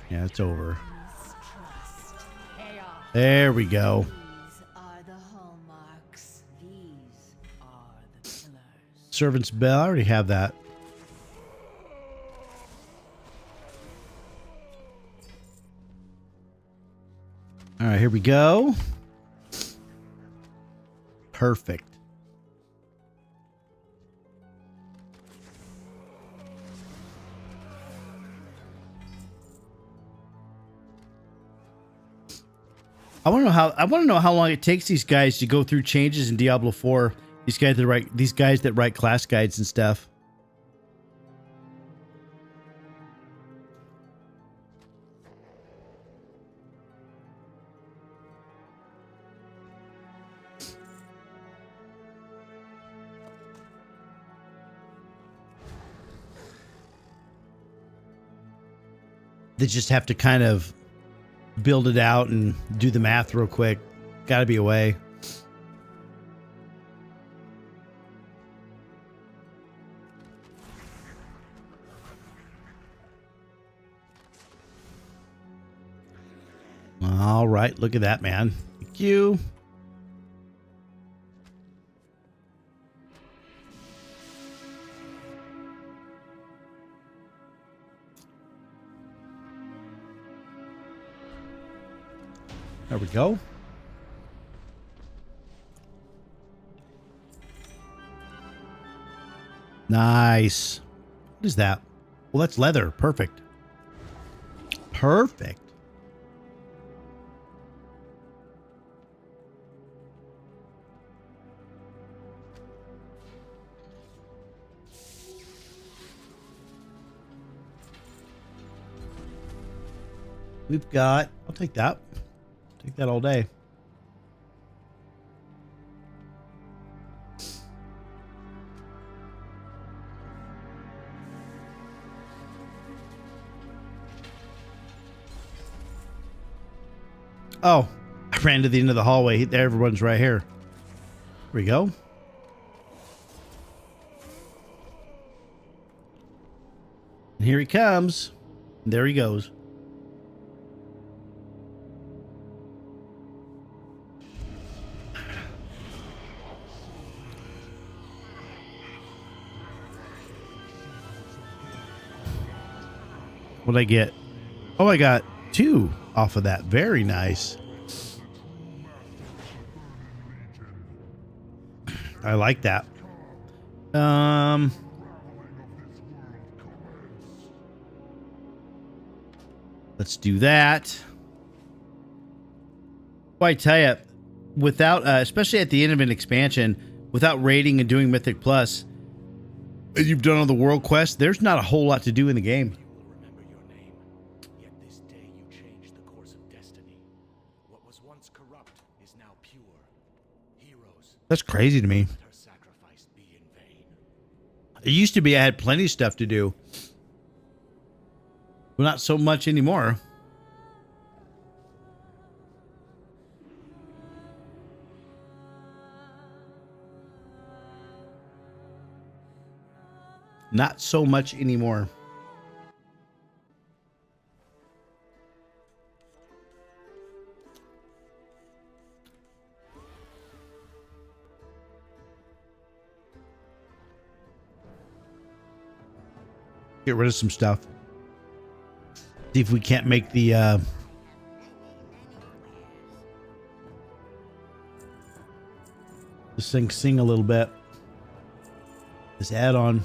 Yeah, it's over. mistrust, chaos. There we go. These are the hallmarks. These are the pillars. Servant's bell. I already have that. All right, here we go. Perfect. I want to know how long it takes these guys to go through changes in Diablo 4. These guys that write class guides and stuff. They just have to kind of build it out and do the math real quick. Got to be a way. All right, look at that, man. Thank you. There we go. Nice. What is that? Well, that's leather. Perfect. Perfect. We've got, I'll take that. Take that all day. Oh, I ran to the end of the hallway. There, everyone's right here. Here we go. And here he comes. And there he goes. What'd I get? Oh, I got 2 off of that. Very nice. I like that. Let's do that. Well, I tell you, without, especially at the end of an expansion, without raiding and doing Mythic Plus, and you've done all the world quests, there's not a whole lot to do in the game. That's crazy to me. It used to be I had plenty of stuff to do. But not so much anymore. Not so much anymore. Get rid of some stuff. See if we can't make the this thing sing a little bit. This add-on.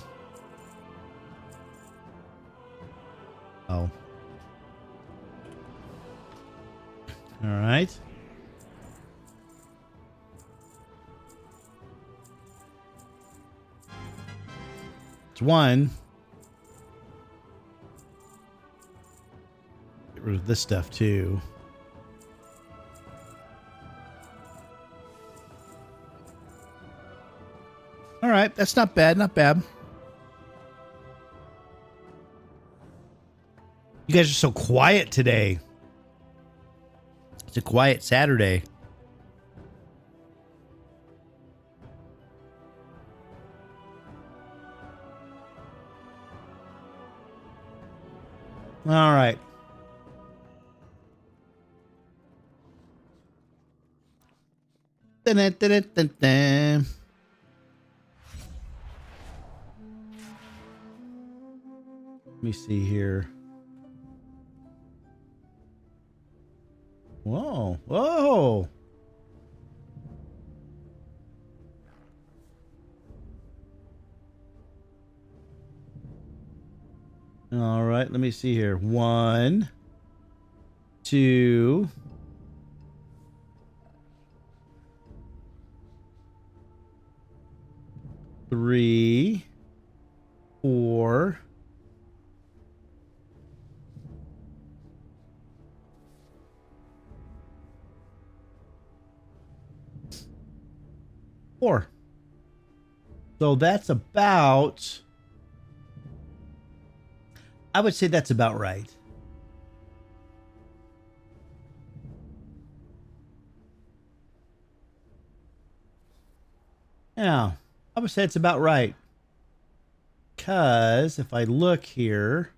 Oh. All right. It's 1. this stuff too. All right, that's not bad, not bad. You guys are so quiet today. It's a quiet Saturday. All right. Dun, dun, dun, dun, dun. Let me see here. Whoa. Whoa. All right, let me see here. 1, 2, 3, 4. 4. So that's about, I would say that's about right. Yeah, I would say it's about right. Because if I look here,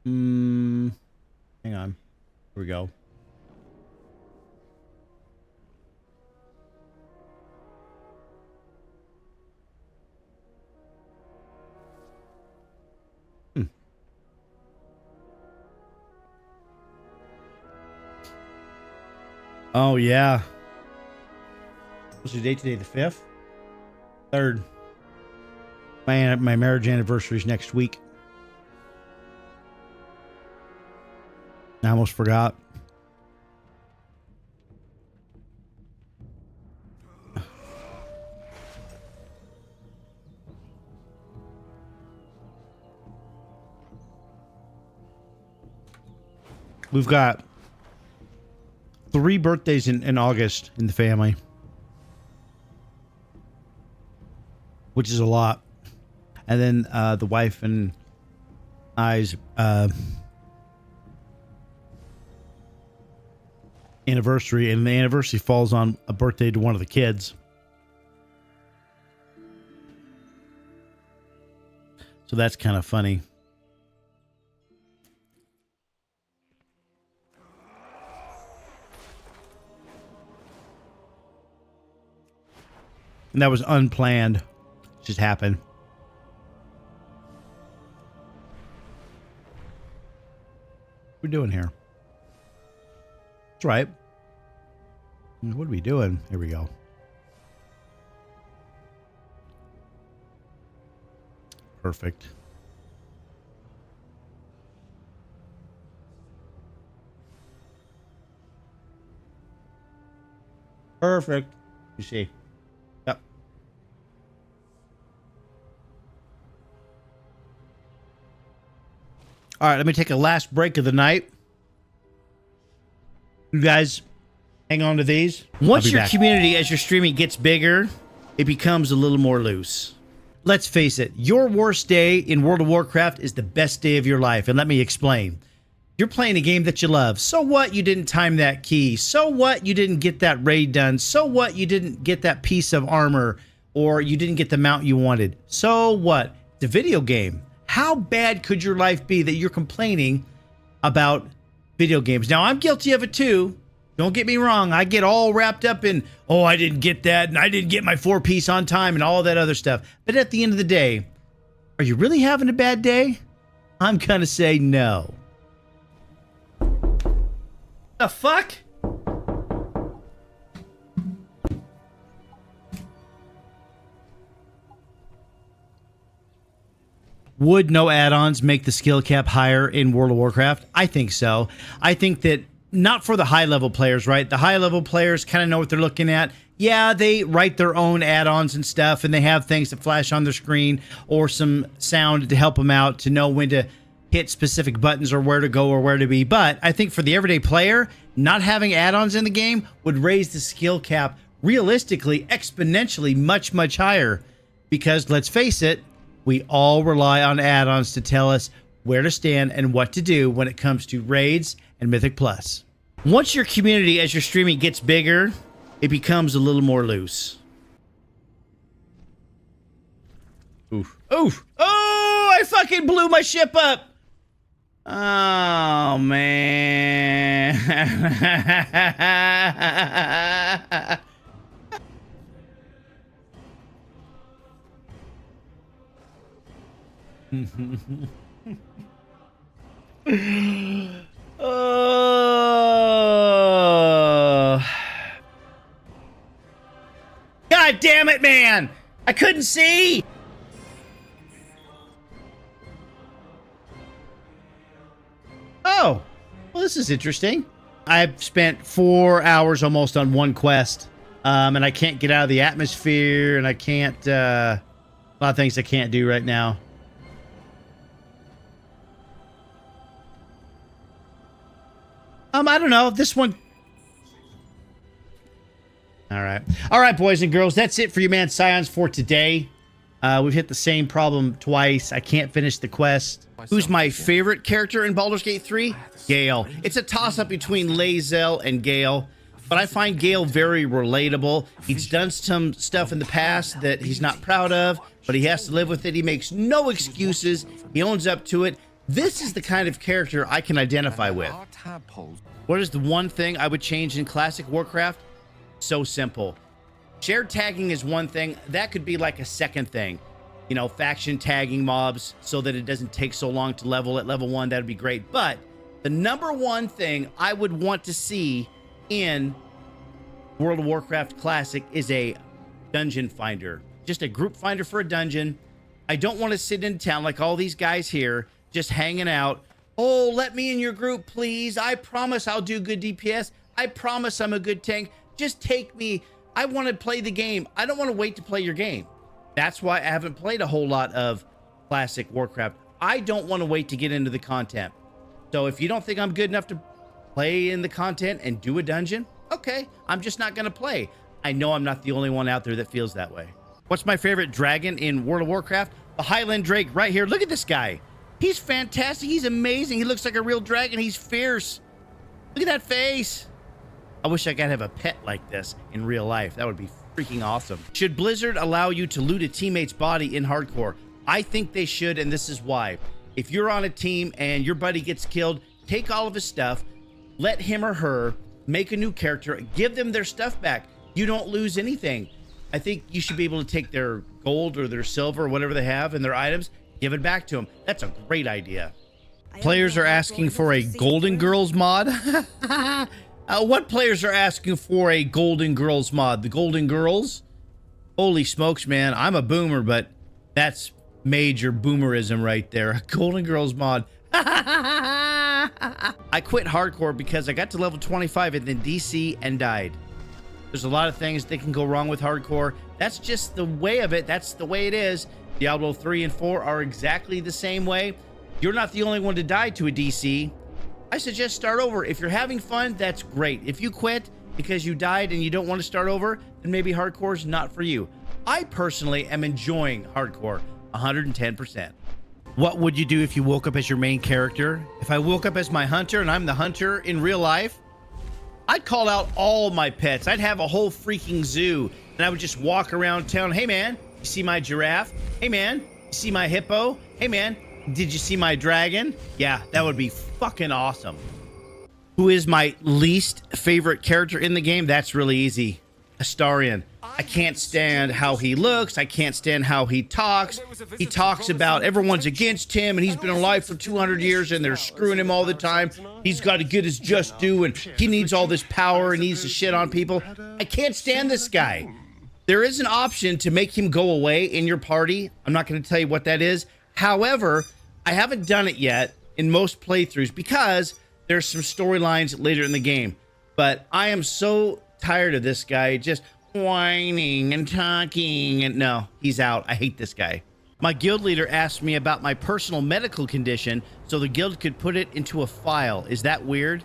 hang on, here we go. Oh, yeah. What's the date today? The 5th? 3rd. My marriage anniversary is next week. I almost forgot. We've got 3 birthdays in August in the family, which is a lot. And then the wife and I's anniversary, and the anniversary falls on a birthday to one of the kids. So that's kind of funny. And that was unplanned. It just happened. What are we doing here? That's right. What are we doing? Here we go. Perfect. Perfect. You see. Yep. All right, let me take a last break of the night. You guys hang on to these. Once your community, as your streaming gets bigger, it becomes a little more loose. Let's face it, your worst day in World of Warcraft is the best day of your life. And let me explain. You're playing a game that you love. So what you didn't time that key? So what you didn't get that raid done? So what you didn't get that piece of armor? Or you didn't get the mount you wanted? So what? It's a video game. How bad could your life be that you're complaining about video games? Now, I'm guilty of it too. Don't get me wrong. I get all wrapped up in, oh, I didn't get that, and I didn't get my 4-piece on time, and all that other stuff. But at the end of the day, are you really having a bad day? I'm gonna say no. The fuck? Would no add-ons make the skill cap higher in World of Warcraft? I think so. I think that not for the high-level players, right? The high-level players kind of know what they're looking at. Yeah, they write their own add-ons and stuff, and they have things that flash on their screen or some sound to help them out to know when to hit specific buttons or where to go or where to be. But I think for the everyday player, not having add-ons in the game would raise the skill cap realistically, exponentially much, much higher. Because let's face it, we all rely on add-ons to tell us where to stand and what to do when it comes to raids and Mythic Plus. Once your community, as your streaming gets bigger, it becomes a little more loose. Oof. Oof. Oh, I fucking blew my ship up. Oh, man. God damn it, man! I couldn't see! Oh, well, this is interesting. I've spent 4 hours almost on one quest, and I can't get out of the atmosphere, and I can't, a lot of things I can't do right now. I don't know. This one. All right, boys and girls. That's it for you, man. Scions for today. We've hit the same problem twice. I can't finish the quest. Who's my favorite character in Baldur's Gate 3? Gale. It's a toss-up between Lae'zel and Gale, but I find Gale very relatable. He's done some stuff in the past that he's not proud of, but he has to live with it. He makes no excuses. He owns up to it. This is the kind of character I can identify with. What is the one thing I would change in classic Warcraft? So simple. Shared tagging is one thing. That could be like a second thing. You know, faction tagging mobs so that it doesn't take so long to level at level 1. That'd be great. But the number one thing I would want to see in World of Warcraft Classic is a dungeon finder. Just a group finder for a dungeon. I don't want to sit in town like all these guys here just hanging out. Oh, let me in your group, please. I promise I'll do good DPS. I promise I'm a good tank. Just take me. I want to play the game. I don't want to wait to play your game. That's why I haven't played a whole lot of classic Warcraft. I don't want to wait to get into the content. So if you don't think I'm good enough to play in the content and do a dungeon, okay, I'm just not going to play. I know I'm not the only one out there that feels that way. What's my favorite dragon in World of Warcraft? The Highland Drake right here. Look at this guy. He's fantastic. He's amazing. He looks like a real dragon. He's fierce. Look at that face. I wish I could have a pet like this in real life. That would be freaking awesome. Should Blizzard allow you to loot a teammate's body in hardcore? I think they should, and this is why. If you're on a team and your buddy gets killed, take all of his stuff, let him or her make a new character, give them their stuff back. You don't lose anything. I think you should be able to take their gold or their silver or whatever they have and their items, give it back to them. That's a great idea. Players are asking for a Golden Girls mod. What players are asking for a Golden Girls mod? The Golden Girls? Holy smokes, man. I'm a boomer, but that's major boomerism right there. A Golden Girls mod. I quit hardcore because I got to level 25 and then DC and died. There's a lot of things that can go wrong with hardcore. That's just the way of it. That's the way it is. Diablo 3 and 4 are exactly the same way. You're not the only one to die to a DC. I suggest start over. If you're having fun, that's great. If you quit because you died and you don't want to start over, then maybe hardcore is not for you. I personally am enjoying hardcore 110%. What would you do if you woke up as your main character? If I woke up as my hunter and I'm the hunter in real life, I'd call out all my pets. I'd have a whole freaking zoo and I would just walk around town. Hey man, you see my giraffe? Hey man, you see my hippo? Hey man, did you see my dragon? Yeah, that would be fucking awesome. Who is my least favorite character in the game? That's really easy. Astarion. I can't stand how he looks. I can't stand how he talks. He talks about everyone's against him and he's been alive for 200 years and they're screwing him all the time. He's got to get his just due and he needs all this power and needs to shit on people. I can't stand this guy. There is an option to make him go away in your party. I'm not going to tell you what that is. However, I haven't done it yet in most playthroughs because there's some storylines later in the game. But I am so tired of this guy just whining and talking. And no, he's out. I hate this guy. My guild leader asked me about my personal medical condition so the guild could put it into a file. Is that weird?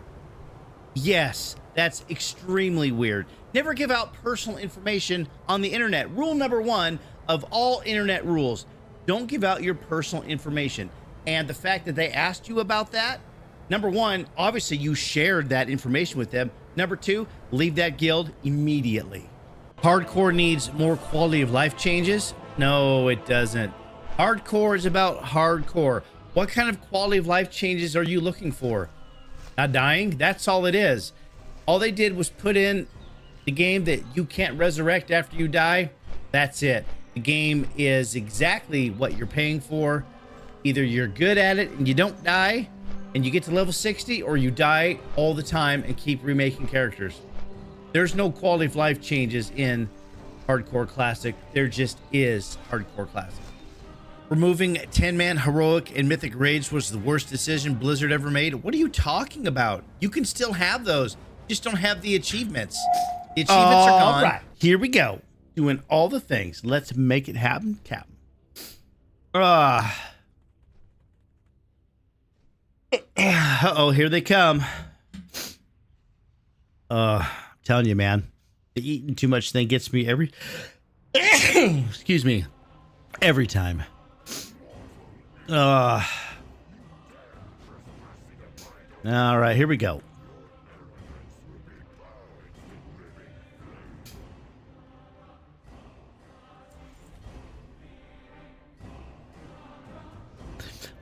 Yes, that's extremely weird. Never give out personal information on the internet. Rule number 1 of all internet rules. Don't give out your personal information. And the fact that they asked you about that, number 1, obviously you shared that information with them. Number 2, leave that guild immediately. Hardcore needs more quality of life changes? No, it doesn't. Hardcore is about hardcore. What kind of quality of life changes are you looking for? Not dying? That's all it is. All they did was put in the game that you can't resurrect after you die. That's it. The game is exactly what you're paying for. Either you're good at it and you don't die and you get to level 60, or you die all the time and keep remaking characters. There's no quality of life changes in Hardcore Classic. There just is Hardcore Classic. Removing 10-man heroic and mythic raids was the worst decision Blizzard ever made. What are you talking about? You can still have those. Just don't have the achievements. The achievements are gone. Right. Here we go. Doing all the things. Let's make it happen, Captain. Uh-oh, here they come. I'm telling you, man. The eating too much thing gets me every... Excuse me. Every time. All right, here we go.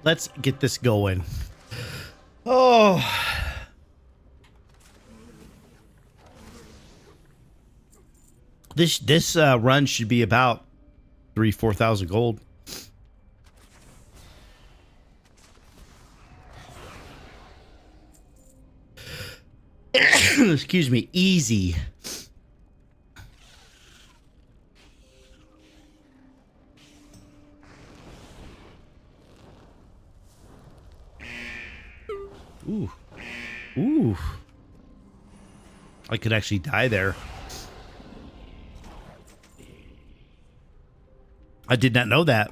Let's get this going. Oh. This run should be about 3,000-4,000 gold. Excuse me, easy. Ooh. Ooh. I could actually die there. I did not know that.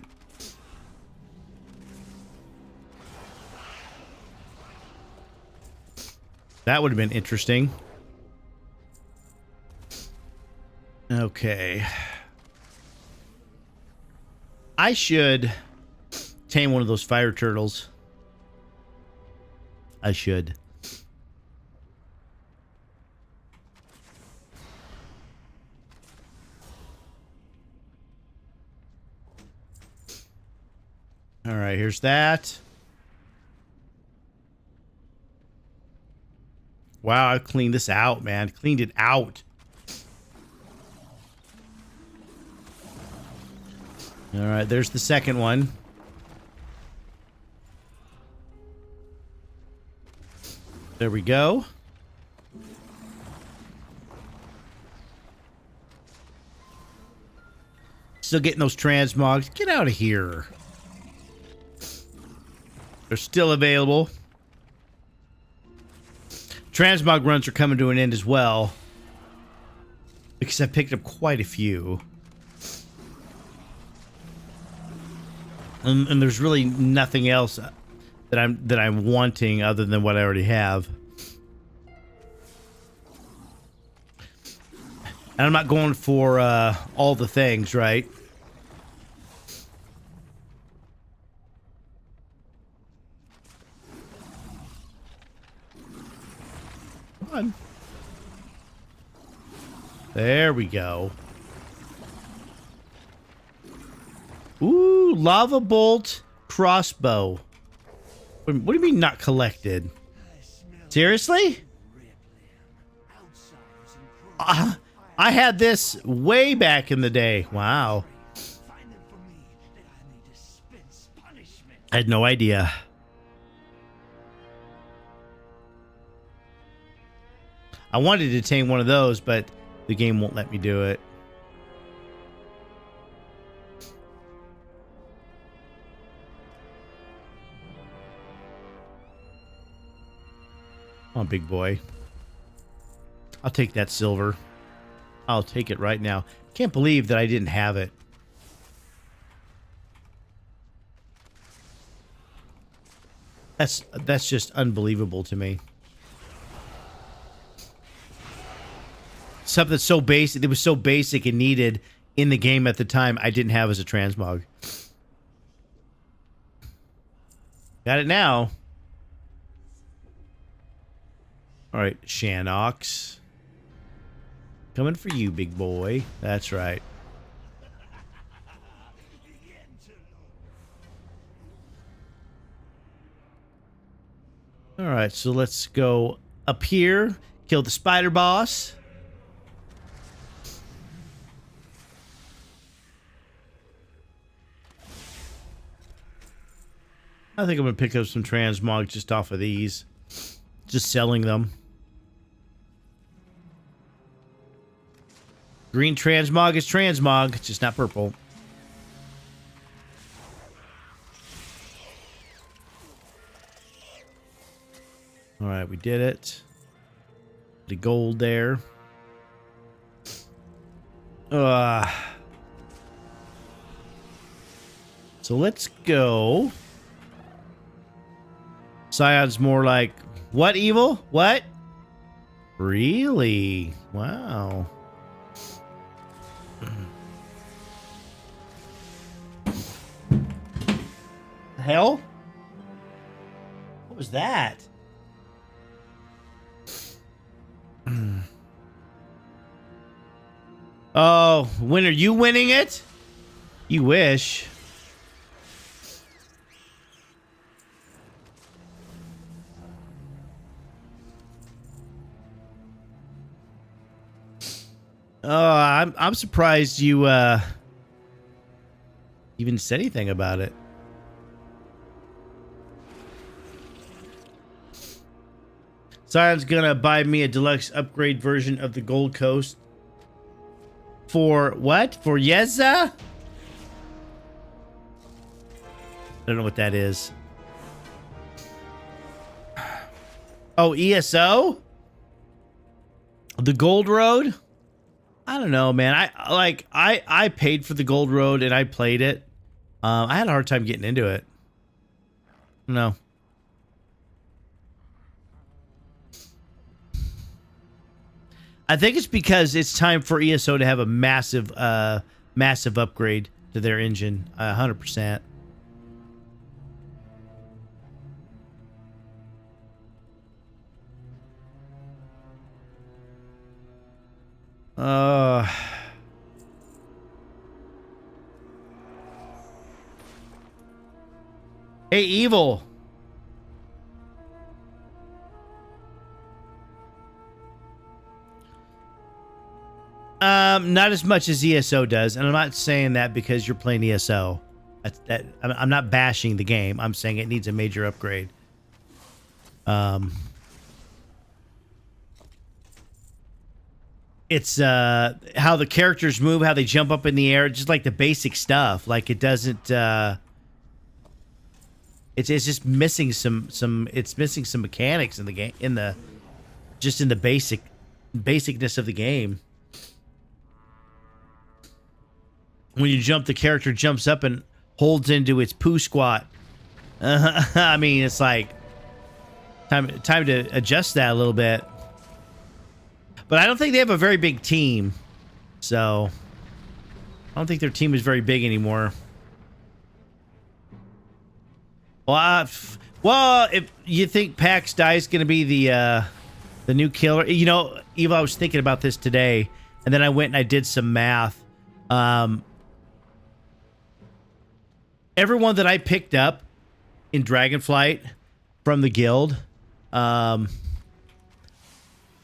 That would have been interesting. Okay. I should tame one of those fire turtles. I should. All right, here's that. Wow, I cleaned this out, man. Cleaned it out. All right, there's the second one. There we go. Still getting those transmogs. Get out of here. They're still available. Transmog runs are coming to an end as well, because I picked up quite a few. And there's really nothing else that I'm wanting other than what I already have. And I'm not going for all the things, right? Come on. There we go. Ooh, lava bolt crossbow. What do you mean not collected? Seriously? I had this way back in the day. Wow. I had no idea. I wanted to tame one of those, but the game won't let me do it. Come on, big boy. I'll take that silver. I'll take it right now. Can't believe that I didn't have it. That's just unbelievable to me. Something so basic, it was so basic and needed in the game at the time, I didn't have as a transmog. Got it now. All right, Shanox. Coming for you, big boy. That's right. All right, so let's go up here, kill the spider boss. I think I'm going to pick up some transmog just off of these. Just selling them. Green transmog is transmog, it's just not purple. All right, we did it. The gold there. So let's go. Scion's more like, what evil? What? Really? Wow. The hell? What was that? Oh, when are you winning it? You wish. I'm surprised you even said anything about it. Sion's gonna buy me a deluxe upgrade version of the Gold Coast. For what? For Yeza? I don't know what that is. Oh, ESO? The Gold Road? I don't know, man. I paid for the Gold Road and I played it. I had a hard time getting into it. No. I think it's because it's time for ESO to have a massive upgrade to their engine. 100%. Hey, Evil. Not as much as ESO does, and I'm not saying that because you're playing ESO. I'm not bashing the game. I'm saying it needs a major upgrade. It's how the characters move, how they jump up in the air, just like the basic stuff. Like it doesn't. It's just missing some. It's missing some mechanics in the game. In the basicness of the game. When you jump, the character jumps up and holds into its poo squat. I mean, it's like time to adjust that a little bit. But I don't think they have a very big team, so I don't think their team is very big anymore. Well, if you think Pax Die is going to be the new killer, you know, Eva, I was thinking about this today, and then I went and I did some math. Everyone that I picked up in Dragonflight from the guild,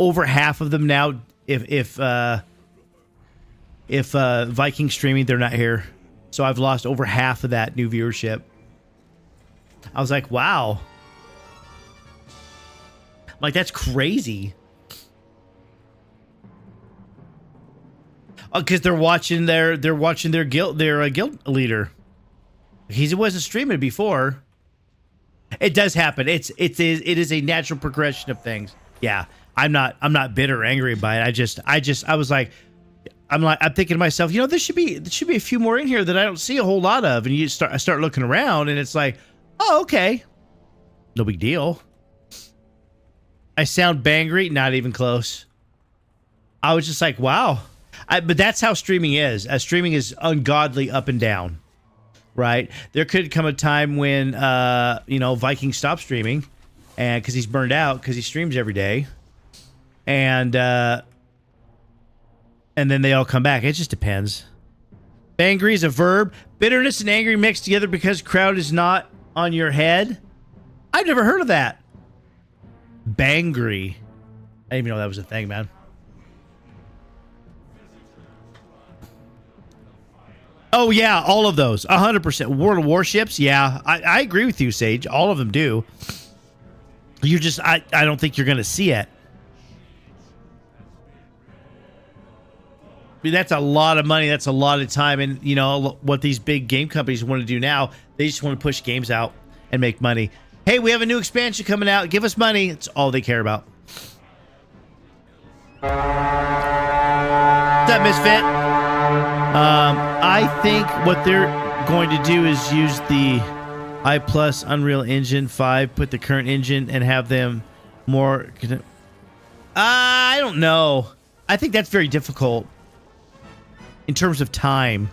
over half of them now, if Viking streaming, they're not here. So I've lost over half of that new viewership. I was like, wow. Like, that's crazy. Oh, because they're watching their guild guild leader. He wasn't streaming before. It does happen. It is a natural progression of things. Yeah. I'm not bitter or angry by it. I was like, I'm thinking to myself, you know, there should be a few more in here that I don't see a whole lot of. And I start looking around and it's like, oh, okay. No big deal. I sound bangry, not even close. I was just like, wow. But that's how streaming is. Streaming is ungodly up and down, right? There could come a time when, Viking stops streaming, and because he's burned out, because he streams every day, and then they all come back. It just depends. Bangry is a verb. Bitterness and angry mixed together because crowd is not on your head. I've never heard of that. Bangry. I didn't even know that was a thing, man. Oh, yeah, all of those. 100%. World of Warships, yeah. I agree with you, Sage. All of them do. You're just... I don't think you're going to see it. I mean, that's a lot of money. That's a lot of time. And, you know, what these big game companies want to do now, they just want to push games out and make money. Hey, we have a new expansion coming out. Give us money. It's all they care about. What's up, Misfit? I think what they're going to do is use the i+ Unreal Engine 5, put the current engine, and have them more... I don't know. I think that's very difficult in terms of time.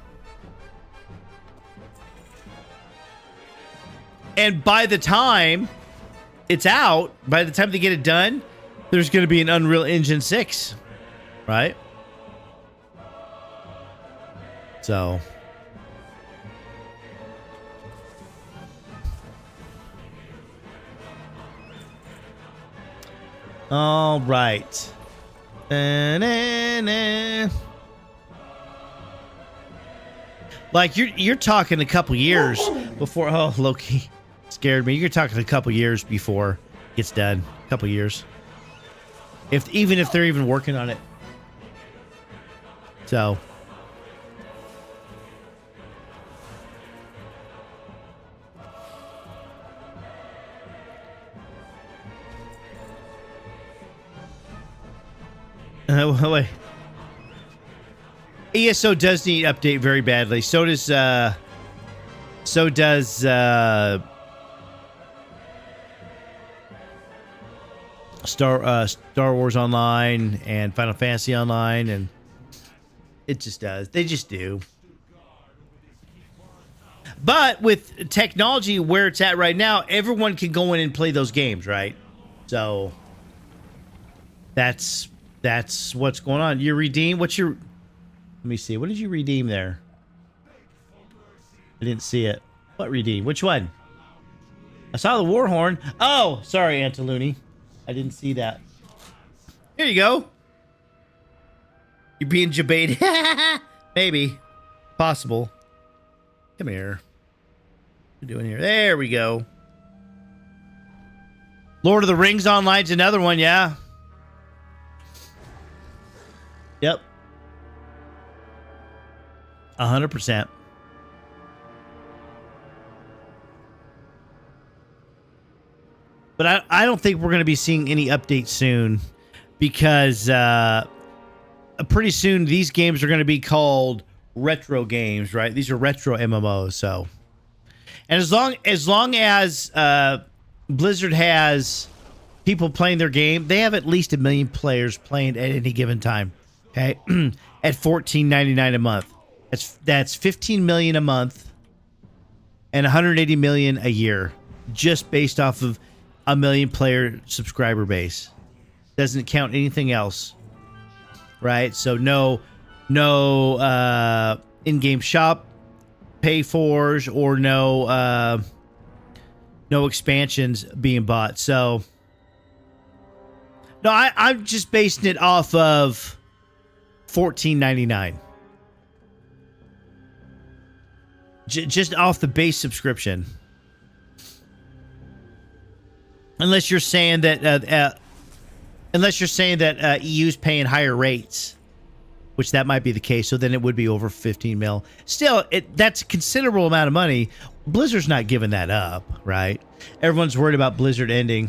And by the time it's out, by the time they get it done, there's going to be an Unreal Engine 6, right? So... all right. Like you're talking a couple years before. Oh, Loki scared me. You're talking a couple years before it gets done. A couple years. Even if they're even working on it. So. Wait. ESO does need update very badly. So does Star Wars Online and Final Fantasy Online, and it just does. They just do. But with technology where it's at right now, everyone can go in and play those games, right? So that's what's going on. You redeem? What's your... Let me see. What did you redeem there? I didn't see it. What redeem? Which one? I saw the Warhorn. Oh, sorry, Antaluni. I didn't see that. Here you go. You're being debated. Maybe. Possible. Come here. What are you doing here? There we go. Lord of the Rings Online's another one, yeah. Yep. 100%. But I don't think we're going to be seeing any updates soon, because pretty soon these games are going to be called retro games, right? These are retro MMOs. So, and as long as Blizzard has people playing their game, they have at least 1 million players playing at any given time. Okay, at $14.99 a month. That's 15 million a month and 180 million a year, just based off of 1 million player subscriber base. Doesn't count anything else, right? So no in-game shop pay fors or no expansions being bought. So no, I'm just basing it off of $14.99. Just off the base subscription. Unless you're saying that EU's paying higher rates, which that might be the case. So then it would be over 15 mil. Still, that's a considerable amount of money. Blizzard's not giving that up, right? Everyone's worried about Blizzard ending.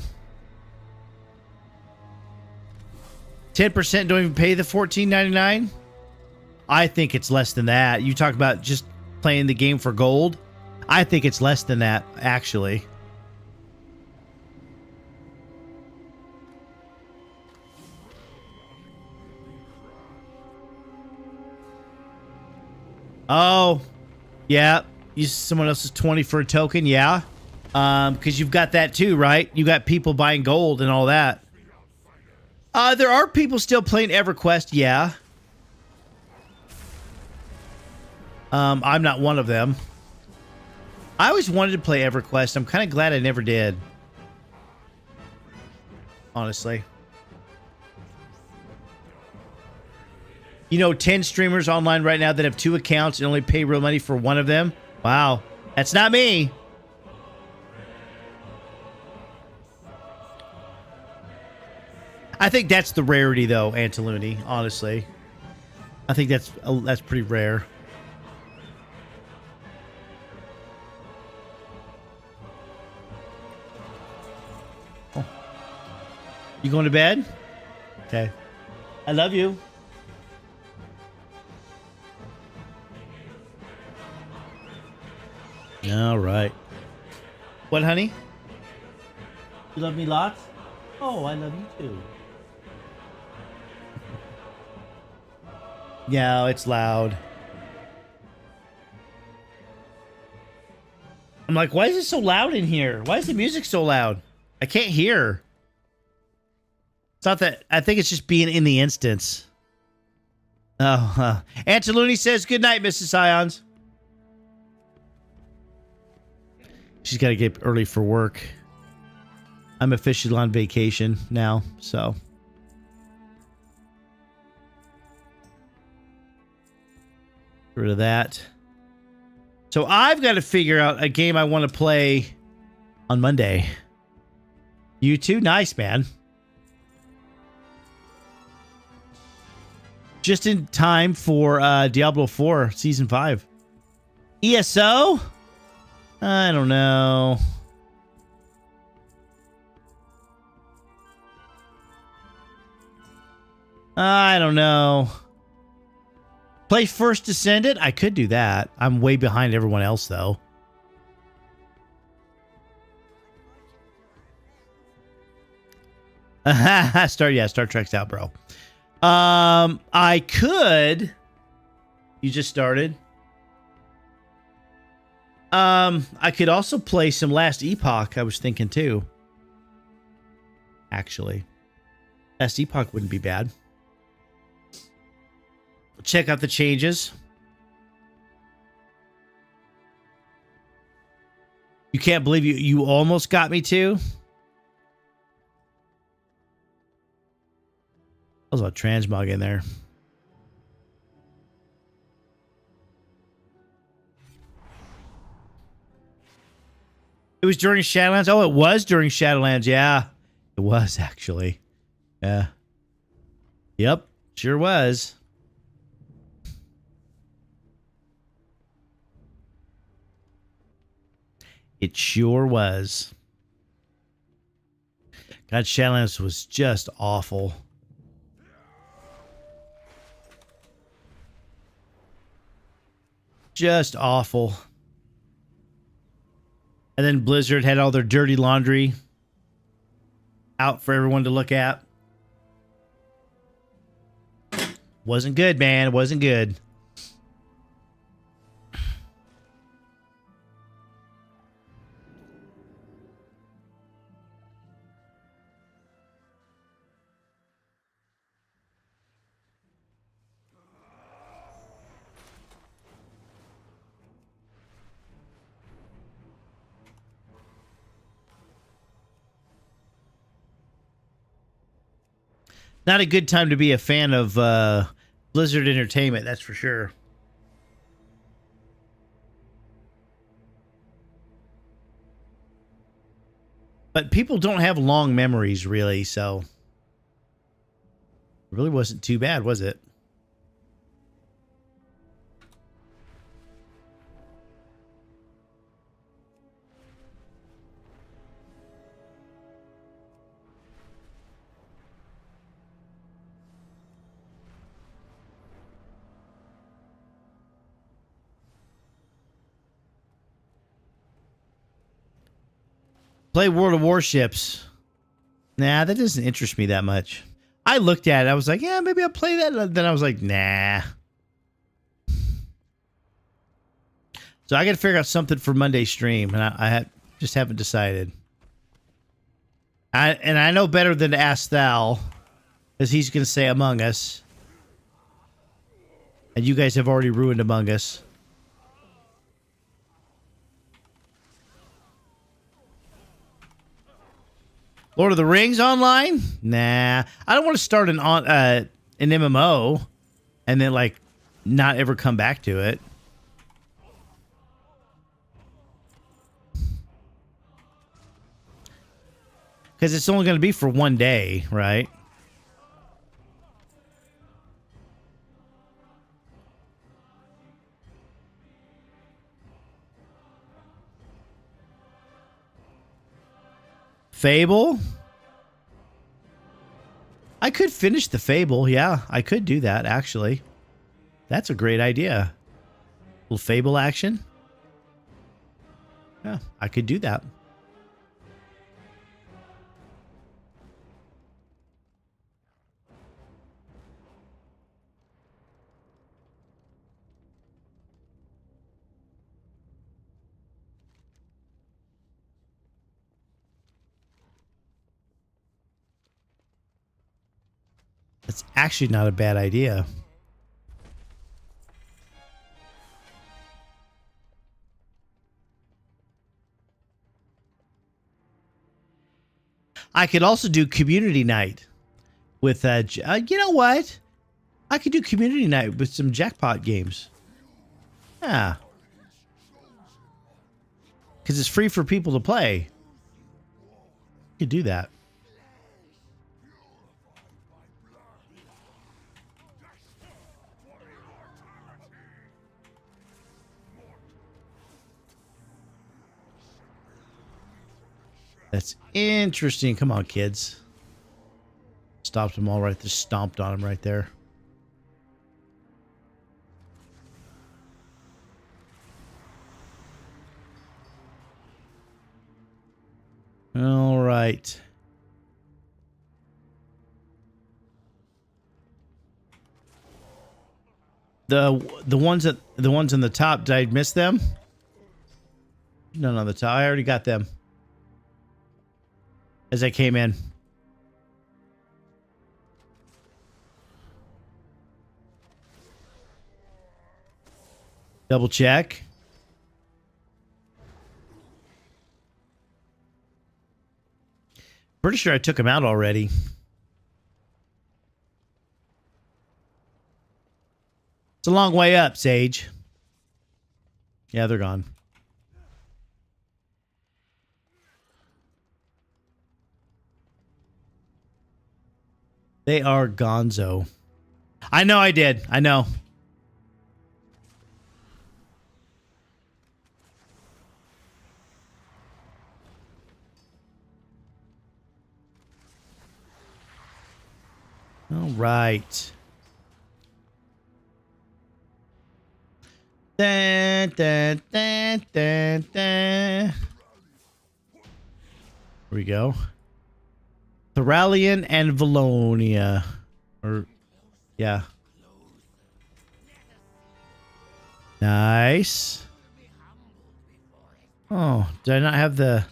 10% don't even pay the $14.99. I think it's less than that. You talk about just playing the game for gold. I think it's less than that, actually. Oh, yeah. Use someone else's 20 for a token, yeah. Because you've got that too, right? You got people buying gold and all that. There are people still playing EverQuest, yeah. I'm not one of them. I always wanted to play EverQuest. I'm kind of glad I never did. Honestly. You know, 10 streamers online right now that have 2 accounts and only pay real money for one of them. Wow. That's not me. I think that's the rarity, though, Antaluni, honestly. I think that's pretty rare. Oh. You going to bed? Okay. I love you. All right. What, honey? You love me lots? Oh, I love you too. Yeah, it's loud. I'm like, why is it so loud in here? Why is the music so loud? I can't hear. It's not that. I think it's just being in the instance. Oh, Antaluni says, good night, Mrs. Ions. She's got to get up early for work. I'm officially on vacation now, so. Get rid of that. So I've got to figure out a game I want to play on Monday. You too? Nice, man. Just in time for Diablo 4 Season 5. ESO? I don't know. I don't know. Play First Descendant? I could do that. I'm way behind everyone else, though. Star Trek's out, bro. I could. You just started. I could also play some Last Epoch, I was thinking too. Actually. Last Epoch wouldn't be bad. Check out the changes. You can't believe you almost got me too. That was a transmog in there. It was during Shadowlands. Oh, it was during Shadowlands. Yeah, it was actually. Yeah. Yep, sure was. It sure was. God, Shadowlands was just awful. Just awful. And then Blizzard had all their dirty laundry out for everyone to look at. Wasn't good, man. It wasn't good. Not a good time to be a fan of Blizzard Entertainment, that's for sure. But people don't have long memories, really, so it really wasn't too bad, was it? Play World of Warships. Nah, that doesn't interest me that much. I looked at it. I was like, yeah, maybe I'll play that. Then I was like, nah. So I got to figure out something for Monday stream, and just haven't decided. I know better than to ask Thal, because he's going to say Among Us. And you guys have already ruined Among Us. Lord of the Rings online? Nah. I don't want to start an MMO and then, like, not ever come back to it. Because it's only going to be for one day, right? Fable? I could finish the Fable. Yeah, I could do that, actually. That's a great idea. Little Fable action. Yeah, I could do that. It's actually not a bad idea. I could also do community night with you know what? I could do community night with some jackpot games. Yeah. Because it's free for people to play. You could do that. That's interesting. Come on, kids. Stopped them all right there. Stomped on them right there. All right. The ones in the top, did I miss them? None on the top. I already got them. As I came in. Double check. Pretty sure I took him out already. It's a long way up, Sage. Yeah, they're gone. They are gonzo. I know I did. I know. All right. Dun, dun, dun, dun, dun. Here we go. Thoralion and Valonia. Or, yeah. Nice. Oh, did I not have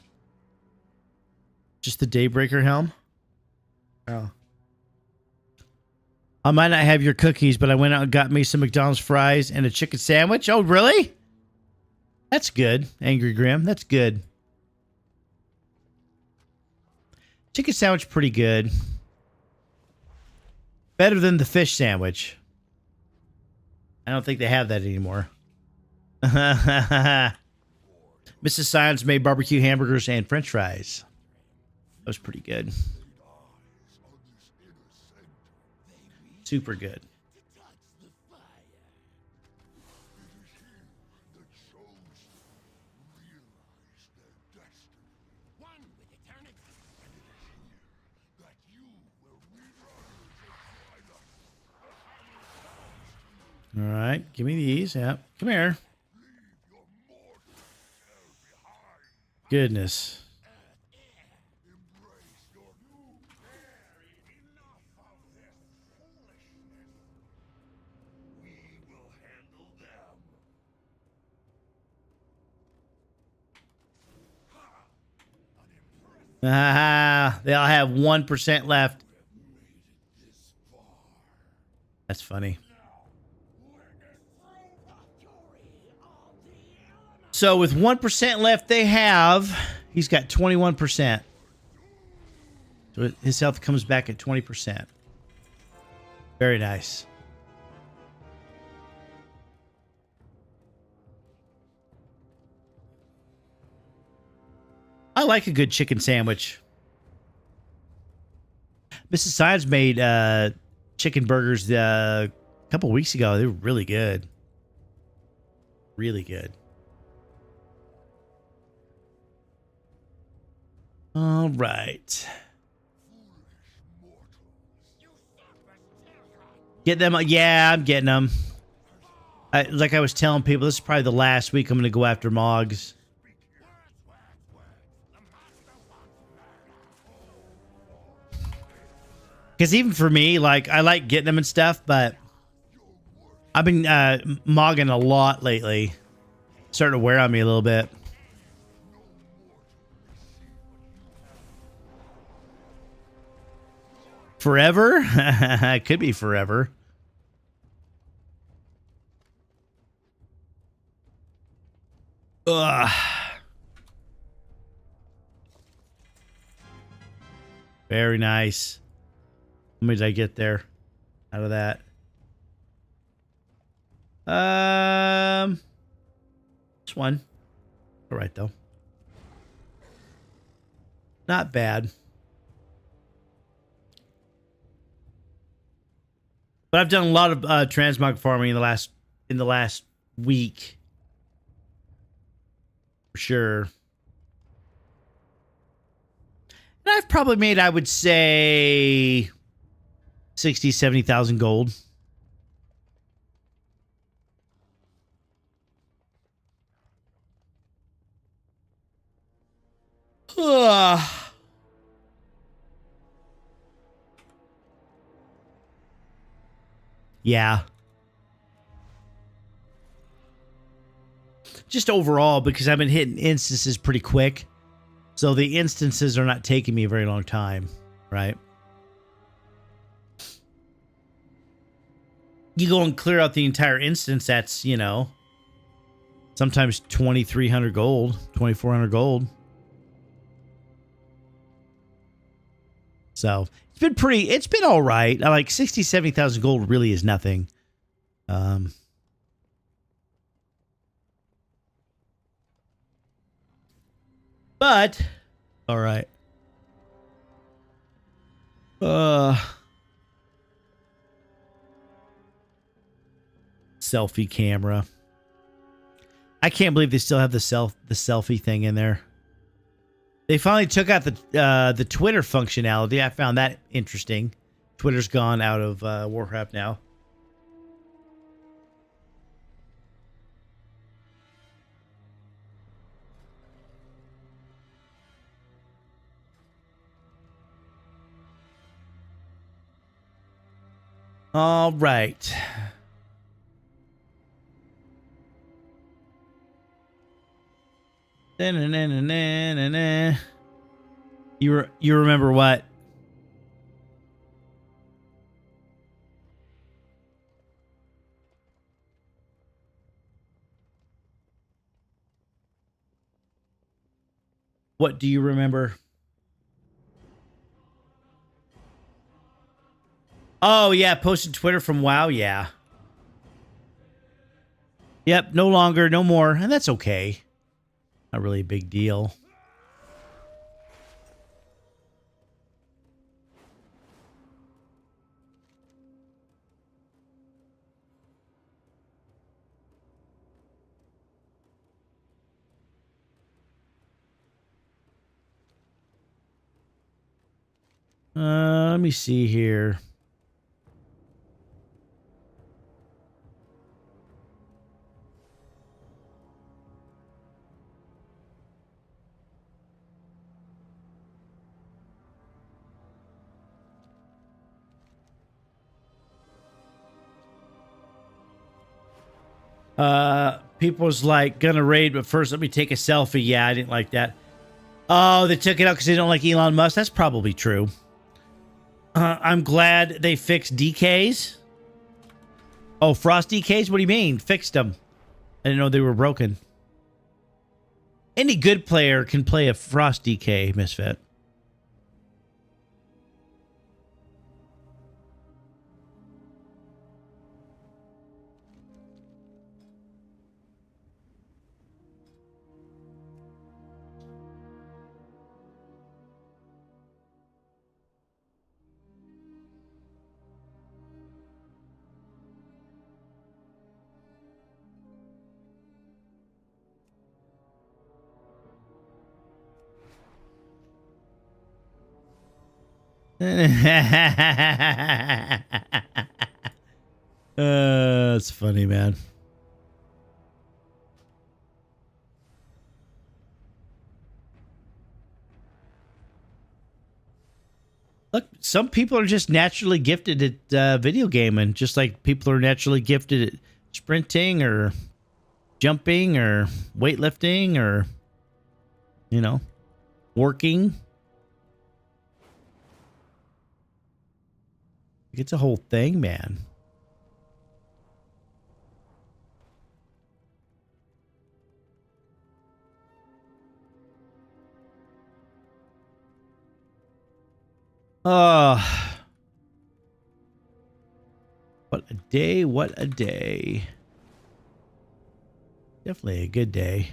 just the Daybreaker helm? Oh. I might not have your cookies, but I went out and got me some McDonald's fries and a chicken sandwich. Oh, really? That's good, Angry Grim. That's good. Chicken sandwich, pretty good. Better than the fish sandwich. I don't think they have that anymore. Mrs. Science made barbecue hamburgers and french fries. That was pretty good. Super good. All right, give me these. Yeah, come here. Goodness. Ah, they'll have 1% left. That's funny. So with 1% left, he's got 21%. So his health comes back at 20%. Very nice. I like a good chicken sandwich. Mrs. Science made chicken burgers a couple weeks ago. They were really good. Really good. All right. Get them. Yeah, I'm getting them. Like I was telling people, this is probably the last week I'm going to go after Mogs. Because even for me, like, I like getting them and stuff, but I've been mogging a lot lately. Starting to wear on me a little bit. Forever? It could be forever. Ugh. Very nice. How many did I get there out of that? Just one. All right, though. Not bad. But I've done a lot of transmog farming in the last week. For sure. And I've probably made, I would say, 60, 70,000 gold. Yeah. Just overall, because I've been hitting instances pretty quick. So the instances are not taking me a very long time, right? You go and clear out the entire instance, that's, you know, sometimes 2,300 gold, 2,400 gold. So it's been all right. I like 60, 70,000 gold really is nothing. But, all right. Selfie camera. I can't believe they still have the selfie thing in there. They finally took out the Twitter functionality. I found that interesting. Twitter's gone out of Warcraft now. All right. You remember what? What do you remember? Oh, yeah, posted Twitter from WoW, yeah. Yep, no longer, no more, and that's okay. Not really a big deal. Let me see here. People's like, gonna raid, but first let me take a selfie. Yeah, I didn't like that. Oh, they took it out because they don't like Elon Musk. That's probably true. I'm glad they fixed DKs. Oh, frost DKs? What do you mean? Fixed them. I didn't know they were broken. Any good player can play a frost DK, Misfit. That's funny, man. Look, some people are just naturally gifted at video gaming, just like people are naturally gifted at sprinting or jumping or weightlifting or, you know, working. It's a whole thing, man. What a day, what a day. Definitely a good day.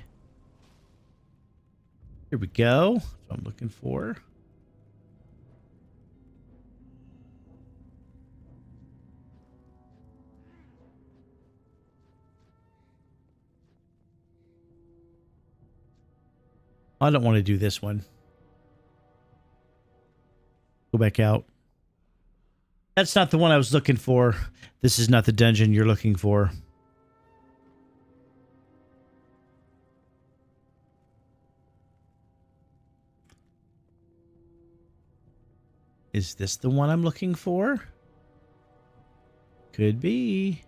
Here we go. That's what I'm looking for. I don't want to do this one. Go back out. That's not the one I was looking for. This is not the dungeon you're looking for. Is this the one I'm looking for? Could be.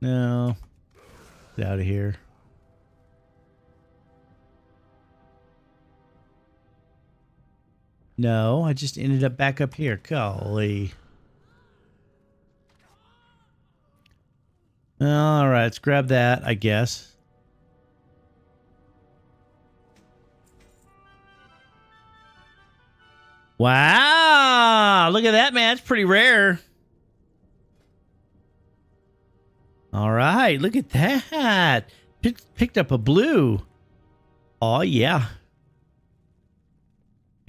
No. Get out of here. No, I just ended up back up here. Golly. All right, let's grab that, I guess. Wow, look at that, man. It's pretty rare. All right, look at that. Picked up a blue. Oh, yeah.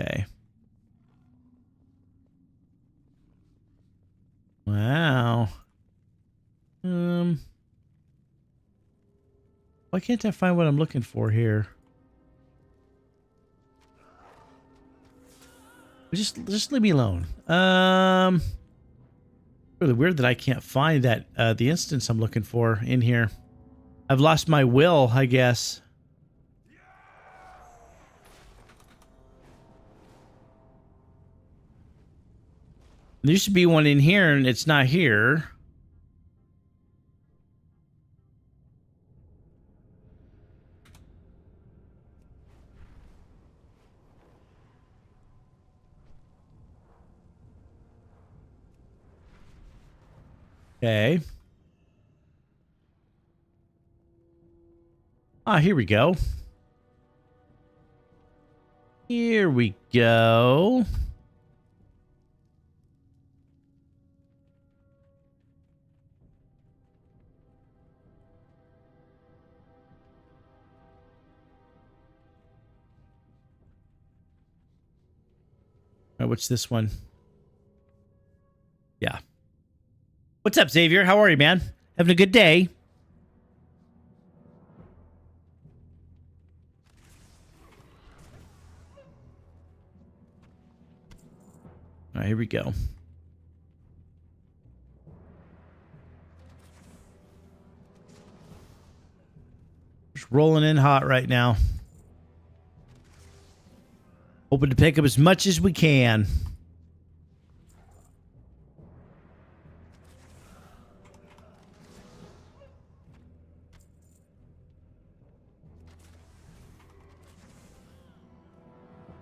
Okay. Wow. Why can't I find what I'm looking for here? Just leave me alone. Really weird that I can't find that the instance I'm looking for in here. I've lost my will, I guess. There used to be one in here, and it's not here. Okay. Ah, here we go. Here we go. All right, what's this one? Yeah. What's up, Xavier? How are you, man? Having a good day? All right, here we go. Just rolling in hot right now. Hoping to pick up as much as we can.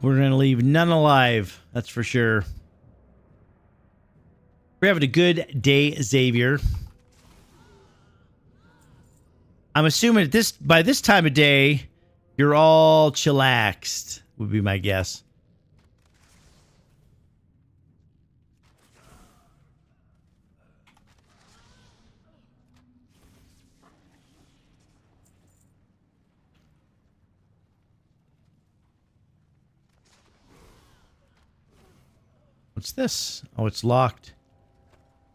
We're going to leave none alive. That's for sure. We're having a good day, Xavier. I'm assuming by this time of day, you're all chillaxed, would be my guess. What's this? Oh, it's locked.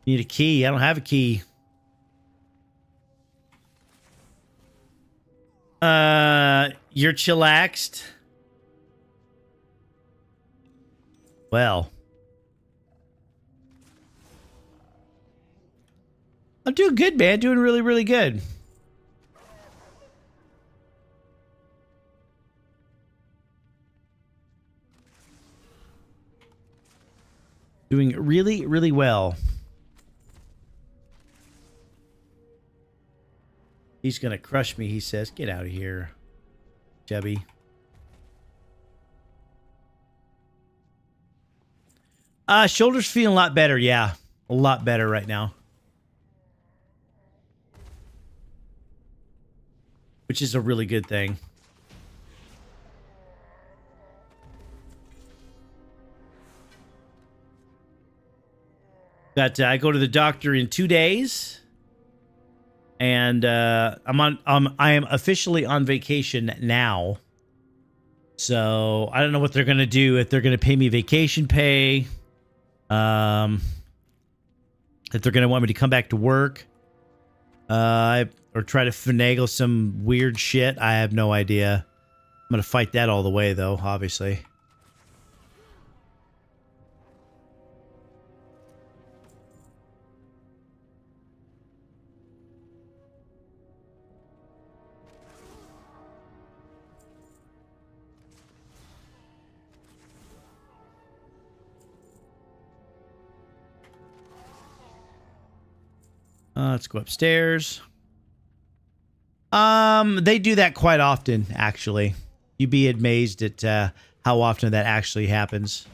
Need a key. I don't have a key. You're chillaxed. Well. I'm doing good, man. Doing really, really good. Doing really, really well. He's gonna crush me, he says. Get out of here, Chubby. Shoulders feeling a lot better, yeah. A lot better right now. Which is a really good thing. I go to the doctor in 2 days. And I am officially on vacation now. So I don't know what they're gonna do, if they're gonna pay me vacation pay, if they're gonna want me to come back to work, or try to finagle some weird shit. I have no idea. I'm gonna fight that all the way, though, obviously. Let's go upstairs. They do that quite often, actually. You'd be amazed at how often that actually happens.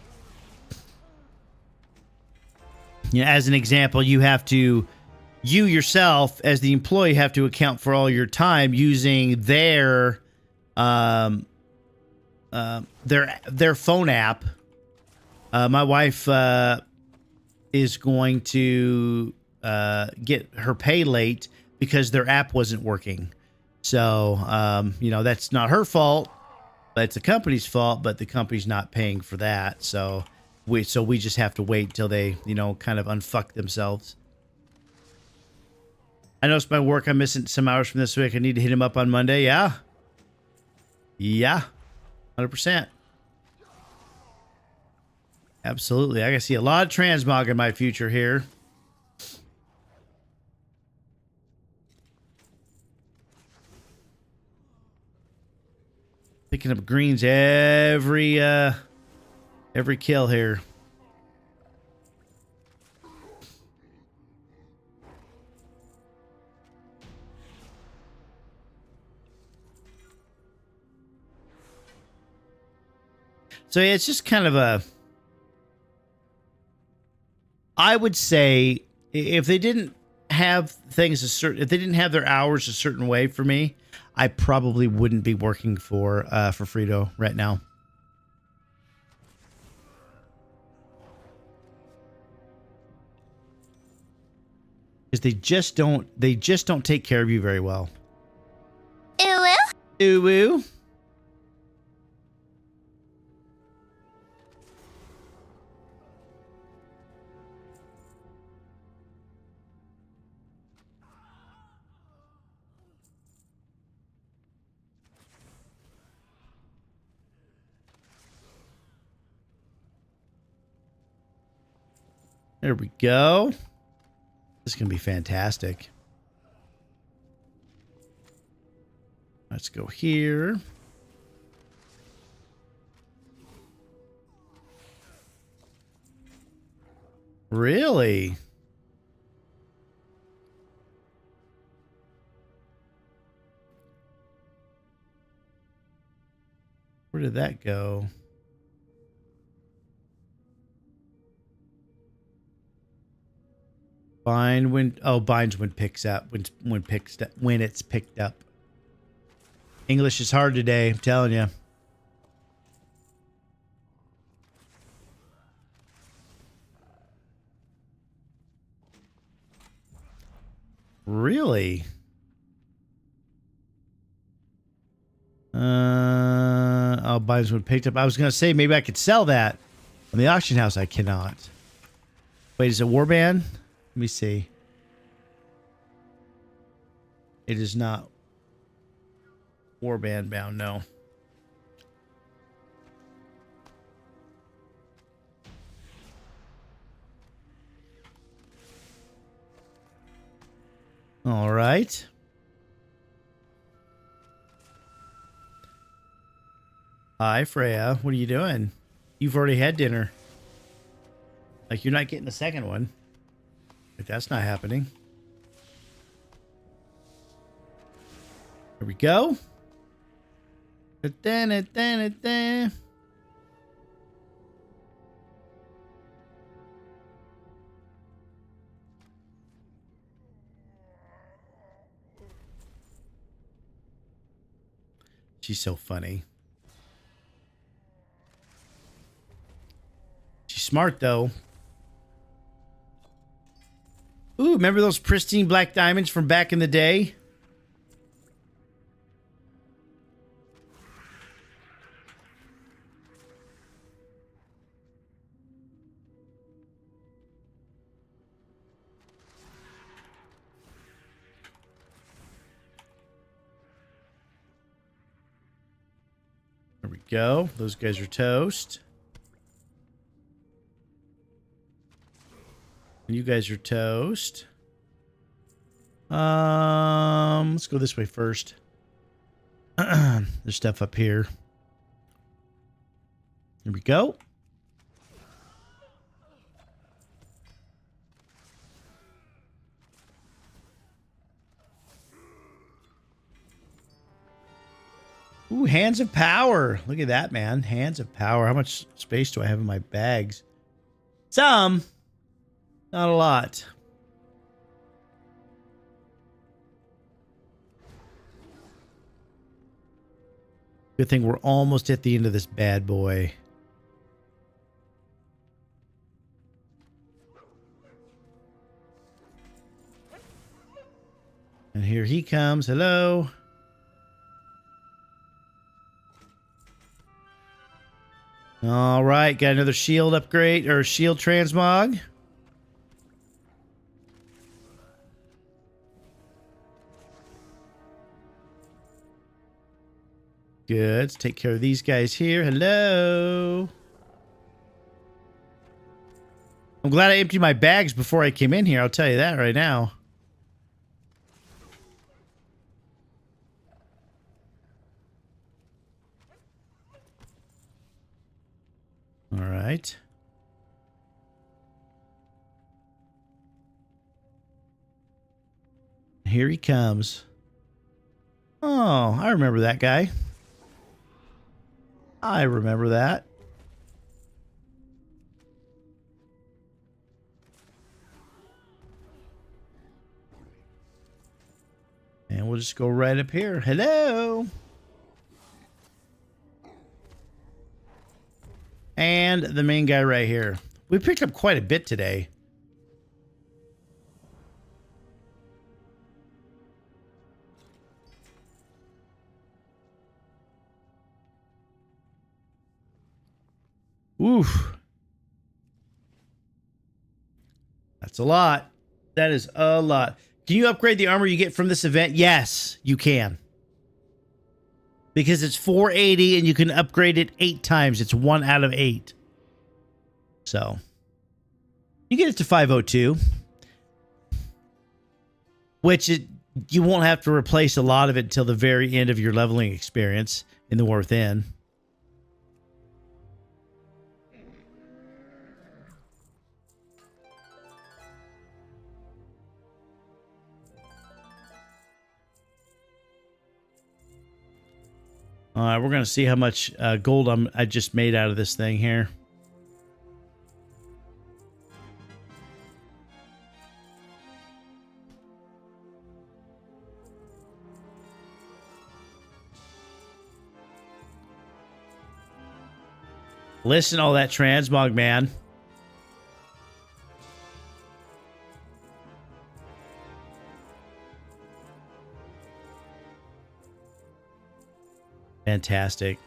You know, as an example, you yourself, as the employee, have to account for all your time using their phone app. My wife is going to get her pay late because their app wasn't working. So, you know, that's not her fault, but it's the company's fault, but the company's not paying for that. So we just have to wait until they, you know, kind of unfuck themselves. I noticed my work, I'm missing some hours from this week. I need to hit him up on Monday. Yeah. Yeah. 100%. Absolutely. I can see a lot of transmog in my future here. Picking up greens every kill here. So yeah, it's just kind of a, I would say, if they didn't have things if they didn't have their hours a certain way for me, I probably wouldn't be working for Frito right now. Because they just don't take care of you very well. Ooh. Ooh woo. There we go. This is going to be fantastic. Let's go here. Really? Where did that go? Bind when binds when picks up when it's picked up. English is hard today, I'm telling you. Really? Binds when picked up. I was gonna say maybe I could sell that on the auction house. I cannot. Wait, is it warband? Let me see. It is not warband bound, no. All right. Hi, Freya. What are you doing? You've already had dinner. Like, you're not getting the second one. Like, that's not happening. Here we go. She's so funny. She's smart, though. Ooh, remember those pristine black diamonds from back in the day? There we go. Those guys are toast. And you guys are toast. Let's go this way first. There's stuff up here. Here we go. Ooh, hands of power. Look at that, man. Hands of power. How much space do I have in my bags? Some. Not a lot. Good thing we're almost at the end of this bad boy. And here he comes. Hello. All right, got another shield upgrade or shield transmog. Good. Let's take care of these guys here. Hello. I'm glad I emptied my bags before I came in here. I'll tell you that right now. All right. Here he comes. Oh, I remember that guy. I remember that. And we'll just go right up here. Hello. And the main guy right here. We picked up quite a bit today. Oof. That's a lot. That is a lot. Can you upgrade the armor you get from this event? Yes, you can. Because it's 480 and you can upgrade it 8 times. It's 1 out of 8. So, you get it to 502. Which you won't have to replace a lot of it until the very end of your leveling experience in the War Within. All right, we're going to see how much gold I just made out of this thing here. Listen to all that transmog, man. Fantastic.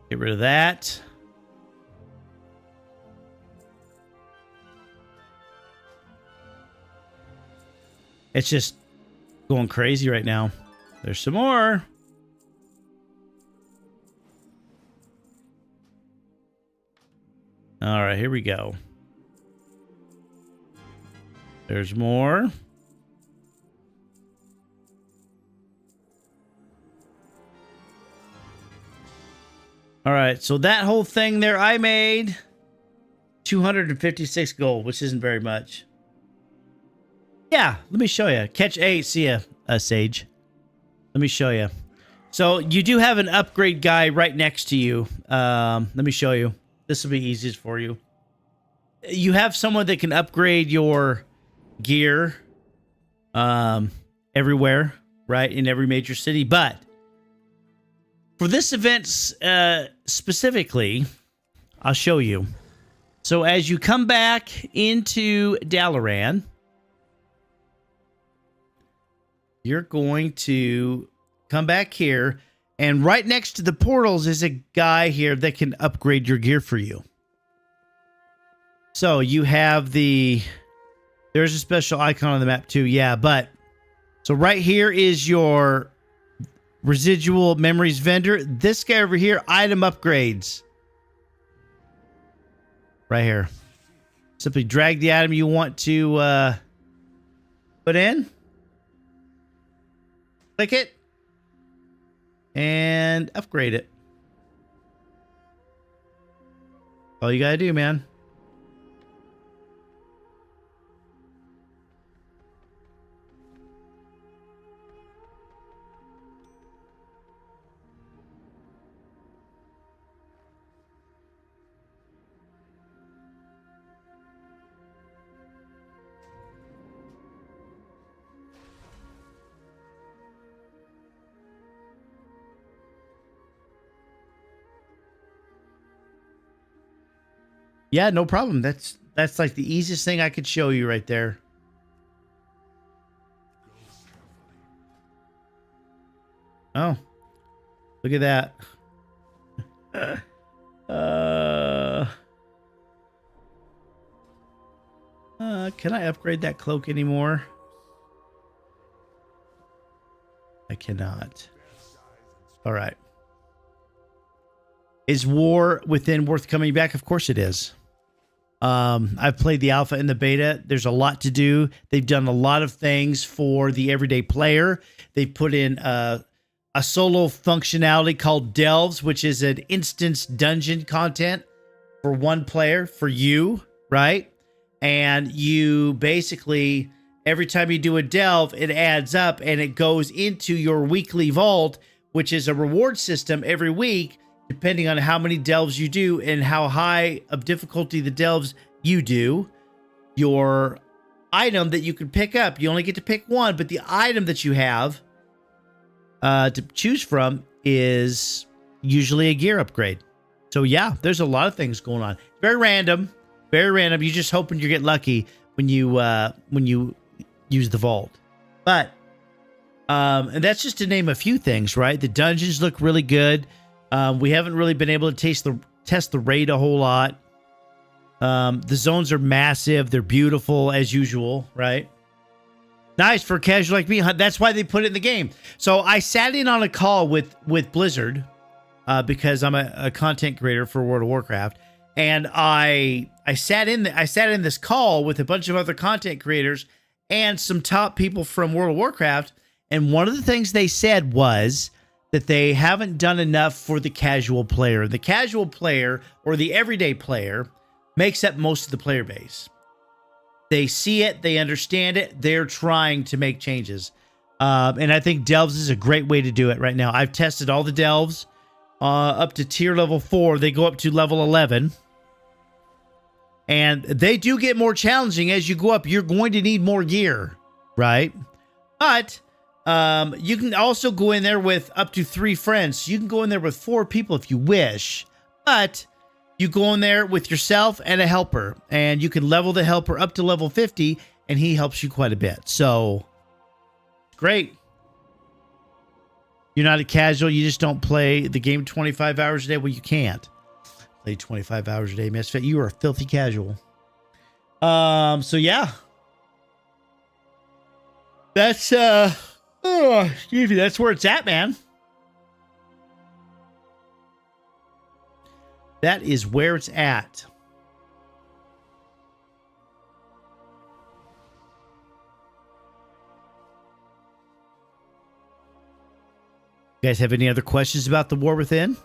Get rid of that. It's just going crazy right now. There's some more. All right, here we go. There's more. All right, so that whole thing there, I made 256 gold, which isn't very much. Yeah, let me show you. Catch 8, see ya, Sage. Let me show you. So you do have an upgrade guy right next to you. Let me show you. This will be easiest for you. You have someone that can upgrade your gear everywhere, right? In every major city. But for this event specifically, I'll show you. So as you come back into Dalaran, you're going to come back here, and right next to the portals is a guy here that can upgrade your gear for you. So you have there's a special icon on the map too. Yeah, but so right here is your residual memories vendor. This guy over here, item upgrades. Right here. Simply drag the item you want to put in. Click it. And upgrade it. All you gotta do, man. Yeah, no problem. That's like the easiest thing I could show you right there. Oh, look at that. Can I upgrade that cloak anymore? I cannot. All right. Is War Within worth coming back? Of course it is. I've played the alpha and the beta. There's a lot to do. They've done a lot of things for the everyday player. They've put in a solo functionality called Delves, which is an instance dungeon content for one player, for you, right? And you basically, every time you do a delve, it adds up and it goes into your weekly vault, which is a reward system every week, depending on how many delves you do and how high of difficulty the delves you do. Your item that you can pick up, you only get to pick one, but the item that you have to choose from is usually a gear upgrade. So yeah, there's a lot of things going on. Very random, very random. You're just hoping you get lucky when you use the vault. But and that's just to name a few things, right? The dungeons look really good. We haven't really been able to test the raid a whole lot. The zones are massive. They're beautiful as usual, right? Nice for a casual like me. That's why they put it in the game. So I sat in on a call with Blizzard because I'm a content creator for World of Warcraft, and I sat in this call with a bunch of other content creators and some top people from World of Warcraft. And one of the things they said was that they haven't done enough for the casual player. The casual player, or the everyday player, makes up most of the player base. They see it, they understand it, they're trying to make changes. And I think Delves is a great way to do it right now. I've tested all the Delves up to tier level 4. They go up to level 11. And they do get more challenging as you go up. You're going to need more gear, right? But You can also go in there with up to 3 friends. You can go in there with 4 people if you wish, but you go in there with yourself and a helper, and you can level the helper up to level 50, and he helps you quite a bit. So, great. You're not a casual. You just don't play the game 25 hours a day. Well, you can't play 25 hours a day, Misfit. You are a filthy casual. So yeah. That's, excuse me, that's where it's at, man. That is where it's at. You guys have any other questions about the War Within?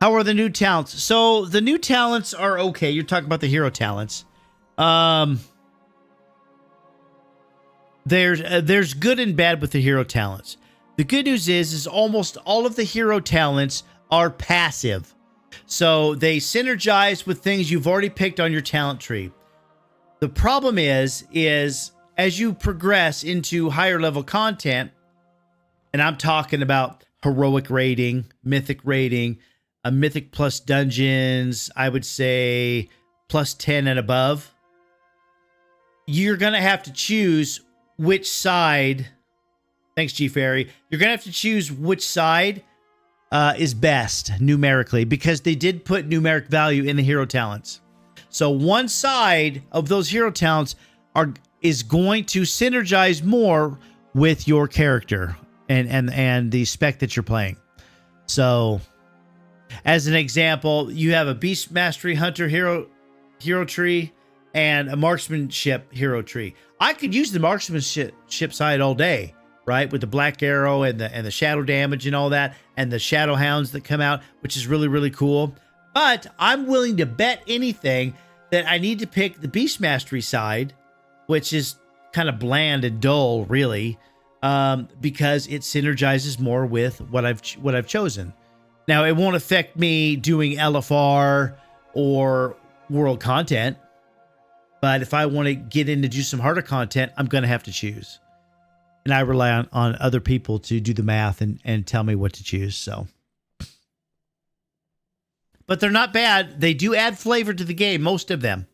How are the new talents? So the new talents are okay. You're talking about the hero talents. There's good and bad with the hero talents. The good news is almost all of the hero talents are passive. So they synergize with things you've already picked on your talent tree. The problem is as you progress into higher level content, and I'm talking about heroic rating, mythic rating, a mythic plus dungeons, I would say plus 10 and above, you're going to have to choose which side. Thanks, G Fairy. You're going to have to choose which side is best numerically, because they did put numeric value in the hero talents. So one side of those hero talents is going to synergize more with your character and the spec that you're playing. So as an example, you have a beast mastery hunter hero tree and a marksmanship hero tree. I could use the marksmanship side all day, right? With the black arrow and the shadow damage and all that, and the shadow hounds that come out, which is really, really cool. But I'm willing to bet anything that I need to pick the beast mastery side, which is kind of bland and dull, really, because it synergizes more with what I've chosen. Now, it won't affect me doing LFR or world content, but if I want to get in to do some harder content, I'm going to have to choose. And I rely on other people to do the math and tell me what to choose. So, but they're not bad. They do add flavor to the game, most of them.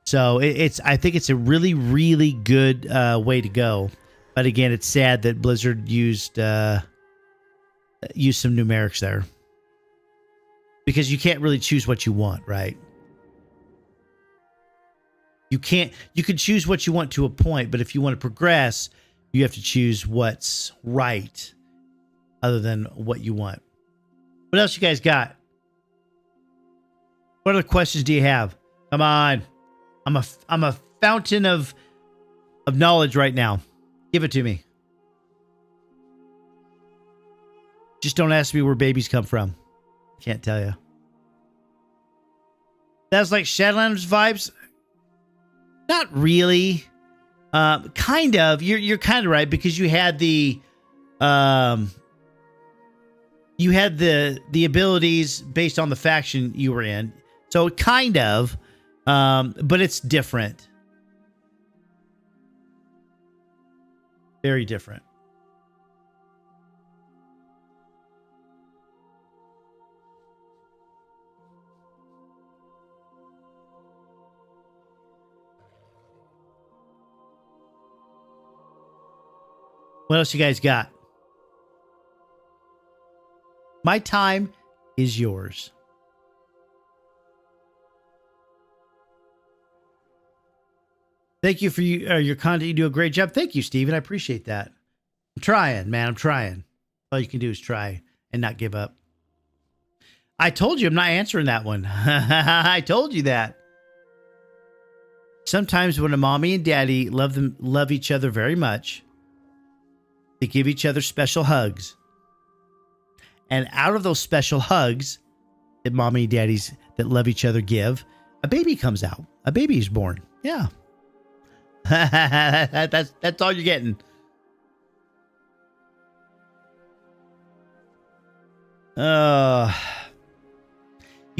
So I think it's a really, really good way to go. But again, it's sad that Blizzard used some numerics there, because you can't really choose what you want, right? You can choose what you want to a point, but if you want to progress, you have to choose what's right other than what you want. What else you guys got? What other questions do you have? Come on. I'm a fountain of knowledge right now. Give it to me. Just don't ask me where babies come from. Can't tell you. That's like Shadowlands vibes. Not really. Kind of. You're kind of right, because you had the abilities based on the faction you were in. So kind of, but it's different. Very different. What else you guys got? My time is yours. Thank you for your content. You do a great job. Thank you, Steven. I appreciate that. I'm trying, man. I'm trying. All you can do is try and not give up. I told you I'm not answering that one. I told you that. Sometimes when a mommy and daddy love each other very much, they give each other special hugs. And out of those special hugs that mommy and daddies that love each other give, a baby comes out. A baby is born. Yeah. That's all you're getting. You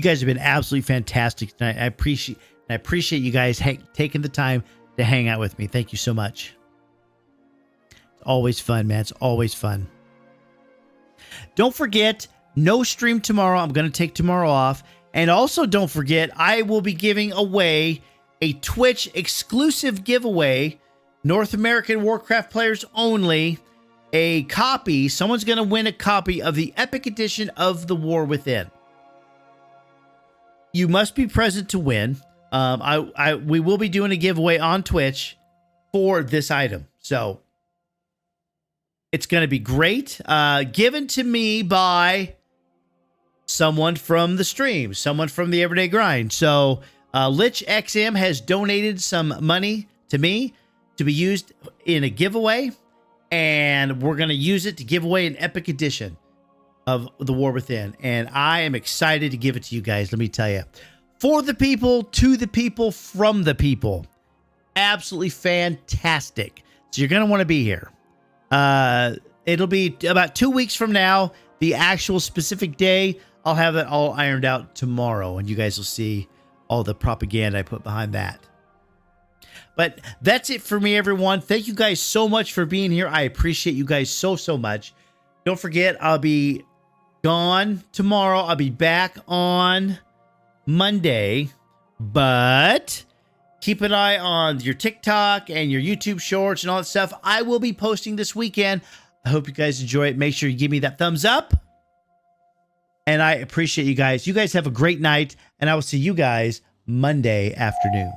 guys have been absolutely fantastic tonight. I appreciate you guys taking the time to hang out with me. Thank you so much. Always fun, man. It's always fun. Don't forget, no stream tomorrow. I'm going to take tomorrow off. And also don't forget, I will be giving away a Twitch exclusive giveaway, North American Warcraft players only, a copy. Someone's going to win a copy of the Epic Edition of The War Within. You must be present to win. We will be doing a giveaway on Twitch for this item. So it's going to be great. Given to me by someone from the stream, someone from the Everyday Grind. So Lich XM has donated some money to me to be used in a giveaway, and we're going to use it to give away an Epic Edition of The War Within. And I am excited to give it to you guys, let me tell you. For the people, to the people, from the people. Absolutely fantastic. So you're going to want to be here. It'll be about 2 weeks from now. The actual specific day, I'll have that all ironed out tomorrow, and you guys will see all the propaganda I put behind that. But that's it for me, everyone. Thank you guys so much for being here. I appreciate you guys so, so much. Don't forget, I'll be gone tomorrow. I'll be back on Monday, but keep an eye on your TikTok and your YouTube shorts and all that stuff. I will be posting this weekend. I hope you guys enjoy it. Make sure you give me that thumbs up. And I appreciate you guys. You guys have a great night, and I will see you guys Monday afternoon.